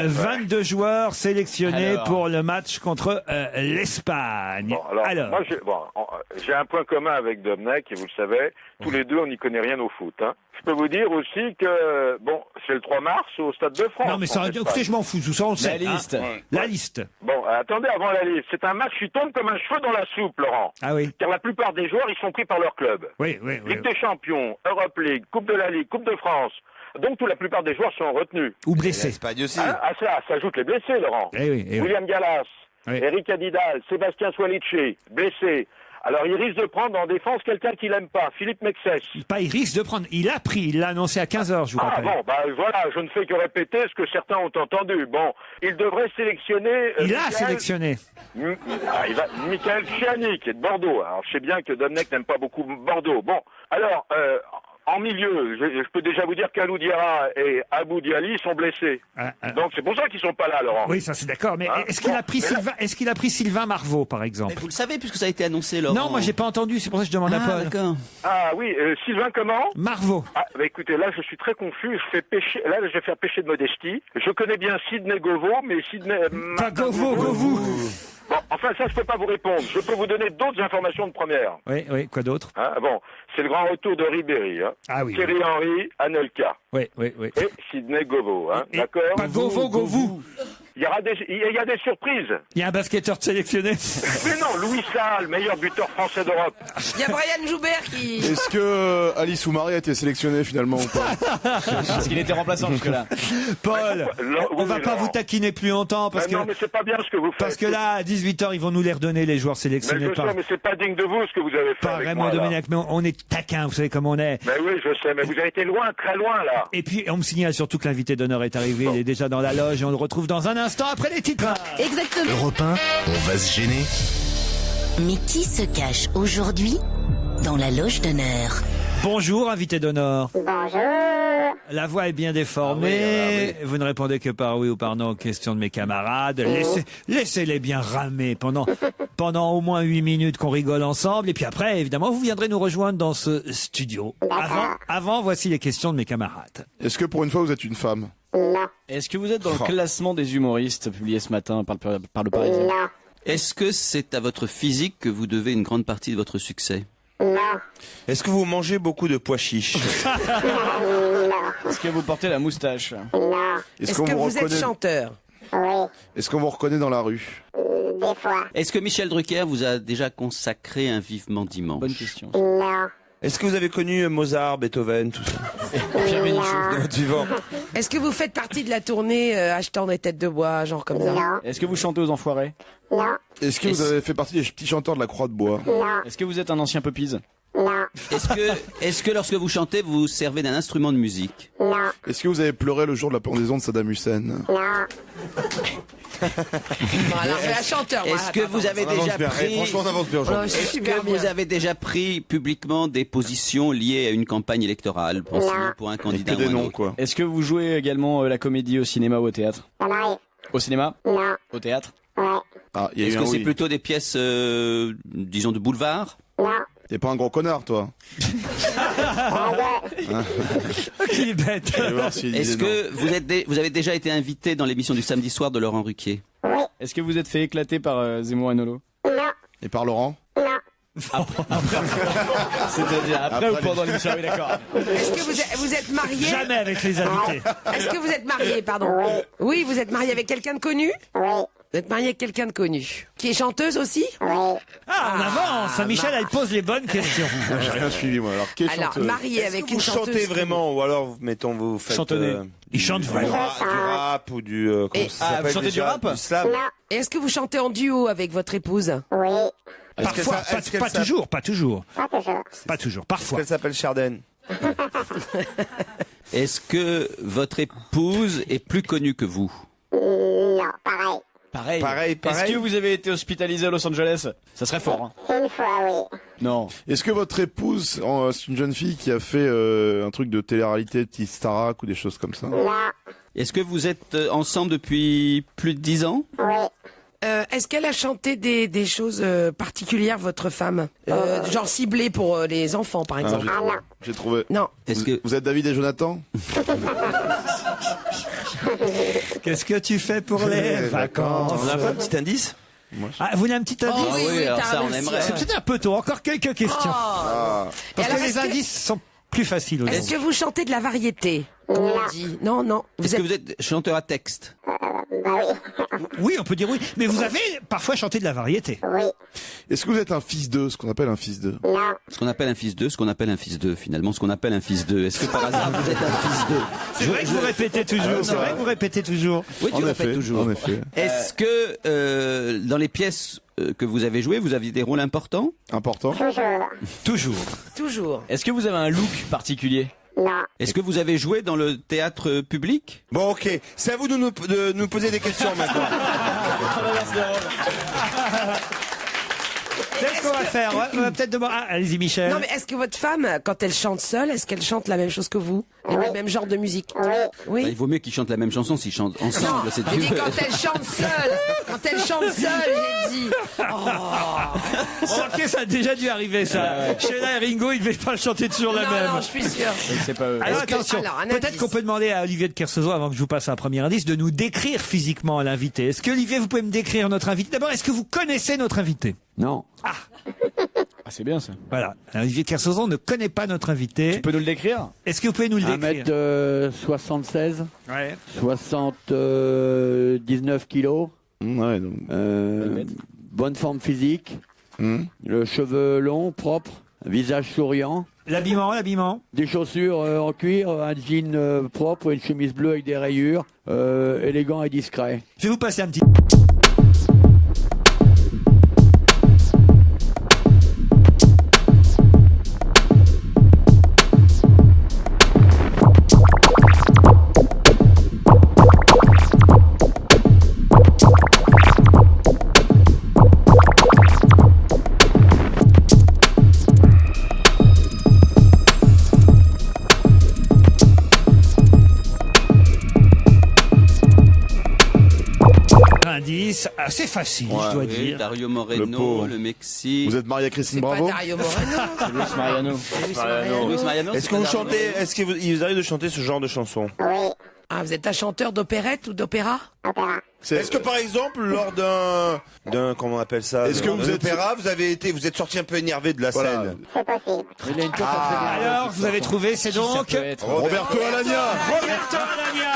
22 joueurs sélectionnés pour le match contre l'Espagne. Bon, alors, moi, j'ai un point commun avec Domenech, et vous le savez, tous les deux, on n'y connaît rien au foot. Hein. Je peux vous dire aussi que, c'est le 3 mars au Stade de France. Non, mais ça, écoutez, je m'en fous, tout ça, on le sait. La liste. Hein. La liste. Bon, attendez, avant la liste. C'est un match qui tombe comme un cheveu dans la soupe, Laurent. Ah oui. Car la plupart des joueurs, ils sont pris par leur club. Oui. Ligue des Champions, Europe League, Coupe de la Ligue, Coupe de France. Donc, la plupart des joueurs sont retenus. Ou blessés. L'Espagne aussi. À ça s'ajoutent les blessés, Laurent. William Gallas, Eric Adidal, Sébastien Swalici, blessés. Alors, il risque de prendre en défense quelqu'un qu'il n'aime pas, Philippe Mexès. Pas il risque de prendre, il a pris, il l'a annoncé à 15h, je vous rappelle. Voilà, je ne fais que répéter ce que certains ont entendu. Bon, il devrait sélectionner... Il a sélectionné. Michael Chiani, qui est de Bordeaux. Alors, je sais bien que Domenech n'aime pas beaucoup Bordeaux. Bon, alors... en milieu, je peux déjà vous dire qu'Alou Diarra et Abou Diali sont blessés. Donc c'est pour ça qu'ils sont pas là, Laurent. Oui, ça c'est d'accord. Mais est-ce qu'il a pris Sylvain Marveau, par exemple? Mais vous le savez puisque ça a été annoncé, Laurent. Non, moi j'ai pas entendu. C'est pour ça que je demande à Paul. D'accord. Ah oui, Sylvain comment? Marveau. Écoutez, là je suis très confus. Je vais faire péché de modestie. Je connais bien Sidney Govou, mais Sidney. Pas Govou. Bon, enfin ça je peux pas vous répondre. Je peux vous donner d'autres informations de première. Oui, quoi d'autre? C'est le grand retour de Ribéry. Hein. Ah oui. Thierry Henry, Anelka. Oui. Et Sidney Govou, hein, d'accord? Pas Govou. Il y a des surprises. Il y a un basketteur sélectionné. Mais non, Louis Salle, meilleur buteur français d'Europe. Il y a Brian Joubert qui... Est-ce que Alice Soumaré a été sélectionné finalement ou pas? Parce qu'il était remplaçant jusque-là. Paul, on va pas vous taquiner plus longtemps parce que... Non, mais c'est pas bien ce que vous faites. Parce que là, à 18h, ils vont nous les redonner, les joueurs sélectionnés. Mais je sais, mais c'est pas digne de vous ce que vous avez fait par Raymond Domenech, mais on est taquin, vous savez comment on est. Mais oui, je sais, mais vous avez été loin, très loin là. Et puis, on me signale surtout que l'invité d'honneur est arrivé, il est déjà dans la loge et on le retrouve dans un instant après les titres. Exactement. Europe 1, on va se gêner. Mais qui se cache aujourd'hui dans la loge d'honneur? Bonjour, invité d'honneur. Bonjour. La voix est bien déformée. Vous ne répondez que par oui ou par non aux questions de mes camarades. Laissez-les bien ramer pendant au moins 8 minutes qu'on rigole ensemble. Et puis après, évidemment, vous viendrez nous rejoindre dans ce studio. Avant, voici les questions de mes camarades. Est-ce que pour une fois, vous êtes une femme? Non. Est-ce que vous êtes dans le classement des humoristes publié ce matin par le Parisien? Non. Est-ce que c'est à votre physique que vous devez une grande partie de votre succès? Non. Est-ce que vous mangez beaucoup de pois chiches? Non. Est-ce que vous portez la moustache? Non. Est-ce que vous êtes chanteur? Oui. Est-ce qu'on vous reconnaît dans la rue? Des fois. Est-ce que Michel Drucker vous a déjà consacré un vivement dimanche? Bonne question. Non. Est-ce que vous avez connu Mozart, Beethoven, tout ça? Pierre Bénichou. Dans votre vivant. Est-ce que vous faites partie de la tournée achetant des têtes de bois, genre comme ça? Non. Est-ce que vous chantez aux enfoirés? Non. Est-ce que vous avez fait partie des petits chanteurs de la Croix de Bois? Non. Est-ce que vous êtes un ancien pupise? Non. Est-ce que lorsque vous chantez, vous servez d'un instrument de musique? Non. Est-ce que vous avez pleuré le jour de la pendaison de Saddam Hussein? Non. Alors, un chanteur. Est-ce que vous avez déjà pris... Franchement, on avance bien aujourd'hui. Est-ce que vous avez déjà pris publiquement des positions liées à une campagne électorale pour un candidat ou un autre? Quoi. Est-ce que vous jouez également la comédie au cinéma ou au théâtre? Ça m'arrive. Au cinéma? Non. Au théâtre? Ouais. Ah, il y a Est-ce eu que un c'est oui. plutôt des pièces, disons, de boulevard? T'es pas un gros connard, toi. Qui est bête. Je vais voir s'il Est-ce disait que vous avez déjà été invité dans l'émission du samedi soir de Laurent Ruquier? Est-ce que vous êtes fait éclater par Zemmour et Nolo? non. Et par Laurent? C'est-à-dire après ou pendant l'émission? Oui, d'accord. Est-ce que vous êtes marié? Jamais avec les invités. Est-ce que vous êtes marié, pardon? Oui, vous êtes marié avec quelqu'un de connu? Oui. Vous êtes marié avec quelqu'un de connu. Qui est chanteuse aussi? Oui. Ah, on avance. Michel, elle pose les bonnes questions. J'ai rien suivi, moi. Alors, quelle Alors, chanteuse? marié avec Vous une chanteuse. chantez vraiment, ou alors, mettons, vous faites... Chantonner. Il chante du vraiment. rap ou du... comment ça vous s'appelle chantez du déjà, rap? Du slam. Non. Et est-ce que vous chantez en duo avec votre épouse? Oui. Parfois, pas toujours, pas toujours. Pas toujours. Pas toujours, parfois. Elle s'appelle Chardin. Est-ce que votre épouse est plus connue que vous? Non, pareil. Pareil. Est-ce que vous avez été hospitalisé à Los Angeles? Ça serait fort, hein. Une fois, oui. Non. Est-ce que votre épouse, c'est une jeune fille qui a fait un truc de télé-réalité, petit Starac ou des choses comme ça? Non. Est-ce que vous êtes ensemble depuis plus de 10 ans? Oui. Est-ce qu'elle a chanté des choses particulières, votre femme? Genre ciblées pour les enfants, par exemple? Ah, non. J'ai trouvé. Non. Vous êtes David et Jonathan? Qu'est-ce que tu fais pour les vacances? On a pas un petit indice? Ah, vous voulez un petit indice? Oh, oui, alors t'as ça, on réussi. aimerait. C'est peut-être un peu tôt. Encore quelques questions. Oh. Parce Et alors, que les est-ce que- indices sont plus faciles Est-ce aujourd'hui. que vous chantez de la variété? Comme on dit. Non, non. Est-ce que vous êtes chanteur à texte? Bah oui. Oui, on peut dire oui. Mais vous avez parfois chanté de la variété. Oui. Est-ce que vous êtes un fils d'eux, ce qu'on appelle un fils d'eux? Non. Ce qu'on appelle un fils d'eux, finalement, ce qu'on appelle un fils d'eux. Est-ce que par hasard vous êtes un fils d'eux? C'est vrai que vous répétez toujours. C'est vrai que vous répétez toujours. Oui, tu En répètes effet, toujours. en effet. Est-ce que dans les pièces que vous avez jouées, vous aviez des rôles importants? Important? Toujours. Toujours. Toujours. Est-ce que vous avez un look particulier? Non. Est-ce que vous avez joué dans le théâtre public? Bon, ok. C'est à vous de nous poser des questions maintenant. C'est ce qu'on va faire. On va peut-être demander. Ah, allez-y, Michel. Non, mais est-ce que votre femme, quand elle chante seule, est-ce qu'elle chante la même chose que vous? Le même genre de musique? Oui. Oui. Bah, il vaut mieux qu'ils chantent la même chanson s'ils chantent ensemble. Non, c'est j'ai dit mieux. quand elle chante seule. Quand elle chante seule, j'ai dit. Ok, ça a déjà dû arriver, ça. Sheila et Ringo, ils devaient pas chanter toujours la Non, même. non, je suis sûre. C'est pas eux. Alors Est-ce que- attention, alors, un peut-être indice. qu'on peut demander à Olivier de Kersauzon, avant que je vous passe un premier indice, de nous décrire physiquement l'invité. Est-ce que Olivier, vous pouvez me décrire notre invité? D'abord, est-ce que vous connaissez notre invité? Non. Ah, c'est bien ça. Voilà. Olivier de Kersauzon ne connaît pas notre invité. Tu peux nous le décrire? Est-ce que vous pouvez nous le décrire? 1m76, Ouais. 79 kilos, Ouais, donc. bonne forme physique, le cheveu long, propre, visage souriant, L'habillement. des chaussures en cuir, un jean propre, une chemise bleue avec des rayures, élégant et discret. Je vais vous passer un petit. Indice assez facile, je dois Oui, dire. Dario Le Moreno, pauvre. le Mexique. Vous êtes marié à Christine Pas Bravo? Dario Moreno. Luis Mariano. Luis Mariano, Est-ce c'est que vous pas Dario chantez, Moreno. est-ce qu'il vous arrive de chanter ce genre de chanson? Oui. Ah, vous êtes un chanteur d'opérette ou d'opéra? Opéra. Est-ce que par exemple, lors d'un, comment on appelle ça? Est-ce que vous d'un êtes- opéra, vous êtes sorti un peu énervé de la Voilà. scène? C'est possible. Il a une tête assez bien. Alors, vous avez trouvé, c'est donc peut être Roberto Alagna. Roberto Alagna.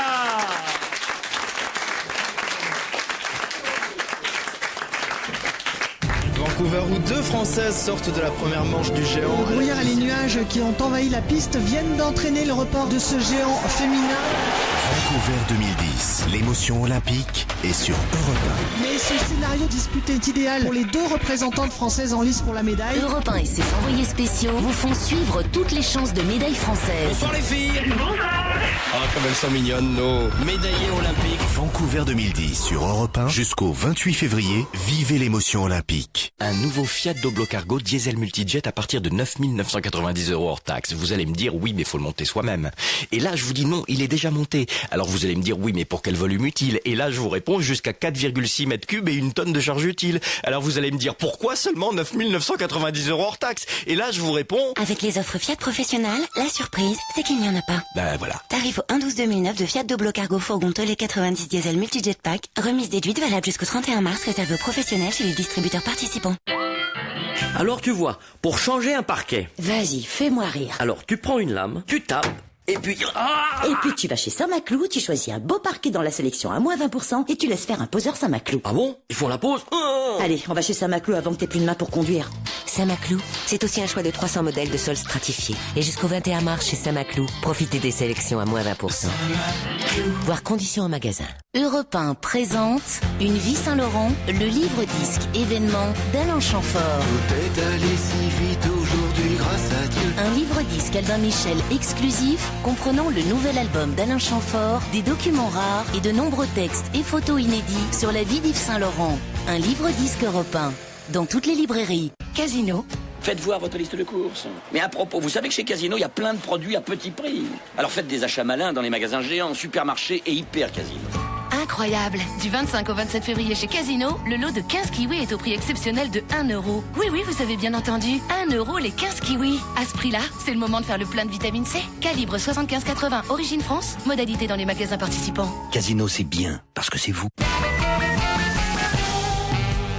Vancouver où deux Françaises sortent de la première manche du géant. Le brouillard et les nuages qui ont envahi la piste viennent d'entraîner le report de ce géant féminin. Vancouver 2010, l'émotion olympique est sur Europe Mais ce scénario disputé est idéal pour les deux représentantes françaises en lice pour la médaille. Europe 1 et ses envoyés spéciaux vous font suivre toutes les chances de médaille française. Bonsoir les filles. Bonsoir. Ah, comme elles sont mignonnes, nos médaillés olympiques. Vancouver 2010 sur Europe 1 jusqu'au 28 février. Vivez l'émotion olympique. Un nouveau Fiat Doblo Cargo diesel multijet à partir de 9 990 € hors taxe. Vous allez me dire, oui, mais faut le monter soi-même. Et là, je vous dis non, il est déjà monté. Alors vous allez me dire, oui, mais pour quel volume utile? Et là, je vous réponds, jusqu'à 4,6 mètres cubes et une tonne de charge utile. Alors vous allez me dire, pourquoi seulement 9 990 € hors taxe? Et là, je vous réponds... Avec les offres Fiat Professionnel, la surprise, c'est qu'il n'y en a pas. Ben voilà. Tarif au 1/12/2009 de Fiat Doblo Cargo Fourgon Tolé 90 Diesel Multijet Pack. Remise déduite valable jusqu'au 31 mars, réservé aux professionnels chez les distributeurs participants. Alors tu vois, pour changer un parquet... Vas-y, fais-moi rire. Alors tu prends une lame, tu tapes, et puis... Et puis tu vas chez Saint-Maclou, tu choisis un beau parquet dans la sélection à moins 20% et tu laisses faire un poseur Saint-Maclou. Ah bon? Ils font la pause? Allez, on va chez Saint-Maclou avant que t'aies plus de main pour conduire. Saint-Maclou, c'est aussi un choix de 300 modèles de sol stratifiés. Et jusqu'au 21 mars chez Saint-Maclou, profitez des sélections à moins 20%. Voir conditions en magasin. Europe 1 présente Une vie Saint-Laurent, le livre-disque événement d'Alain Chamfort. Tout est allé si vite aujourd'hui grâce à Dieu. Un livre-disque Albin Michel exclusif comprenant le nouvel album d'Alain Chamfort, des documents rares et de nombreux textes et photos inédits sur la vie d'Yves Saint-Laurent. Un livre-disque Europe 1 dans toutes les librairies. Casino. Faites voir votre liste de courses. Mais à propos, vous savez que chez Casino, il y a plein de produits à petit prix. Alors faites des achats malins dans les magasins géants, supermarchés et hyper Casino. Incroyable! Du 25 au 27 février chez Casino, le lot de 15 kiwis est au prix exceptionnel de 1 €. Oui, vous avez bien entendu. 1 € les 15 kiwis. À ce prix-là, c'est le moment de faire le plein de vitamine C. Calibre 75-80, origine France. Modalité dans les magasins participants. Casino, c'est bien, parce que c'est vous.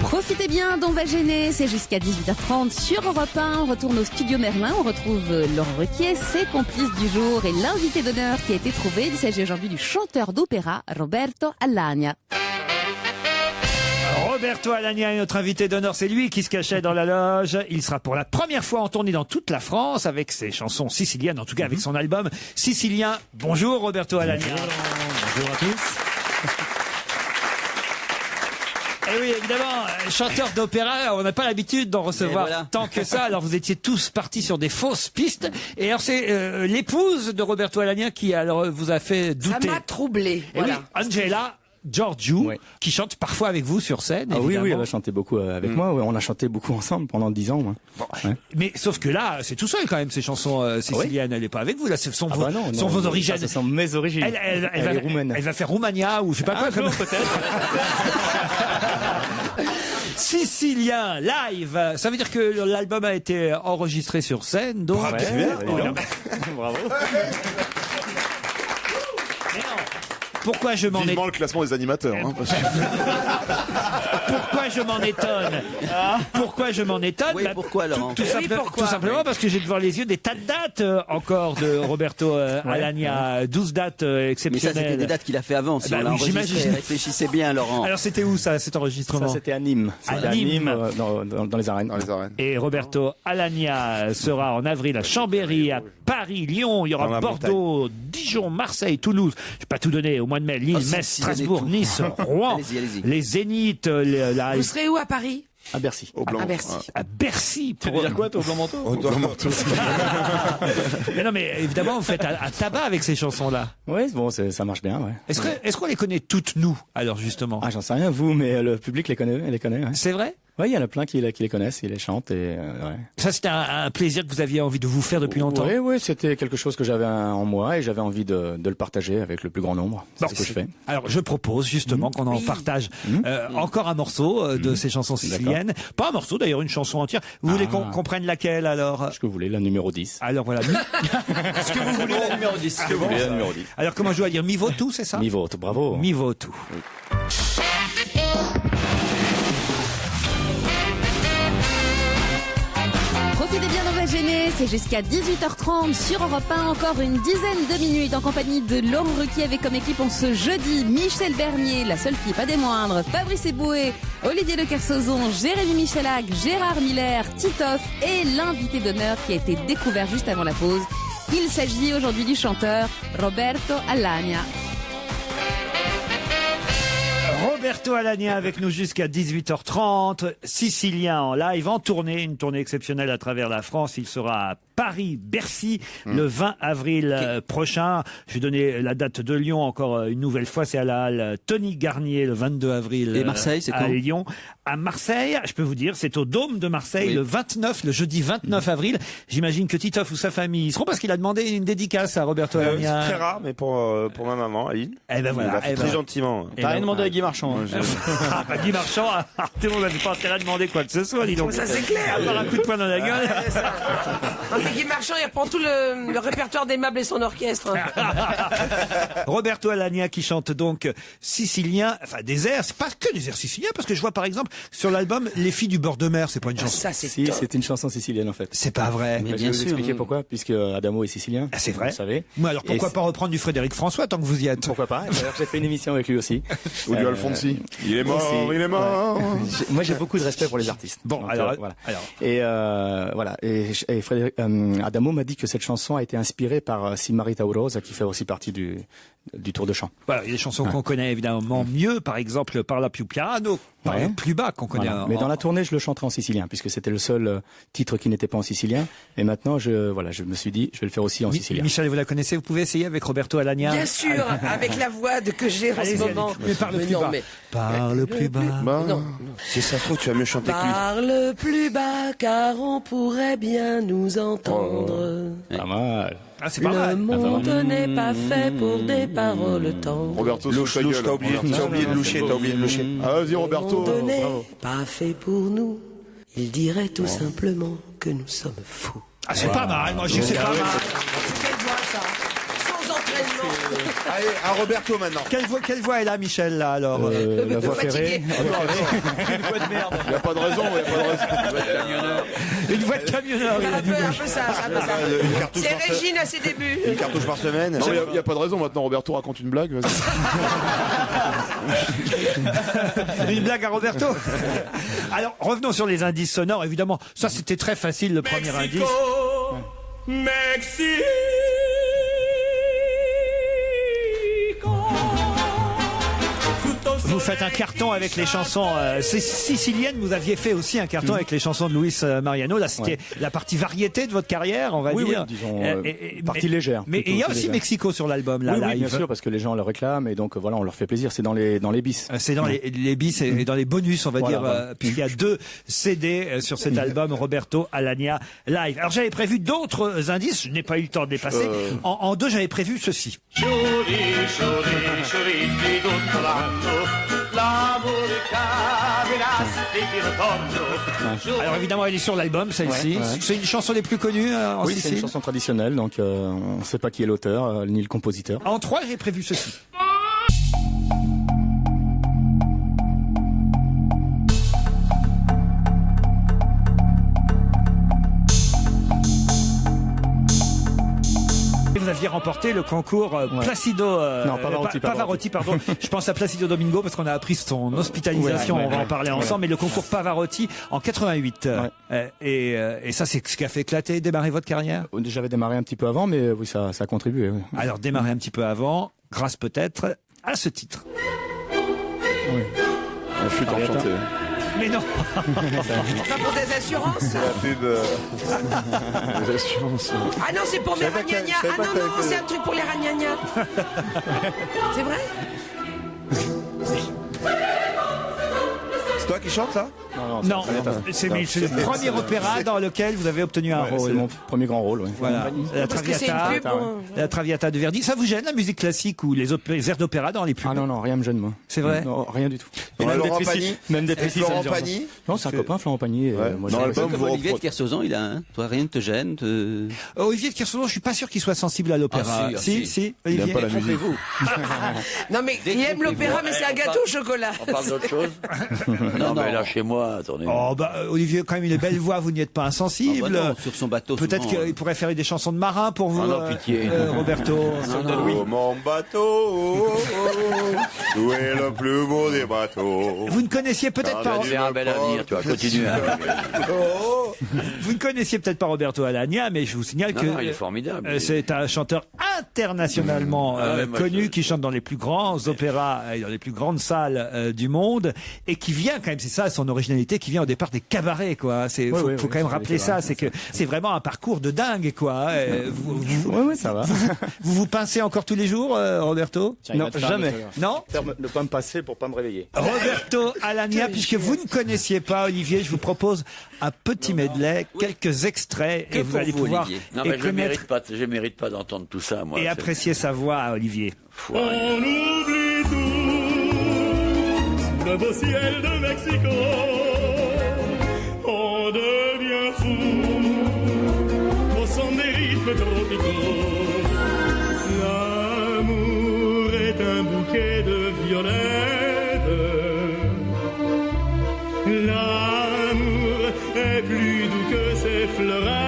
Profitez bien d'On va gêner, c'est jusqu'à 18h30 sur Europe 1. On retourne au studio Merlin, on retrouve Laurent Ruquier, ses complices du jour et l'invité d'honneur qui a été trouvé. Il s'agit aujourd'hui du chanteur d'opéra Roberto Alagna. Roberto Alagna est notre invité d'honneur, c'est lui qui se cachait dans la loge. Il sera pour la première fois en tournée dans toute la France avec ses chansons siciliennes, en tout cas avec son album Sicilien. Bonjour Roberto Alagna. Bonjour à tous. Et oui, évidemment, chanteur d'opéra, on n'a pas l'habitude d'en recevoir tant que ça. Alors vous étiez tous partis sur des fausses pistes. Et alors c'est l'épouse de Roberto Alagna qui alors vous a fait douter. Ça m'a troublé. Et oui, Angela Giorgiou, qui chante parfois avec vous sur scène. Ah oui, elle a chanté beaucoup avec moi. Ouais, on a chanté beaucoup ensemble pendant 10 ans. Bon. Ouais. Mais sauf que là, c'est tout seul quand même ces chansons siciliennes. Elle n'est pas avec vous. Là, ce sont vos origines. Ce sont mes origines. Elle est roumaine. Elle va faire Roumania ou je sais pas quoi. Jour, peut-être. Sicilien live. Ça veut dire que l'album a été enregistré sur scène. Donc. Bravo. Pourquoi je m'en étonne? Vivement le classement des animateurs. Pourquoi je m'en étonne? Pourquoi je m'en étonne? Oui, pourquoi, Laurent? Tout simplement parce que j'ai devant les yeux des tas de dates encore de Roberto Alagna. 12 dates exceptionnelles. Mais ça, c'était des dates qu'il a fait avant. Si on l'a enregistré. Réfléchissez bien, Laurent. Alors, c'était où ça, cet enregistrement? Ça, c'était à Nîmes. À Nîmes. Dans les arènes. Et Roberto Alagna sera en avril à Chambéry, à Paris, Lyon. Il y aura Bordeaux, Dijon, Marseille, Toulouse. Je vais pas tout donner. Au mois de mai, Lille, Metz, Strasbourg, Nice, Rouen, allez-y. les Zéniths. Vous serez où à Paris? À Bercy. À Bercy. À Bercy. Tu veux dire quoi, toi, au blanc manteau? Au blanc manteau. Mais non, mais évidemment, vous faites un tabac avec ces chansons-là. Oui, bon, ça marche bien, ouais. Est-ce qu'on les connaît toutes, nous, alors, justement? Ah, j'en sais rien, vous, mais le public les connaît, ouais. C'est vrai? Oui, il y en a plein qui les connaissent, qui les chantent et ouais. Ça, c'était un plaisir que vous aviez envie de vous faire depuis longtemps. Oui, c'était quelque chose que j'avais en moi et j'avais envie de le partager avec le plus grand nombre. C'est ce que je fais. Alors, je propose justement qu'on en partage encore un morceau de ces chansons siciliennes. Pas un morceau, d'ailleurs, une chanson entière. Vous voulez qu'on prenne laquelle, alors? Ce que vous voulez, la numéro 10. Alors voilà. Est-ce que vous voulez la numéro 10? Ce que vous voulez la numéro 10. Alors, comment je dois dire? Mi voto, c'est ça? Mi voto, bravo. Mi voto. Profitez bien d'On va gêner, c'est jusqu'à 18h30 sur Europe 1, encore une dizaine de minutes en compagnie de Laurent Ruquier avec comme équipe en ce jeudi Michel Bernier, la seule fille pas des moindres, Fabrice Eboué, Olivier de Kersauzon, Jérémy Michalak, Gérard Miller, Titoff et l'invité d'honneur qui a été découvert juste avant la pause. Il s'agit aujourd'hui du chanteur Roberto Alagna. Roberto Alagna avec nous jusqu'à 18h30, Sicilien en live, en tournée, une tournée exceptionnelle à travers la France. Il sera à Paris-Bercy le 20 avril prochain. Je vais donner la date de Lyon encore une nouvelle fois. C'est à la halle Tony Garnier le 22 avril. Et Marseille, c'est à quand Lyon. À Marseille, je peux vous dire, c'est au Dôme de Marseille le jeudi 29 avril. J'imagine que Titoff ou sa famille y seront parce qu'il a demandé une dédicace à Roberto Alagna. C'est très rare, mais pour ma maman, Aline. Eh ben voilà. Très gentiment. T'as rien demandé à Guy Marchand. Guy Marchand, tout le monde n'avait pas intérêt à demander quoi que ce soit, dis donc. Ça, c'est clair. À part un coup de poing dans la gueule. Guy Marchand, il reprend tout le répertoire des meubles et son orchestre. Roberto Alagna qui chante donc sicilien, enfin des airs, c'est pas que des airs siciliens, parce que je vois par exemple sur l'album Les filles du bord de mer, c'est pas une chanson. Ça, c'est Si, c'est une chanson sicilienne en fait. C'est pas vrai. Mais je vais vous expliquer pourquoi, puisque Adamo est sicilien. Ah, c'est vrai. Vous savez. Moi alors pourquoi pas reprendre du Frédéric François tant que vous y êtes? Pourquoi pas. D'ailleurs, j'ai fait une émission avec lui aussi. Ou du Alfonsi. Il est mort, aussi. il est mort. Moi j'ai beaucoup de respect pour les artistes. Bon, donc, alors. Et voilà. Et Frédéric, Adamo m'a dit que cette chanson a été inspirée par Simarita Urosa, qui fait aussi partie du tour de chant. Voilà, il y a des chansons qu'on connaît évidemment mieux, par exemple Parla più piano, Parla plus bas qu'on connaît. Voilà. Mais dans la tournée, je le chanterai en sicilien, puisque c'était le seul titre qui n'était pas en sicilien. Et maintenant, je me suis dit, je vais le faire aussi en sicilien. Michel, vous la connaissez, vous pouvez essayer avec Roberto Alagna. Bien sûr, avec la voix que j'ai en ce moment. Mais parle plus bas. Parle plus bas. Non. Si ça se trouve, tu vas mieux chanter que lui. Parle plus bas, car on pourrait bien nous entendre. Pas mal. Ah, c'est pas mal. Le monde n'est pas fait pour des paroles tendres. Roberto, Louche, t'as oublié de loucher, Ah, vas-y, Roberto. Le monde n'est Bravo. pas fait pour nous. Il dirait tout simplement que nous sommes fous. Ah, c'est pas mal, moi je dis que c'est pas mal. Quelle voix ça? Sans entraînement. Allez, à Roberto maintenant. Quelle voix elle a, Michel, là, alors La voix ferrée. Une voix de merde. Il n'y a pas de raison, Une voix de camionneur. il a dit. Un peu ça. C'est Régine à ses débuts. Une cartouche par semaine. Non, il n'y a pas de raison maintenant. Roberto raconte une blague. Vas-y. Une blague à Roberto. Alors, revenons sur les indices sonores. Évidemment, ça c'était très facile, le premier indice. Mexico. Vous faites un carton avec les chansons siciliennes. Vous aviez fait aussi un carton avec les chansons de Luis Mariano. Là, c'était la partie variété de votre carrière, on va dire. Oui, disons, partie légère. Mais il y a aussi légère. Mexico sur l'album, là, oui, live. bien sûr, parce que les gens le réclament et donc voilà, on leur fait plaisir. C'est dans les bis. C'est dans les bis et dans les bonus, on va dire, puisqu'il y a 2 CD sur cet album Roberto Alagna live. Alors j'avais prévu d'autres indices, je n'ai pas eu le temps de les passer. En 2, j'avais prévu ceci. Alors évidemment, elle est sur l'album, celle-ci. C'est une chanson des plus connues en Sicile. C'est une chanson traditionnelle, donc on ne sait pas qui est l'auteur ni le compositeur. En 3, j'ai prévu ceci. Vous aviez remporté le concours Placido Pavarotti, pardon. Je pense à Placido Domingo parce qu'on a appris son hospitalisation, on va en parler ensemble, mais le concours Pavarotti en 88. Et ça, c'est ce qui a fait éclater, démarrer votre carrière? J'avais démarré un petit peu avant, mais oui, ça a contribué. Oui. Alors, démarrer un petit peu avant, grâce peut-être à ce titre. Oui. La flûte enchantée. Mais non. Pas pour des assurances. La pub. Des assurances. Ah non, c'est pour mes ragnagnas. Ah non, c'est un truc pour les ragnagnas. C'est vrai? C'est toi qui chantes ça? Non, c'est le premier opéra dans lequel vous avez obtenu un rôle. C'est mon premier grand rôle. Oui. Voilà, la Traviata de Verdi. Ça vous gêne la musique classique ou les airs d'opéra dans les pubs? Ah non, rien me gêne moi. C'est vrai? Non, rien du tout. Même d'être ici, Florent Pagny. Non, c'est un copain, Florent Pagny. Dans l'album, Olivier de Kersauzon, il a toi, rien ne te gêne. Olivier de Kersauzon, je suis pas sûr qu'il soit sensible à l'opéra. Si, Olivier. Il aime pas la musique. Non mais il aime l'opéra, mais c'est un gâteau au chocolat. On parle d'autre chose? Non, mais là, chez moi, attendez. Oh, Olivier, quand même, une belle voix, vous n'y êtes pas insensible. Non, sur son bateau. Peut-être qu'il pourrait faire des chansons de marins pour vous, pitié. Roberto. Oh, mon bateau, où est le plus beau des bateaux? Vous ne connaissiez peut-être pas. C'est un bel avenir, tu vas continuer. Vous ne connaissiez peut-être pas Roberto Alagna, mais je vous signale que il est formidable. c'est un chanteur internationalement connu qui chante dans les plus grands opéras et dans les plus grandes salles du monde et qui vient quand même. c'est ça son originalité qui vient au départ des cabarets, quoi. Faut quand même rappeler ça, c'est que c'est vraiment un parcours de dingue, quoi. Oui, ça va. Vous pincez encore tous les jours, Roberto? Non, jamais. Non? Ne pas me passer pour pas me réveiller. Roberto Alagna, puisque vous ne connaissiez pas Olivier, je vous propose un petit medley, quelques extraits, et vous allez pouvoir Non, mais je mérite pas d'entendre tout ça, moi. Et apprécier sa voix, Olivier. On oublie tout sous le beau ciel de Mexico. On devient fou au son des rythmes tropicaux. L'amour est un bouquet de violettes. L'amour est plus doux que ses fleurettes.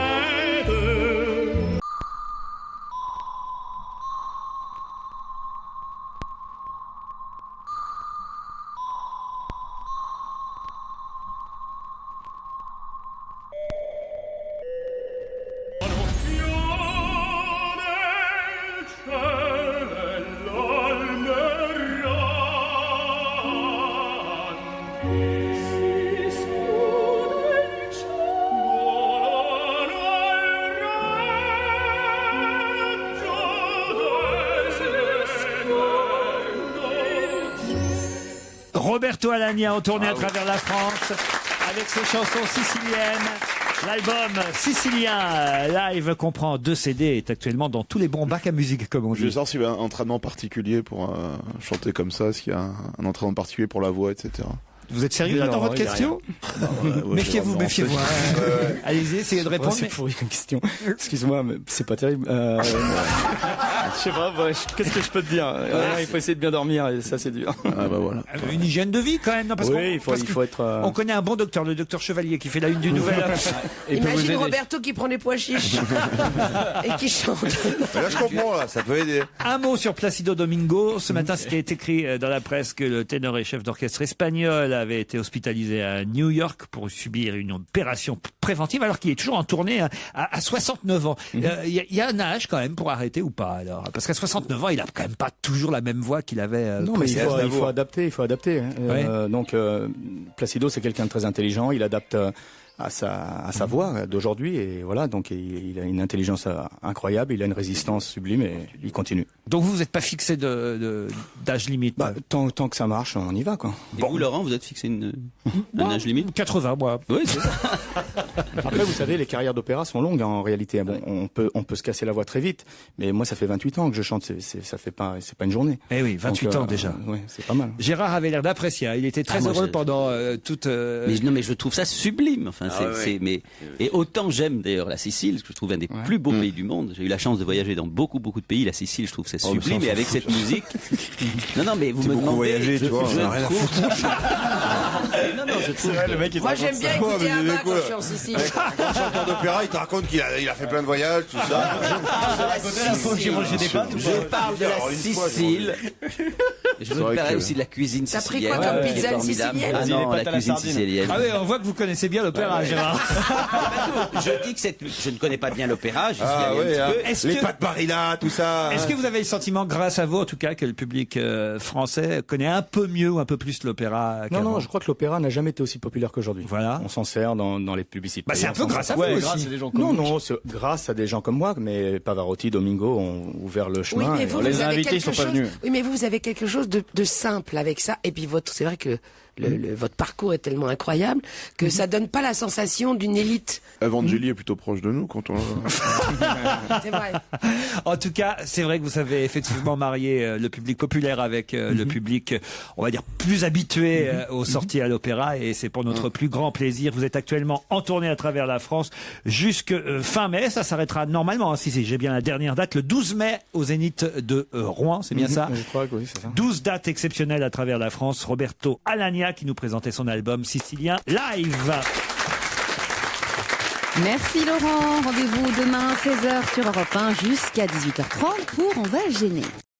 Roberto Alagna en tournée à travers la France avec ses chansons siciliennes. L'album sicilien live comprend 2 CD et est actuellement dans tous les bons bacs à musique, comme on dit. Je veux savoir s'il y a un entraînement particulier pour chanter comme ça, s'il y a un entraînement particulier pour la voix, etc. Vous êtes sérieux là dans votre question? Méfiez-vous. Allez-y, essayez de répondre. C'est pourri comme question. Excuse-moi, mais c'est pas terrible. Je sais pas, qu'est-ce que je peux te dire? Il faut essayer de bien dormir et ça c'est dur. Ah bah voilà. Une hygiène de vie quand même, non? Parce il faut être. On connaît un bon docteur, le docteur Chevalier, qui fait la une du Nouvel. Imagine Roberto qui prend des pois chiches et qui chante. Là, je comprends, là, ça peut aider. Un mot sur Placido Domingo. Ce matin, c'était écrit dans la presse que le ténor et chef d'orchestre espagnol avait été hospitalisé à New York pour subir une opération préventive, alors qu'il est toujours en tournée à 69 ans. Il y a un âge quand même pour arrêter ou pas, alors? Parce qu'à 69 ans, il a quand même pas toujours la même voix qu'il avait. Non, mais il faut adapter. Donc, Placido, c'est quelqu'un de très intelligent. Il adapte à sa voix d'aujourd'hui, et voilà, donc il a une intelligence incroyable, il a une résistance sublime et il continue. Donc vous n'êtes pas fixé d'âge limite? Tant que ça marche, on y va, quoi. Et vous, Laurent, vous êtes fixé un âge limite? 80, moi. Oui, c'est ça. Après, vous savez, les carrières d'opéra sont longues, en réalité. Bon, on peut se casser la voix très vite, mais moi, ça fait 28 ans que je chante, c'est pas une journée. Eh oui, 28 ans déjà. Ouais, c'est pas mal. Gérard avait l'air d'apprécier, il était très heureux pendant toute... Mais je trouve ça sublime, enfin, et autant j'aime d'ailleurs la Sicile, que je trouve un des plus beaux pays du monde. J'ai eu la chance de voyager dans beaucoup de pays. La Sicile, je trouve c'est sublime, et avec cette musique. Non, mais vous me demandez. Voyager, tu vois, on a rien à foutre. Non, je trouve. Le mec, moi, j'aime bien écouter Abba quand je suis en Sicile. Un chanteur d'opéra, il te raconte qu'il a fait plein de voyages, tout ça. Je parle de la Sicile. Je me parlerai aussi de la cuisine sicilienne. T'as pris quoi comme pizza sicilienne? Ah non, la cuisine sicilienne. Ah oui, on voit que vous connaissez bien l'opéra, Gérard. Je dis que je ne connais pas bien l'opéra, j'y suis allé un petit peu. Les pâtes Barilla, tout ça. Est-ce que vous avez le sentiment, grâce à vous en tout cas, que le public français connaît un peu mieux ou un peu plus l'opéra? Non, je crois que l'opéra n'a jamais été aussi populaire qu'aujourd'hui. Voilà. On s'en sert dans les publicités. C'est un peu grâce à vous aussi. Grâce à des gens comme non, c'est grâce à des gens comme moi, mais Pavarotti, Domingo ont ouvert le chemin. Oui, mais vous les invités ne sont pas venus. Oui, mais vous avez quelque chose de simple avec ça. Et puis c'est vrai que votre parcours est tellement incroyable que ça donne pas la sensation d'une élite. Evangélie est plutôt proche de nous quand on... C'est vrai. En tout cas, c'est vrai que vous savez effectivement marier le public populaire avec le public, on va dire, plus habitué aux sorties à l'opéra, et c'est pour notre plus grand plaisir. Vous êtes actuellement en tournée à travers la France jusque fin mai. Ça s'arrêtera normalement, si j'ai bien la dernière date, le 12 mai au Zénith de Rouen, c'est bien ça? Je crois que oui, c'est ça. 12 dates exceptionnelles à travers la France. Roberto Alagna qui nous présentait son album Sicilien Live. Merci Laurent. Rendez-vous demain 16h sur Europe 1 jusqu'à 18h30 pour On va gêner.